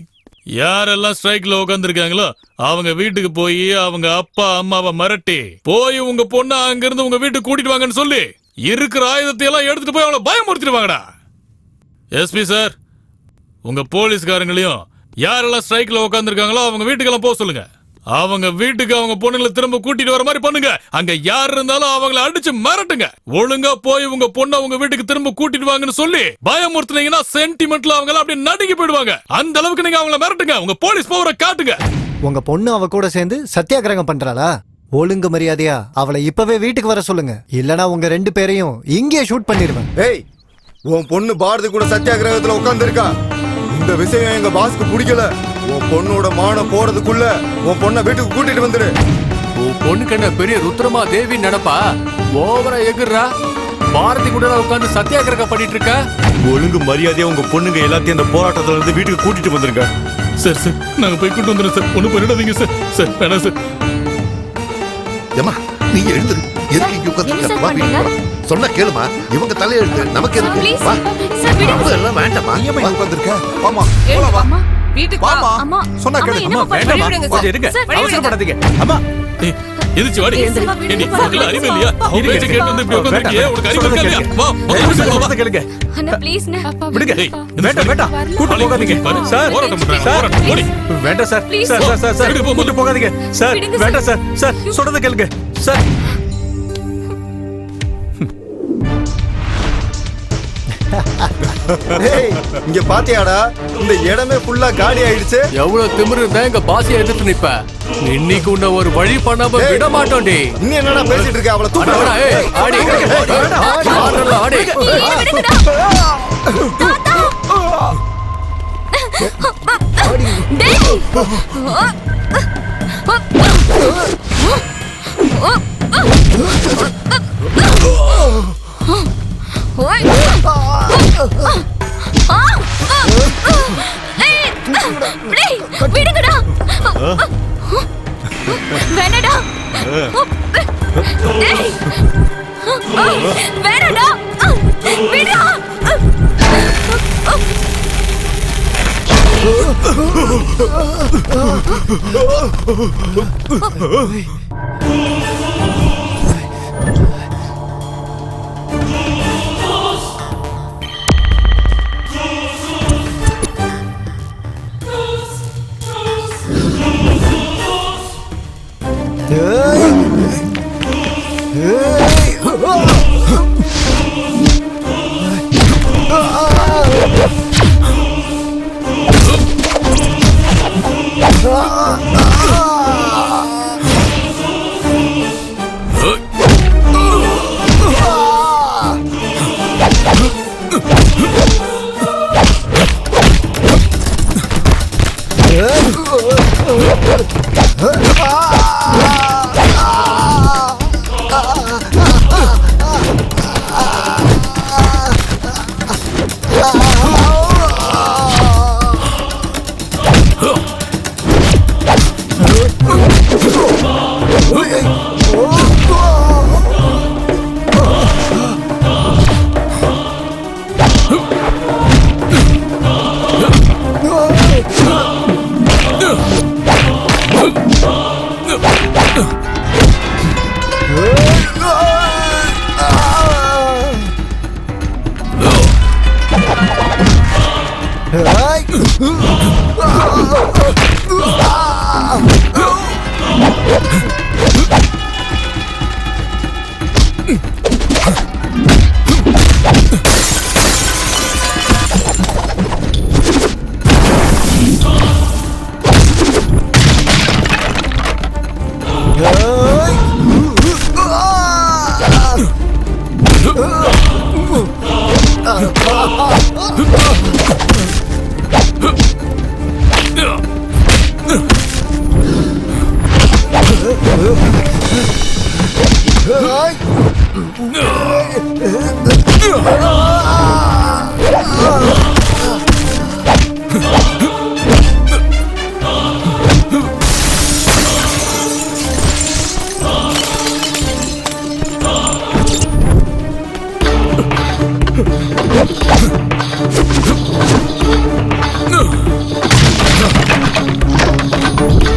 யாரெல்லாம் ஸ்ட்ரைக்ல உட்காந்துருக்காங்களோ அவங்க வீட்டுக்கு போய் அவங்க அப்பா அம்மாவை மிரட்டி போய் உங்க பொண்ணு அங்க இருந்து உங்க வீட்டுக்கு கூட்டிட்டு வாங்கன்னு சொல்லி இருக்கிற ஆயுதத்தை எல்லாம் எடுத்துட்டு போய் அவங்கள பயமுறுத்திடுவாங்கடா. எஸ்பி சார், உங்க போலீஸ்காரங்களையும் யாரெல்லாம் ஸ்ட்ரைக்ல உட்காந்துருக்காங்களோ அவங்க வீட்டுக்கெல்லாம் போக சொல்லுங்க. அவங்க வீட்டுக்கு அவங்க பொண்ணுங்களை திரும்ப கூட்டிட்டு வர மாதிரி பண்ணுங்க. அங்க யார் இருந்தாலும் அவங்கள அடிச்சு மிரட்டுங்க. ஒழுங்கா போய் உங்க பொண்ணை உங்க வீட்டுக்கு திரும்ப கூட்டிட்டு வாங்கன்னு சொல்லி பயமுறுத்துனீங்கன்னா சென்டிமெண்ட்ல அவங்க அப்படியே நடுங்கி போயிடுவாங்க. அந்த அளவுக்கு நீங்க அவங்கள மிரட்டுங்க. உங்க போலீஸ் பவரை காட்டுங்க. உங்க பொண்ணு அவ கூட சேர்ந்து சத்தியாகிரகம் பண்றாளா? ஒழுங்கு மரியாதையா அவளை இப்பவே வீட்டுக்கு வர சொல்லுங்க. இல்லனா உங்க 2 பேரையும் இங்கே ஷூட் பண்ணிடுவேன். ஏய், உன் பொண்ணு பாரதி கூட சத்தியாகிரகத்துல உட்கார்ந்து இருக்கா. இந்த விஷயம் எங்க பாஸ்க்கு பிடிக்கல. உன் பொண்ணோட மானம் போறதுக்குள்ள உன் பொண்ணை வீட்டுக்கு கூட்டிட்டு வந்துடு. உன் பொண்ணுக்கு என்ன பெரிய ருத்ரமா தேவி நினைப்பா? ஓவரா எகுறா. பாரதி கூட உட்கார்ந்து சத்தியாகிரகம் பண்ணிட்டு இருக்க. ஒழுங்கு மரியாதையா உங்க பொண்ணுங்க எல்லாத்தையும் அந்த போராட்டத்துல இருந்து வீட்டுக்கு கூட்டிட்டு வந்துருங்க. சார் சார், நாங்க போய் கூட்டு வந்துடுறோம் சார். ஒண்ணு பண்ணிடாதீங்க சார். சார் வேணாம் சார். ஏமா நீ எழுந்துரு. எதுக்கு இங்க உட்கார்ந்து சொன்னா கேளுமா. இவங்க தலையெழுத்து நமக்கு எதுக்கு? வா எல்லாம் வேண்டாமா. நீ உட்கார்ந்துருக்க. வாமா வா. வீட்டுக்கு வாமா. அம்மா சொன்னா கேளு. அம்மா வேண்டாமா, கொஞ்சம் இருங்க. அவசரப்படாதீங்க. அம்மா எதிர்த்து வாடி. ஏண்டி உனக்கு அறிவு இல்லையா? நீ பேச்ச கேட்டு வந்து இப்படி உட்கார்ந்திருக்கியே, உனக்கு அறிவு இருக்கா இல்லையா? வா கேளுங்க. அண்ணா ப்ளீஸ் விடுங்க. வேண்டாம் கூட்டு போகாதீங்க சார். போராட்டம் பண்றாங்க. போராட்டம் ஓடி. வேண்டாம் சார். சார் கூட்டு போகாதீங்க சார். வேண்டாம் சார். சார் சொல்றத கேளுங்க சார். இங்க பாத்தியாடா, இந்த இடமே ஃபுல்லா காலி ஆயிடுச்சு. எவ்வளவு திமிரு இருந்தா எங்க பாசியை எதிர்த்து நிப்ப. இன்னைக்கு உன்னை ஒரு வழி பண்ணாம விட மாட்டோம்டி. நீ என்னடா பேசிட்டு இருக்க? அவளை தூக்கு. ஆடி ஆடி விடுங்கடா. வேணடா. வேணடா. விடா.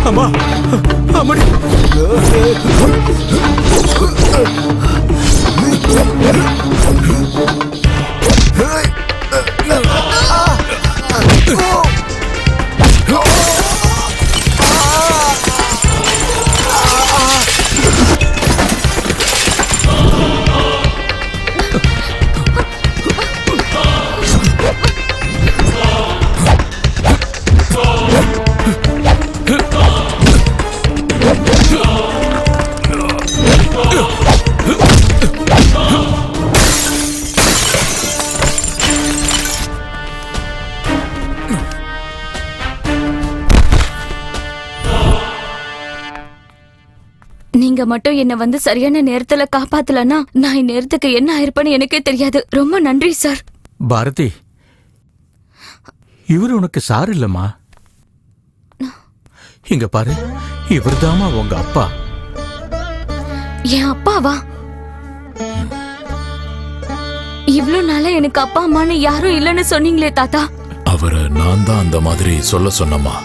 அம்மா அம்மடி நீங்க மட்டும் என்ன வந்து சரியான நேரத்துல காப்பாத்தலனா நான் இந்நேரத்துக்கு என்ன ஆயிருப்பேன்னு எனக்கே தெரியாது. ரொம்ப நன்றி சார். பாரதி, இவர் உனக்கு சார் இல்லம்மா. இங்க பாரு, இவர்தாம்மா உங்க அப்பா. என் அப்பாவா? இவ்ளோ நாளா எனக்கு அப்பா அம்மான்னு யாரும் இல்லைன்னு சொன்னீங்களே தாத்தா. அவரை நான் தான் அந்த மாதிரி சொல்ல சொன்னம்மா.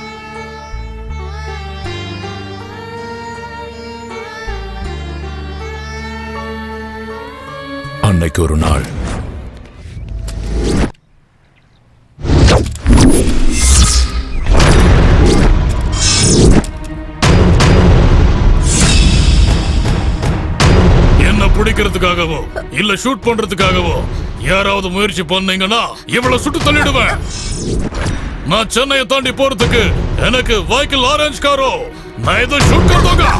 அன்னைக்கு ஒரு நாள் என்ன பிடிக்கிறதுக்காகவோ இல்ல ஷூட் பண்றதுக்காகவோ யாராவது முயற்சி பண்ணீங்கன்னா இவ்வளவு சுட்டு தள்ளிடுவேன். நான் சென்னையை தாண்டி போறதுக்கு எனக்கு வைக்கிள் ஆரஞ்சு காரோ நான் ஏதோ ஷூட் करदूंगा.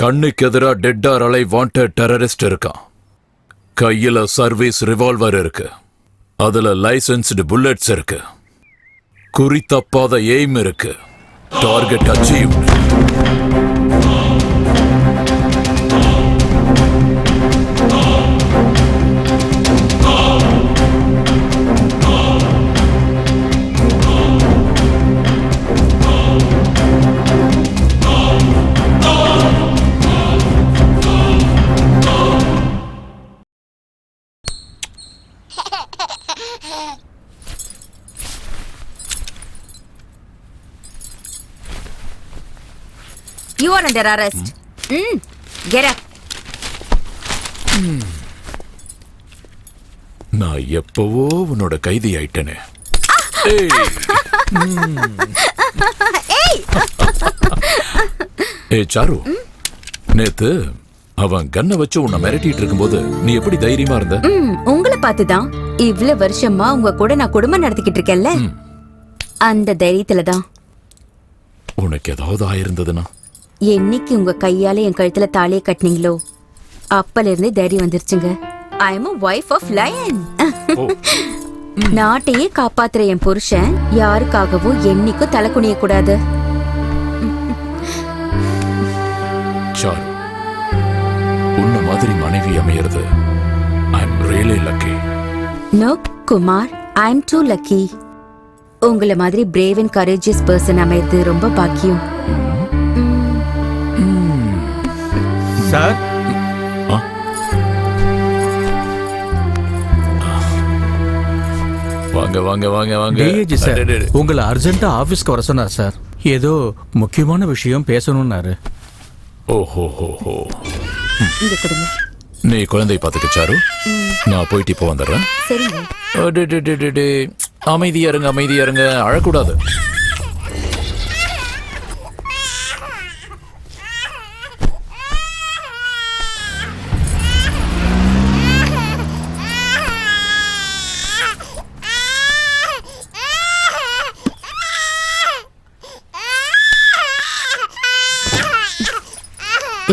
கண்ணுக்கு எதிரா டெட்டார் அலை வாண்டட் டெரரிஸ்ட் இருக்கான். கையில சர்வீஸ் ரிவால்வர் இருக்கு. அதுல லைசென்ஸ்டு புல்லட்ஸ் இருக்கு. குறி தப்பாத எய்ம் இருக்கு. Target achieve. You are under arrest. Get up. நான் எப்பவோ உன்னோட கைதி ஆயிட்டேனே. ஏய் சாரு, நேத்து அவன் கண்ணை வச்சு உன்னை மிரட்டிட்டு இருக்கும்போது நீ எப்படி தைரியமா இருந்த? உங்களை பார்த்துதான் இவ்வளவு வருஷமா உங்க கூட நான் குடும்பம் நடத்திக்கிட்டு இருக்கேன்ல, அந்த தைரியத்துலதான். உனக்கு ஏதாவது ஆயிருந்ததுன்னா? என்னைக்கு உங்க கையால என் கழுத்துல தாலியை கட்டினீங்களோ அப்பல இருந்து தைரியம் வந்துருச்சுங்க. ஐ அம் a wife of lion. நாட்டையே காப்பாத்துற என் புருஷன் யாருக்காகவும் என்னைக்கும் தலை குனிய கூடாது. சாரு, உன்ன மாதிரி மனைவி அமையிறது I am really lucky. No Kumar, I am too lucky. உங்களை மாதிரி பிரேவ் அண்ட் கரேஜியஸ் பர்சன் அமையிறது ரொம்ப பாக்கியம். சார், வாங்க வாங்க வாங்க வாங்க. டிஏஜி சார் உங்களை அர்ஜென்ட்டா ஆபீஸ்க்கு வர சொன்னார் சார். ஏதோ முக்கியமான விஷயம் பேசணும்னாரு. ஓஹோ ஹோ ஹோ. இங்க கொடுங்க. நீ குழந்தை பார்த்துக்க சாரு. நான் போயிட்டு இப்போ வந்துடுறேன். சரிங்க. அமைதியா இருங்க, அமைதியா இருங்க, அழக்கூடாது.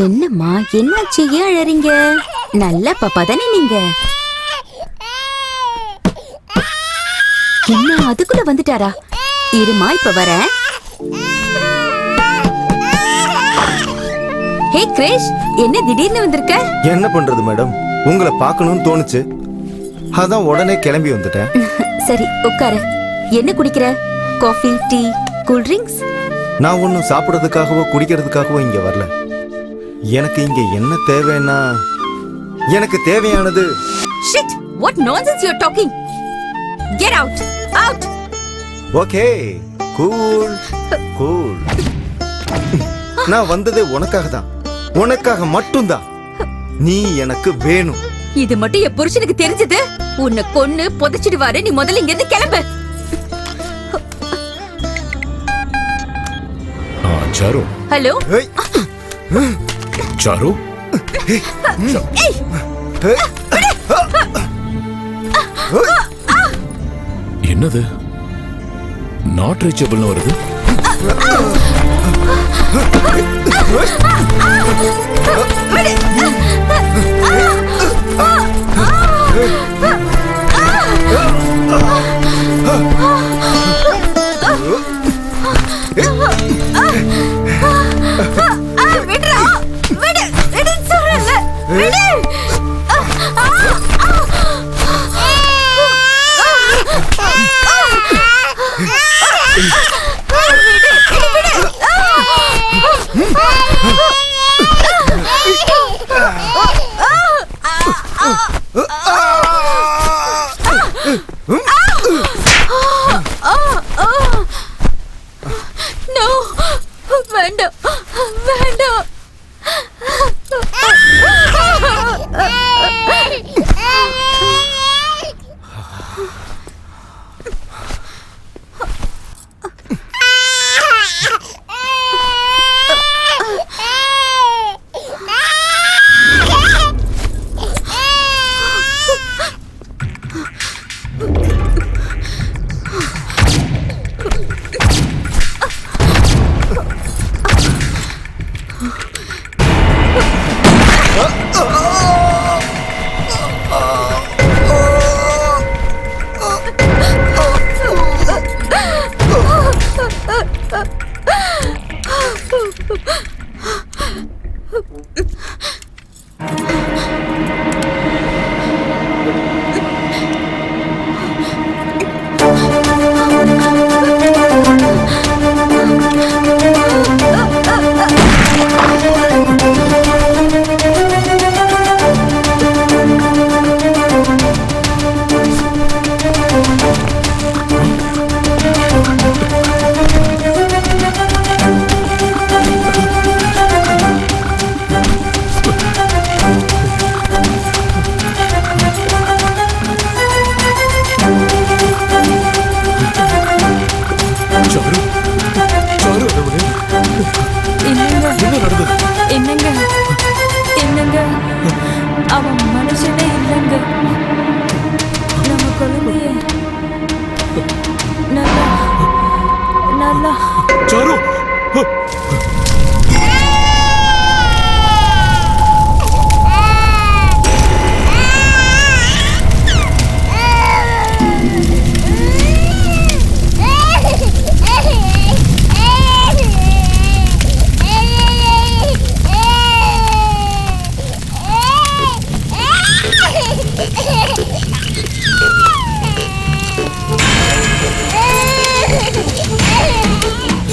என்னம்மா என்னாச்சு, ஏன் அழறீங்க? நல்ல பாப்பா தானே நீங்க? என்ன அதுக்குள்ள வந்துட்டாரா? இருமா இப்ப வரேன். ஹே கிரேஷ், என்ன திடீர்னு வந்திருக்க? என்ன பண்றது மேடம், உங்களை பார்க்கணும்னு தோணுச்சு, அதான் உடனே கிளம்பி வந்துட்டேன். சரி உட்காரு. என்ன குடிக்கிற? Coffee, tea, cool drinks? நான் ஒன்றும் சாப்பிட்றதுக்காகவோ குடிக்கிறதுக்காகவோ இங்க வரல. எனக்கு இங்க என்ன தேவைன்னா, எனக்கு தேவையானது. Shit! What nonsense you're talking? Get out! Out! Okay, cool cool. நான் வந்ததே உனக்காக தான், உனக்காக மட்டும்தான். நீ எனக்கு வேணும். இது மட்டும் என் புருஷனுக்கு தெரிஞ்சது உன்னை கொன்னு புதைச்சிடுவாரு. நீ முதல்ல இங்க இருந்து கிளம்பு. சாரு. ஹலோ சாரு. என்னது நாட் ரீச்சபிள்னு வருது? வேண்டாம் வேண்டாம்.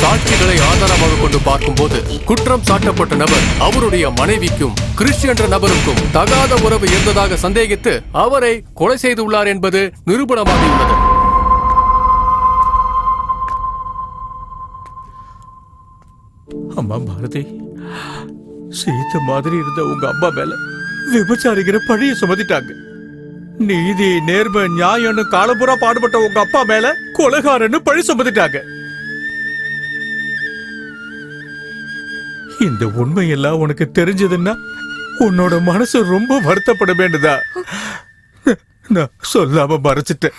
சாட்சிகளை ஆதாரமாக கொண்டு பார்க்கும்போது குற்றம் சாட்டப்பட்ட நபர் அவருடைய மனைவிக்கும் கிறிஸ் என்ற நபருக்கும் தகாத உறவு இருந்ததாக சந்தேகித்து அவரை கொலை செய்துள்ளார் என்பது நிரூபணமாகியுள்ளது. அம்மா பாரதி, சீத்த மாதிரி இருந்த உங்க அம்மா மேல விபச்சாரிக்கிற பழிய சுமத்திட்டாங்க. நீதி நேர்மை நியாயம்னு காலம்புறா பாடுபட்ட உங்க அப்பா மேல கொலைகாரன்னு பழி சுமத்திட்டாங்க. இந்த உண்மையெல்லாம் உனக்கு தெரிஞ்சதுன்னா உன்னோட மனசு ரொம்ப வருத்தப்பட வேண்டுதா? நான் சொல்லாம மறைச்சிட்டேன்.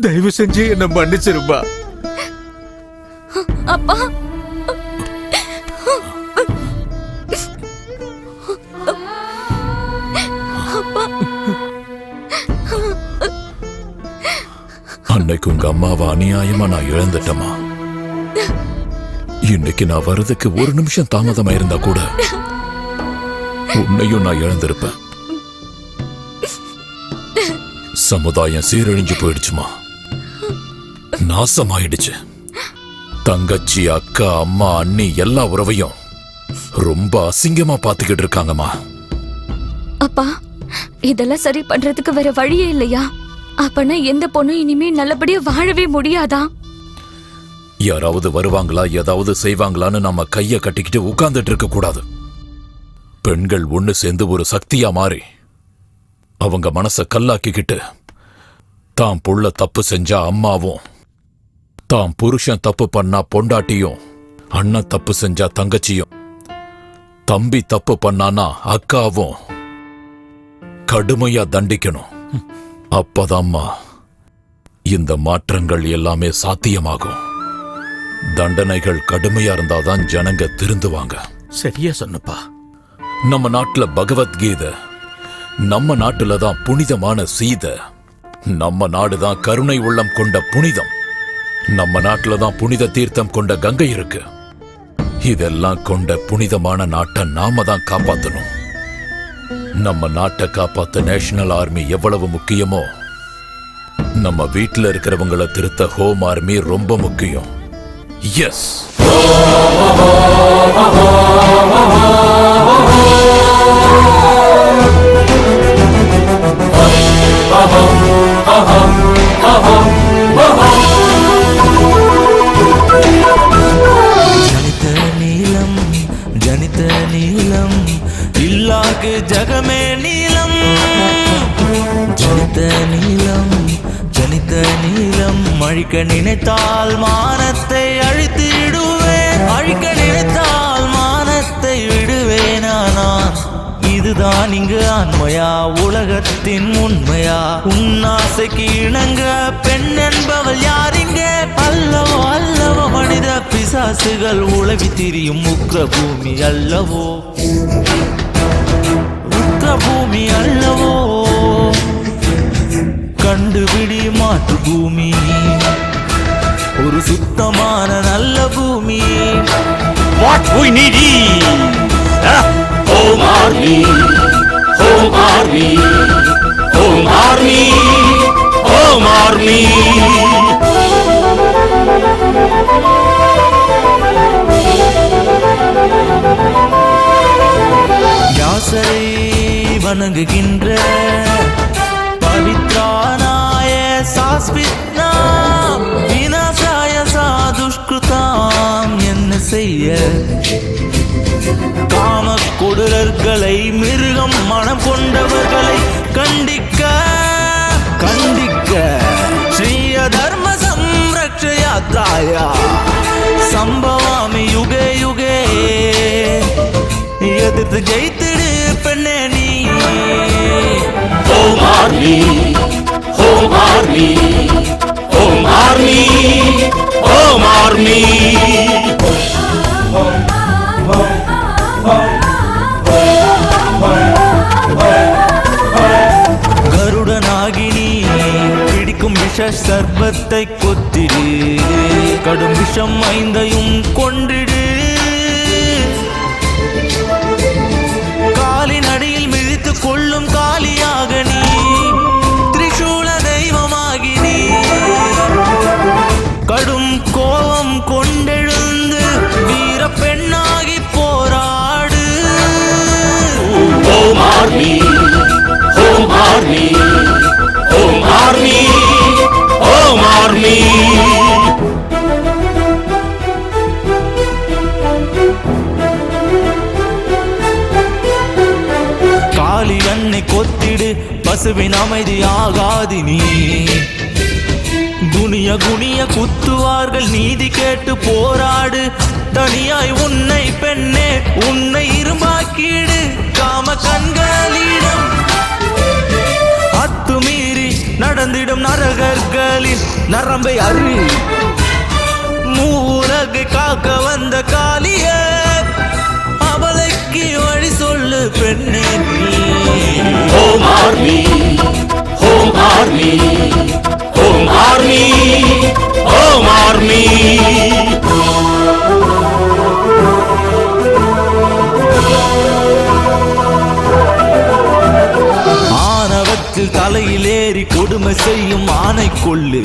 தயவு செஞ்சு என்ன மன்னிச்சிருப்பா. அப்பா இன்னைக்கு உங்க அம்மாவை அநியாயமா நான் இழந்துட்டேமா. இன்னைக்கு நான் வர்றதுக்கு ஒரு நிமிஷம் தாமதமா இருந்தா கூட உன்னையும் நான் இழந்திருப்பேன். சமுதாயம் சீரழிஞ்சு போயிடுச்சுமா, நாசமாயிடுச்சு. தங்கச்சி, அக்கா, அம்மா, அண்ணி எல்லா உறவையும் ரொம்ப அசிங்கமா பாத்துக்கிட்டு இருக்காங்கம்மா. அப்பா, இதெல்லாம் சரி பண்றதுக்கு வேற வழியே இல்லையா? அப்பனா எந்த பொண்ணும் இனிமே நல்லபடியா வாழவே முடியாதா? யாராவது வருவாங்களா, ஏதாவது செய்வாங்களான்னு நம்ம கைய கட்டிக்கிட்டு உட்கார்ந்துட்டு இருக்க கூடாது. பெண்கள் ஒண்ணு சேர்ந்து ஒரு சக்தியா மாறி அவங்க மனச கல்லாக்கிக்கிட்டு தான் புள்ள தப்பு செஞ்சா அம்மாவும், தான் புருஷன் தப்பு பண்ணா பொண்டாட்டியும், அண்ணன் தப்பு செஞ்சா தங்கச்சியும், தம்பி தப்பு பண்ணானா அக்காவும் கடுமையா தண்டிக்கணும். அப்பதாம்மா இந்த மாற்றங்கள் எல்லாமே சாத்தியமாகும். தண்டனைகள் கடுமையா இருந்தாதான் ஜனங்க திருந்துவாங்க. சரியா சொன்னப்பா. நம்ம நாட்டுல பகவத்கீதை, நம்ம நாட்டுல தான் புனிதமான சீதை, நம்ம நாடுதான் கருணை உள்ளம் கொண்ட புனிதம், நம்ம நாட்டுல தான் புனித தீர்த்தம் கொண்ட கங்கை இருக்கு. இதெல்லாம் கொண்ட புனிதமான நாட்டை நாம தான் காப்பாத்தணும். நம்ம நாட்டை காப்பாத்த நேஷனல் ஆர்மி எவ்வளவு முக்கியமோ, நம்ம வீட்டுல இருக்கிறவங்களை திருத்த ஹோம் ஆர்மி ரொம்ப முக்கியம். எஸ். ஜனித்த நீலம், ஜனித்த நீலம், இல்லாக்கு ஜகமே நீலம். ஜனித்த நீலம், ஜனித்த நீலம், அழிக்க நினைத்தால் மானத்தை அழித்திடுவேன், அழிக்க நினைத்தால் மானத்தை விடுவேனா நான். இதுதான் இங்கு ஆண்மையா, உலகத்தின் உண்மையா? உன்னாசைக்கு இணங்க பெண் என்பவள் யாரிங்கே? அல்லவோ அல்லவோ மனித பிசாசுகள் உலவி திரியும் உக்ர பூமி அல்லவோ, உக்ர பூமி அல்லவோ. கண்டுபிடி மாற்று பூமி, ஒரு சுத்தமான நல்ல பூமி. What we need is Home Army, Home Army, Home Army, Home Army. யாசரை வணங்குகின்ற பவித்ரானாய சாஸ்வித்னா விநாசாய சாதுஷ்கிருதாம். என்ன செய்ய காம கொடூரர்களை, மிருகம் மனம் கொண்டவர்களை கண்டிக்க கண்டிக்க ஸ்ரீய தர்ம சம்ரக்ஷயாத்ராயா சம்பவாமி யுகே யுகே. எதிர்த்து ஜெயித்திடு பெண்ணே நீ. Home Army, Home Army, Home Army, Home Army. கருடனாகினி பிடிக்கும் விஷ சர்பத்தை கொத்திடு, கடும் விஷம் ஐந்தையும் கொண்டிடு. காலின் அடியில் மிதித்து கொள்ளும் காலியாக நீ, திரிசூல தெய்வமாகி நீ. கடும் கோபம் கொண்டெழுந்து வீர பெண்ணாகி போராடு. Home Army, Home Army, Home Army, Home Army. காளி அன்னை கொத்திடு, பசுவின் அமைதி ஆகாதி நீ. குனிய குனிய குத்துவார்கள், நீதி கேட்டு போராடு. தனியாய் உன்னை பெண்ணே, உன்னை இரும்பாக்கிடு. காம கண்களிடம் அத்துமீறி நடந்திடும் நரகர்களின் நரம்பை அறி. மூலகை காக்க வந்த காளிய, அவளைக்கு வழி சொல்லு பெண்ணே நீ. Home Army, Home Army, Home Army, கொடுமை செய்யும் ஆணை கொள்ளு.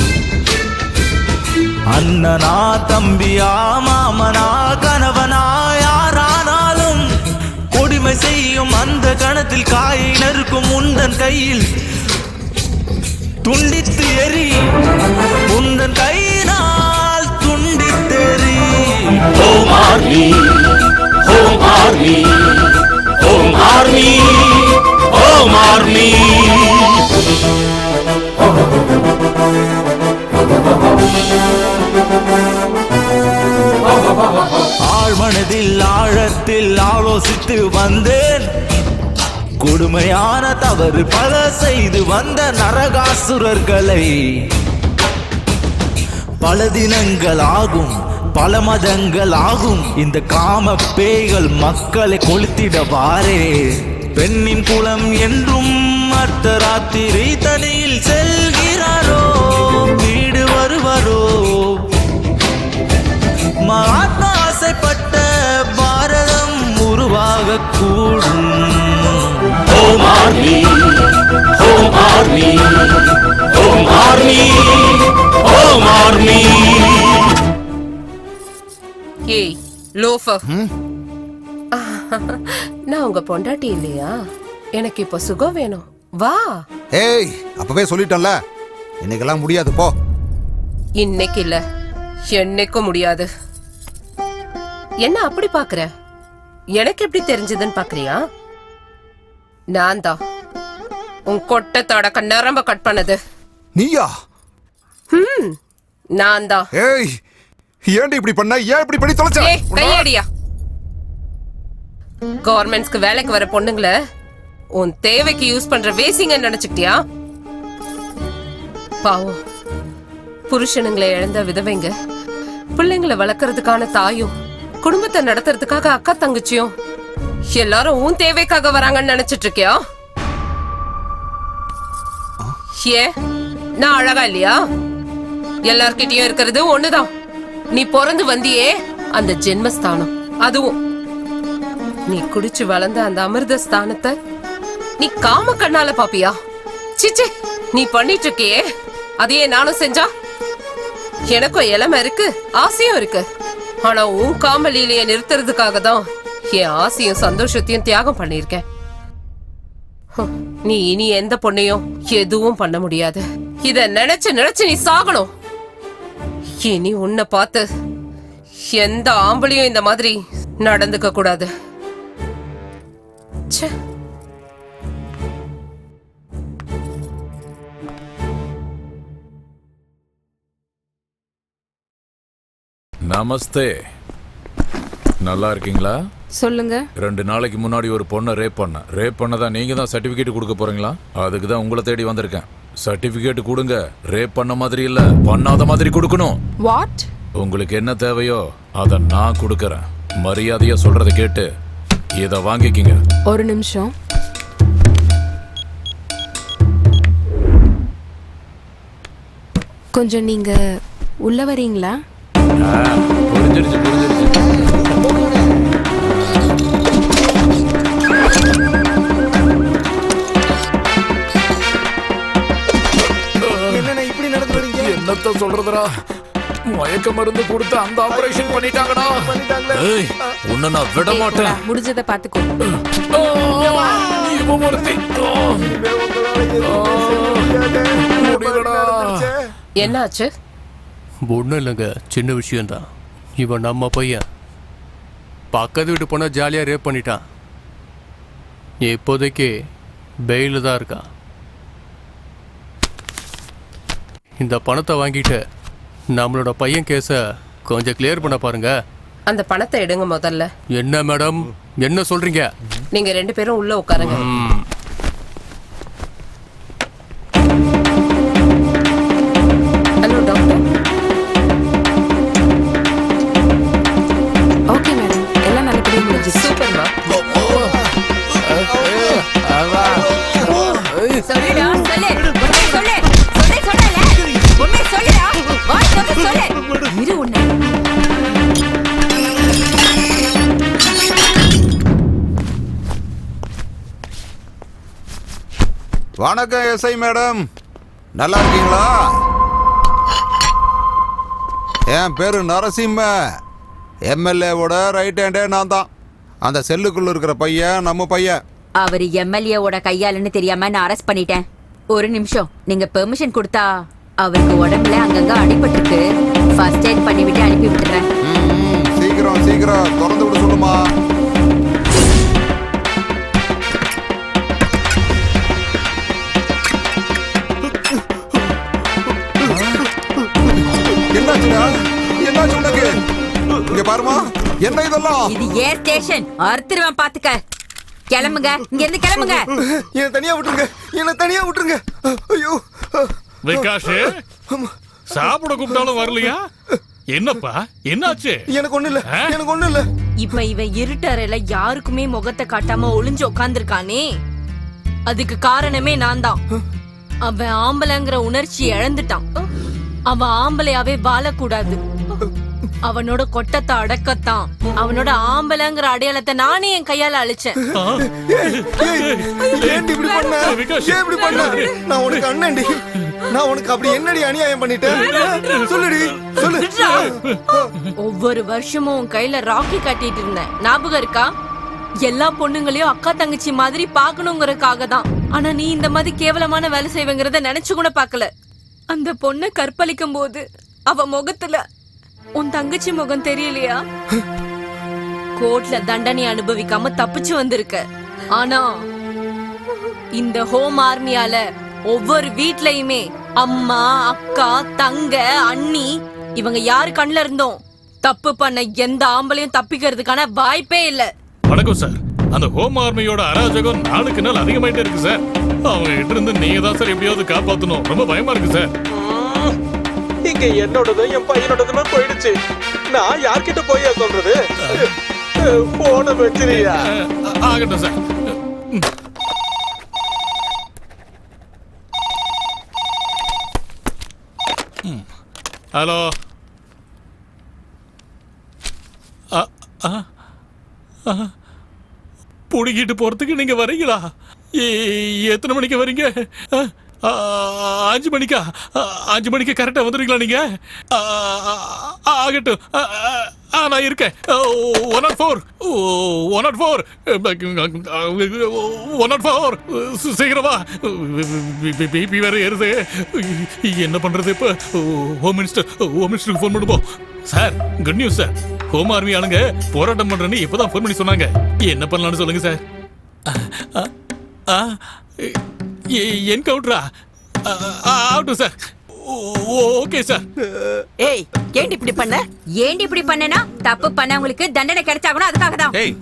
அண்ணனா தம்பியா மாமனா கணவனா யாரானாலும் கொடுமை செய்யும் அந்த கணத்தில் காயை நறுக்கும் உந்தன் கையில் துண்டித்து எறி. உந்தன் கையினால் துண்டித்தெறி. Home army, home army, home army, home army. ஆழ்மனதில் ஆழத்தில் ஆலோசித்து வந்தேன். கொடுமையான தவறு பல செய்து வந்த நரகாசுரர்களை பல தினங்கள் ஆகும், பல மதங்கள் ஆகும். இந்த காம பேய்கள் மக்களை கொளுத்திடவாரே. பெண்ணின் குலம் என்றும் அர்த்தராத்திரி தனியில் செல்கிறாரோ, வீடு வருவரோ. மகாத்மா ஆசைப்பட்ட பாரதம் உருவாக கூடும். Home army, home army, home army, home army. ஏய் லோஃபர், நான் உங்க பொண்டாட்டி இல்லையா? எனக்கு இப்ப சுகம் வேணும், வா. ஏய், அப்பவே சொல்லிட்டேன்ல, இன்னைக்கெல்லாம் முடியாது, போ. இன்னைக்கு இல்ல, என்னைக்கும் முடியாது. என்ன அப்படி பாக்குற? எனக்கு எப்படி தெரிஞ்சதுன்னு பாக்குறியா? நான் தான் உன் கொட்டத்தோட நரம்ப கட் பண்ணது. நீயா? நான் தான். ஏய், ஏன்டி இப்படி பண்ண? ஏன் இப்படி பண்ணி தொலைச்ச? ஏய், கையடியா. கவர்மெண்ட்ஸ்க்கு வேலைக்கு வர பொண்ணுங்களை உன் தேவைக்கு யூஸ் பண்ற வேசிங்க நினைச்சுக்கிட்டியா? பாவம், புருஷனுங்களை இழந்த விதவைங்க, பிள்ளைங்களை வளர்க்கறதுக்கான தாயும், குடும்பத்தை நடத்துறதுக்காக அக்கா தங்கச்சியும் எல்லாரும் உன் தேவைக்காக வராங்கன்னு நினைச்சிட்டு இருக்கியா? ஏன் நான் அழகா இல்லையா? எல்லார்கிட்டயும் இருக்கிறது ஒண்ணுதான். நீ பிறந்து வந்தியே அந்த ஜென்மஸ்தானம், அதுவும் நீ குடிச்சு வளர்ந்த அந்த அமிர்த ஸ்தானத்தை நீ காம கண்ணால பாப்பியா? சிச்சி, நீ பண்ணிட்டு இருக்கியே அதையே நானும் செஞ்சா? எனக்கும் இளமை இருக்கு, ஆசையும் இருக்கு. ஆனா உன் காமலீலைய நிறுத்துறதுக்காக தான் என் ஆசையும் சந்தோஷத்தையும் தியாகம் பண்ணிருக்கேன். நீ இனி எந்த பொண்ணையும் எதுவும் பண்ண முடியாது. இத நினைச்சு நினைச்சு நீ சாகணும். இனி உன்னை பார்த்து எந்த ஆம்பளையும் இந்த மாதிரி நடந்துக்க கூடாது. ச்சே. நமஸ்தே, நல்லா இருக்கீங்களா? சொல்லுங்க. 2 நாளைக்கு முன்னாடி ஒரு பொண்ணை ரேப் பண்ணதான் நீங்க தான் சர்டிபிகேட் கொடுக்க போறீங்களா? அதுக்கு தான் உங்களை தேடி வந்திருக்கேன். சர்டிபிகேட் கொடுங்க. ரேப் பண்ண மாதிரி இல்ல, பண்ணாத மாதிரி கொடுக்கணும். வாட்? உங்களுக்கு என்ன தேவையோ அதை நான் கொடுக்கறேன். மரியாதையா சொல்றதை கேட்டு இதை வாங்கிக்கிங்க. ஒரு நிமிஷம். கொஞ்சம் நீங்க உள்ள வரீங்களா? புரிஞ்சிருச்சு. என்னண்ணே இப்படி நடந்து வரீங்க? என்னத்த சொல்றதுடா, மயக்க மருந்து கொடுத்து அந்த ஆபரேஷன் பண்ணிட்டாங்கடா. ஏய், உன்னை நான் விட மாட்டேன். முடிஞ்சதை பாத்துக்கோ. இவன் ஒருத்தி. என்னாச்சு? ஒன்றும் இல்லைங்க, சின்ன விஷயம்தான். இவன் நம்ம பையன். பக்கத்து வீட்டு போனால் ஜாலியாக ரேப் பண்ணிட்டான். இப்போதைக்கு பெயிலில் தான் இருக்கான். இந்த பணத்தை வாங்கிட்டு நம்மளோட பையன் கேஸை கொஞ்சம் கிளியர் பண்ண பாருங்க. அந்த பணத்தை எடுங்க முதல்ல. என்ன மேடம், என்ன சொல்றீங்க? நீங்க 2 பேரும் உள்ள உட்காருங்க. Hello doctor. ஓகே மேடம், எல்லாம் நல்லபடியா முடிஞ்சிச்சு. சூப்பர்மா. சொல்லுடா, சொல்லு. சொல்லு. சொல்லல. உண்மை சொல்லுடா. வாய் திறந்து சொல்லு. இரு உன்னை. வணக்கம் எஸ்ஐ மேடம். நல்லா இருக்கீங்களா? என் பேரு நரசிம்ம. எம்எல்ஏவோட ரைட் ஹேண்டே நான் தான். அந்த செல்லுக்குள்ள இருக்கிற பையன் நம்ம பையன். அவர் எம்எல்ஏவோட கையாலன்னு தெரியாம நான் அரெஸ்ட் பண்ணிட்டேன். ஒரு நிமிஷம், நீங்க பெர்மிஷன் கொடுத்தா அவருக்கு உடம்புல அங்கங்க அடிபட்டுருக்கு. ஃபர்ஸ்ட் எய்ட் பண்ணிவிட்டு அனுப்பி விட்டுறேன். சீக்கிரம் சீக்கிரம் திறந்து விட சொல்லுமா. என்னாச்சு உனக்கு? இங்க பாருமா, என்ன இதெல்லாம்? இது ஏர் ஸ்டேஷன். அறுத்துருவேன் பாத்துக்க. கிளம்புங்க, இங்க இருந்து கிளம்புங்க. என்ன தனியா விட்டுருங்க, என்ன தனியா விட்டுருங்க. ஐயோ விகாஷ், சாப்பிட கூப்பிட்டாலும் வரலையா? என்னப்பா என்னாச்சு? எனக்கு ஒண்ணு இல்ல, எனக்கு ஒண்ணு இல்ல. இப்ப இவன் இருட்டறையில யாருக்குமே முகத்தை காட்டாம ஒளிஞ்சு உட்கார்ந்துருக்கானே, அதுக்கு காரணமே நான் தான். அவன் ஆம்பளைங்கிற உணர்ச்சி இழந்துட்டான். அவன் ஆம்பளையாவே வாழக்கூடாது. அவனோட கொட்டத்தை அடக்கத்தான் அவனோட ஆம்பளைங்கிற அடையாளத்தை நானே என் கையால அழிச்சேன். நான் உனக்கு அண்ணன்டி. நான் உனக்கு அப்படி என்னடி அநியாயம் பண்ணிட்டேன்? சொல்லுடி, சொல்லு. ஒவ்வொரு வருஷமும் உன் கையில ராக்கி கட்டிட்டு இருந்தேன், ஞாபகம் இருக்கா? எல்லா பொண்ணுங்களையும் அக்கா தங்கச்சி மாதிரி பாக்கணுங்கிறதுக்காக தான். ஆனா நீ இந்த மாதிரி கேவலமான வேலை செய்வங்கிறத நினைச்சு கூட பாக்கல. அந்த பொண்ணை கற்பழிக்கும் போது அவ முகத்துல உன் தங்கச்சி முகம் தெரியலையா? கோர்ட்ல தண்டனை அனுபவிக்காம தப்பிச்சு வந்திருக்க. ஆனா இந்த ஹோம் ஆர்மியால ஒவ்வொரு வீட்லயுமே அம்மா, அக்கா, தங்க, அண்ணி இவங்க யாரு கண்ணுல இருந்தோம் தப்பு பண்ண எந்த ஆம்பளையும் தப்பிக்கிறதுக்கான வாய்ப்பே இல்ல. வணக்கம் சார். அந்த ஹோம் ஆர்மியோட அராஜகம் நாளுக்கு நாள் அதிகமாயிட்டே இருக்கு சார். அவங்க கிட்ட இருந்து நீங்க தான் சார் எப்படியாவது காப்பாத்தணும். ரொம்ப பயமா இருக்கு சார். இங்க என்னோடதும் என் பையனோடதுமே போயிடுச்சு. நான் யார்கிட்ட போய் சொல்றது? போன வச்சிரியா? ஆகட்டும் சார். ஹலோ. புடிக்கிட்டு போறதுக்கு நீங்க வரீங்களா? எத்தனை மணிக்கு வரீங்க? 5 மணிக்கா? 5 மணிக்கு கரெக்டா வந்துடுறீங்களா நீங்க? ஆகட்டும், நான் இருக்கேன். 104 சீக்கிரமா. பிபி வேற ஏறுது. என்ன பண்றது இப்ப? ஹோம் மினிஸ்டருக்கு ஃபோன் பண்ணுவோம். Sir, good news sir. Home army ஆளுங்க போராட்டம் பண்றேன்னு இப்பதான் ஃபோன் பண்ணி சொன்னாங்க. என்ன பண்ணலாம்னு சொல்லுங்க சார். என்கவுண்டரா? ஆகட்டும் சார். Okay sir. ஏய், ஏண்டி இப்படி பண்ண? ஏண்டி இப்படி பண்ணனா? தப்பு பண்ணவங்களுக்கு தண்டனை கிடைச்சாகணும், அதுக்காக தான். ஏய்,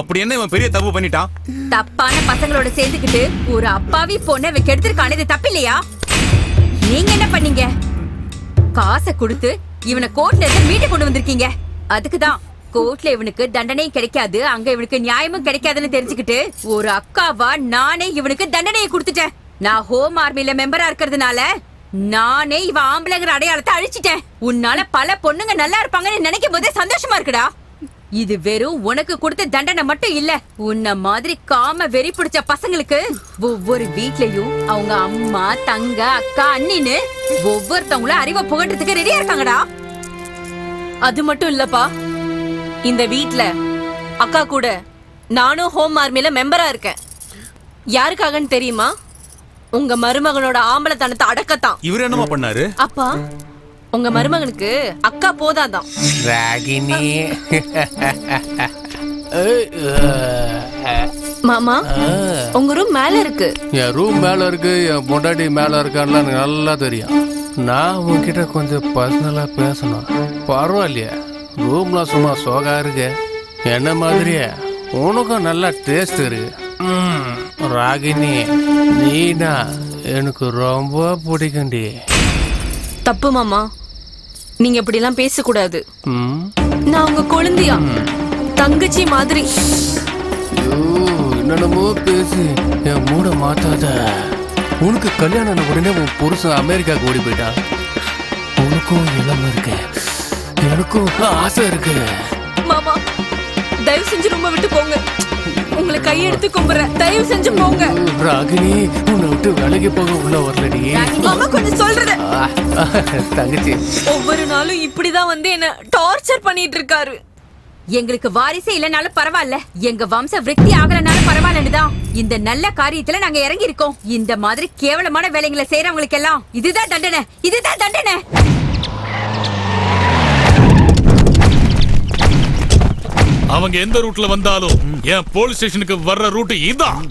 அப்படி என்ன இவன் பெரிய தப்பு பண்ணிட்டான்? தப்பான பசங்களோட சேர்ந்துக்கிட்டு ஒரு அப்பாவி பொண்ணை கெடுத்திருக்கானே, இது தப்பு இல்லையா? நீங்க என்ன பண்ணீங்க? காசை கொடுத்து இவனை கோர்ட்ல இருந்து மீட்டு கொண்டு வந்திருக்கீங்க. அதுக்குதான் கோர்ட்ல இவனுக்கு தண்டனையும் கிடைக்காது, அங்க இவனுக்கு நியாயமும் கிடைக்காதுன்னு தெரிஞ்சுக்கிட்டு ஒரு அக்காவா நானே இவனுக்கு தண்டனையை கொடுத்துட்டேன். நான் ஹோம் ஆர்மில மெம்பரா இருக்கிறதுனால நானே இவன் ஆம்பளைங்கிற அடையாளத்தை அழிச்சிட்டேன். உன்னால பல பொண்ணுங்க நல்லா இருப்பாங்கன்னு நினைக்கும் போதே சந்தோஷமா இருக்குடா. இது வெறும் உனக்கு கொடுத்த தண்டனை மட்டும் இல்ல, உன்ன மாதிரி காம வெறி பிடிச்ச பசங்களுக்கு ஒவ்வொரு வீட்லயும் அவங்க அம்மா, தங்க, அக்கா, அண்ணின்னு ஒவ்வொருத்தவங்களும் அறிவை புகட்டுறதுக்கு ரெடியா இருக்காங்கடா. அது மட்டும் இல்லப்பா, இந்த வீட்ல அக்கா கூட நானும் ஹோம் ஆர்மில மெம்பரா இருக்கேன். யாருக்காகன்னு தெரியுமா? உங்க மருமகனோட ஆம்பளத்தனத்தை அடக்கத்தான். இவர் என்னமா பண்ணாரு? அப்பா, உங்க மருமகனுக்கு அக்கா போதாதான். ராகினி. மாமா, உங்க ரூம் மேல இருக்கு. என் ரூம் மேல இருக்கு, என் பொண்டாட்டி மேல இருக்கான்னு எனக்கு நல்லா தெரியும். நான் உன்கிட்ட கொஞ்சம் பர்சனலா பேசணும். பரவாயில்லையா? ரூம்ல சும்மா சோகா இருக்கு. என்ன மாதிரியே உனக்கும் நல்லா டேஸ்ட் இருக்கு. ராகினி, நீனா எனக்கு ரொம்ப பிடிக்கும்டி. தப்பு மாமா, நீங்க இப்படி எல்லாம் பேசக்கூடாது. நான் உங்க குழந்தையா, தங்கச்சி மாதிரி. என்னென்னமோ பேசி என் மூட மாத்தாத. உனக்கு கல்யாணம் உடனே உன் புருஷன் அமெரிக்காவுக்கு ஓடி போயிட்டான். உனக்கும் இளம இருக்கு, எனக்கும் ஆசை இருக்கு. மாமா, தயவு செஞ்சு ரொம்ப விட்டு போங்க. உங்களுக்கு கையெடுத்து கும்புறேன், தயவு செஞ்சு போங்க. ராகினி உன்னை விட்டு வேலைக்கு போக உள்ள வரலடி. அம்மா கொஞ்சம் சொல்றது. தங்கச்சி ஒவ்வொரு நாளும் இப்படிதான் வந்து என்ன டார்ச்சர் பண்ணிட்டு இருக்காரு. எங்களுக்கு வாரிசே இல்லனாலும் பரவாயில்ல, எங்க வம்ச விருத்தி ஆகலனாலும் பரவாயில்லன்னுதான் இந்த நல்ல காரியத்துல நாங்க இறங்கி இருக்கோம். இந்த மாதிரி கேவலமான வேலைகளை செய்யறவங்களுக்கு எல்லாம் இதுதான் தண்டனை, இதுதான் தண்டனை. அவங்க எந்த ரூட்ல வந்தாலும் என் போலீஸ் ஸ்டேஷனுக்கு வர்ற ரூட் இதான்.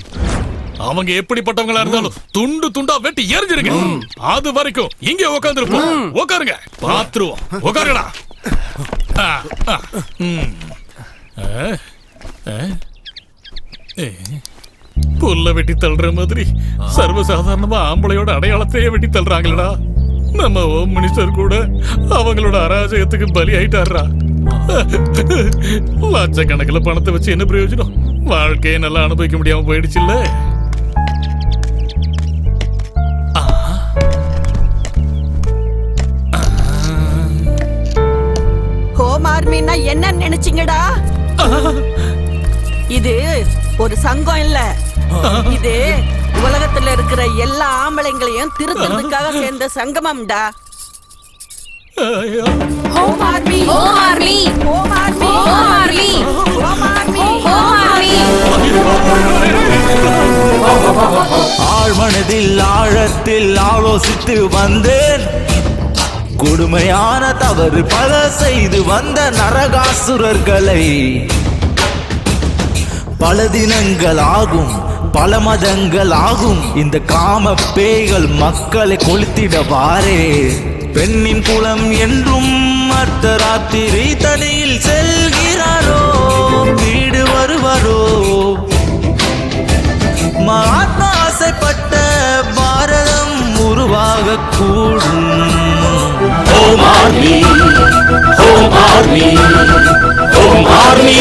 அவங்க எப்படிப்பட்டவங்களா இருந்தாலும் துண்டு துண்டா வெட்டி எரிஞ்சிருங்க. அது வரைக்கும் இங்க உட்காந்துருப்போம். உட்காருங்க, பாத்துருவோம். உட்காருங்கடா. புல்ல வெட்டி தள்ளுற மாதிரி சர்வசாதாரணமா ஆம்பளையோட அடையாளத்தையே வெட்டி தள்ளுறாங்களடா. நம்ம ஹோம் மினிஸ்டர் கூட அவங்களோட அராஜகத்துக்கு பலி ஆயிட்டாரா. லட்சக்கணக்கில் பணத்தை வச்சு என்ன பிரயோஜனம்? வாழ்க்கையை நல்லா அனுபவிக்க முடியாம போயிடுச்சு இல்ல. ஹோம் ஆர்மின்னா என்ன நினைச்சீங்கடா? இது ஒரு சங்கம் இல்ல, இது உலகத்துல இருக்கிற எல்லா ஆம்பளைங்களையும் திருத்துறதுக்காக சேர்ந்த சங்கமம்டா. Home army, home army, home army, home army, home army, home army. ஆழ்மனதில் ஆழத்தில் ஆலோசித்து வந்தேன். கொடுமையான தவறு பல செய்து வந்த நரகாசுரர்களை பல தினங்கள் ஆகும், பல மதங்கள் ஆகும், இந்த காம பேய்கள் மக்களை கொளுத்திடவாரே. பெண்ணின் குலம் என்றும் அர்த்தராத்திரி தனியில் செல்கிறாரோ, வீடு வருவாரோ. மகாத்மா ஆசைப்பட்ட பாரதம் உருவாக கூடும். Home army, home army, home army.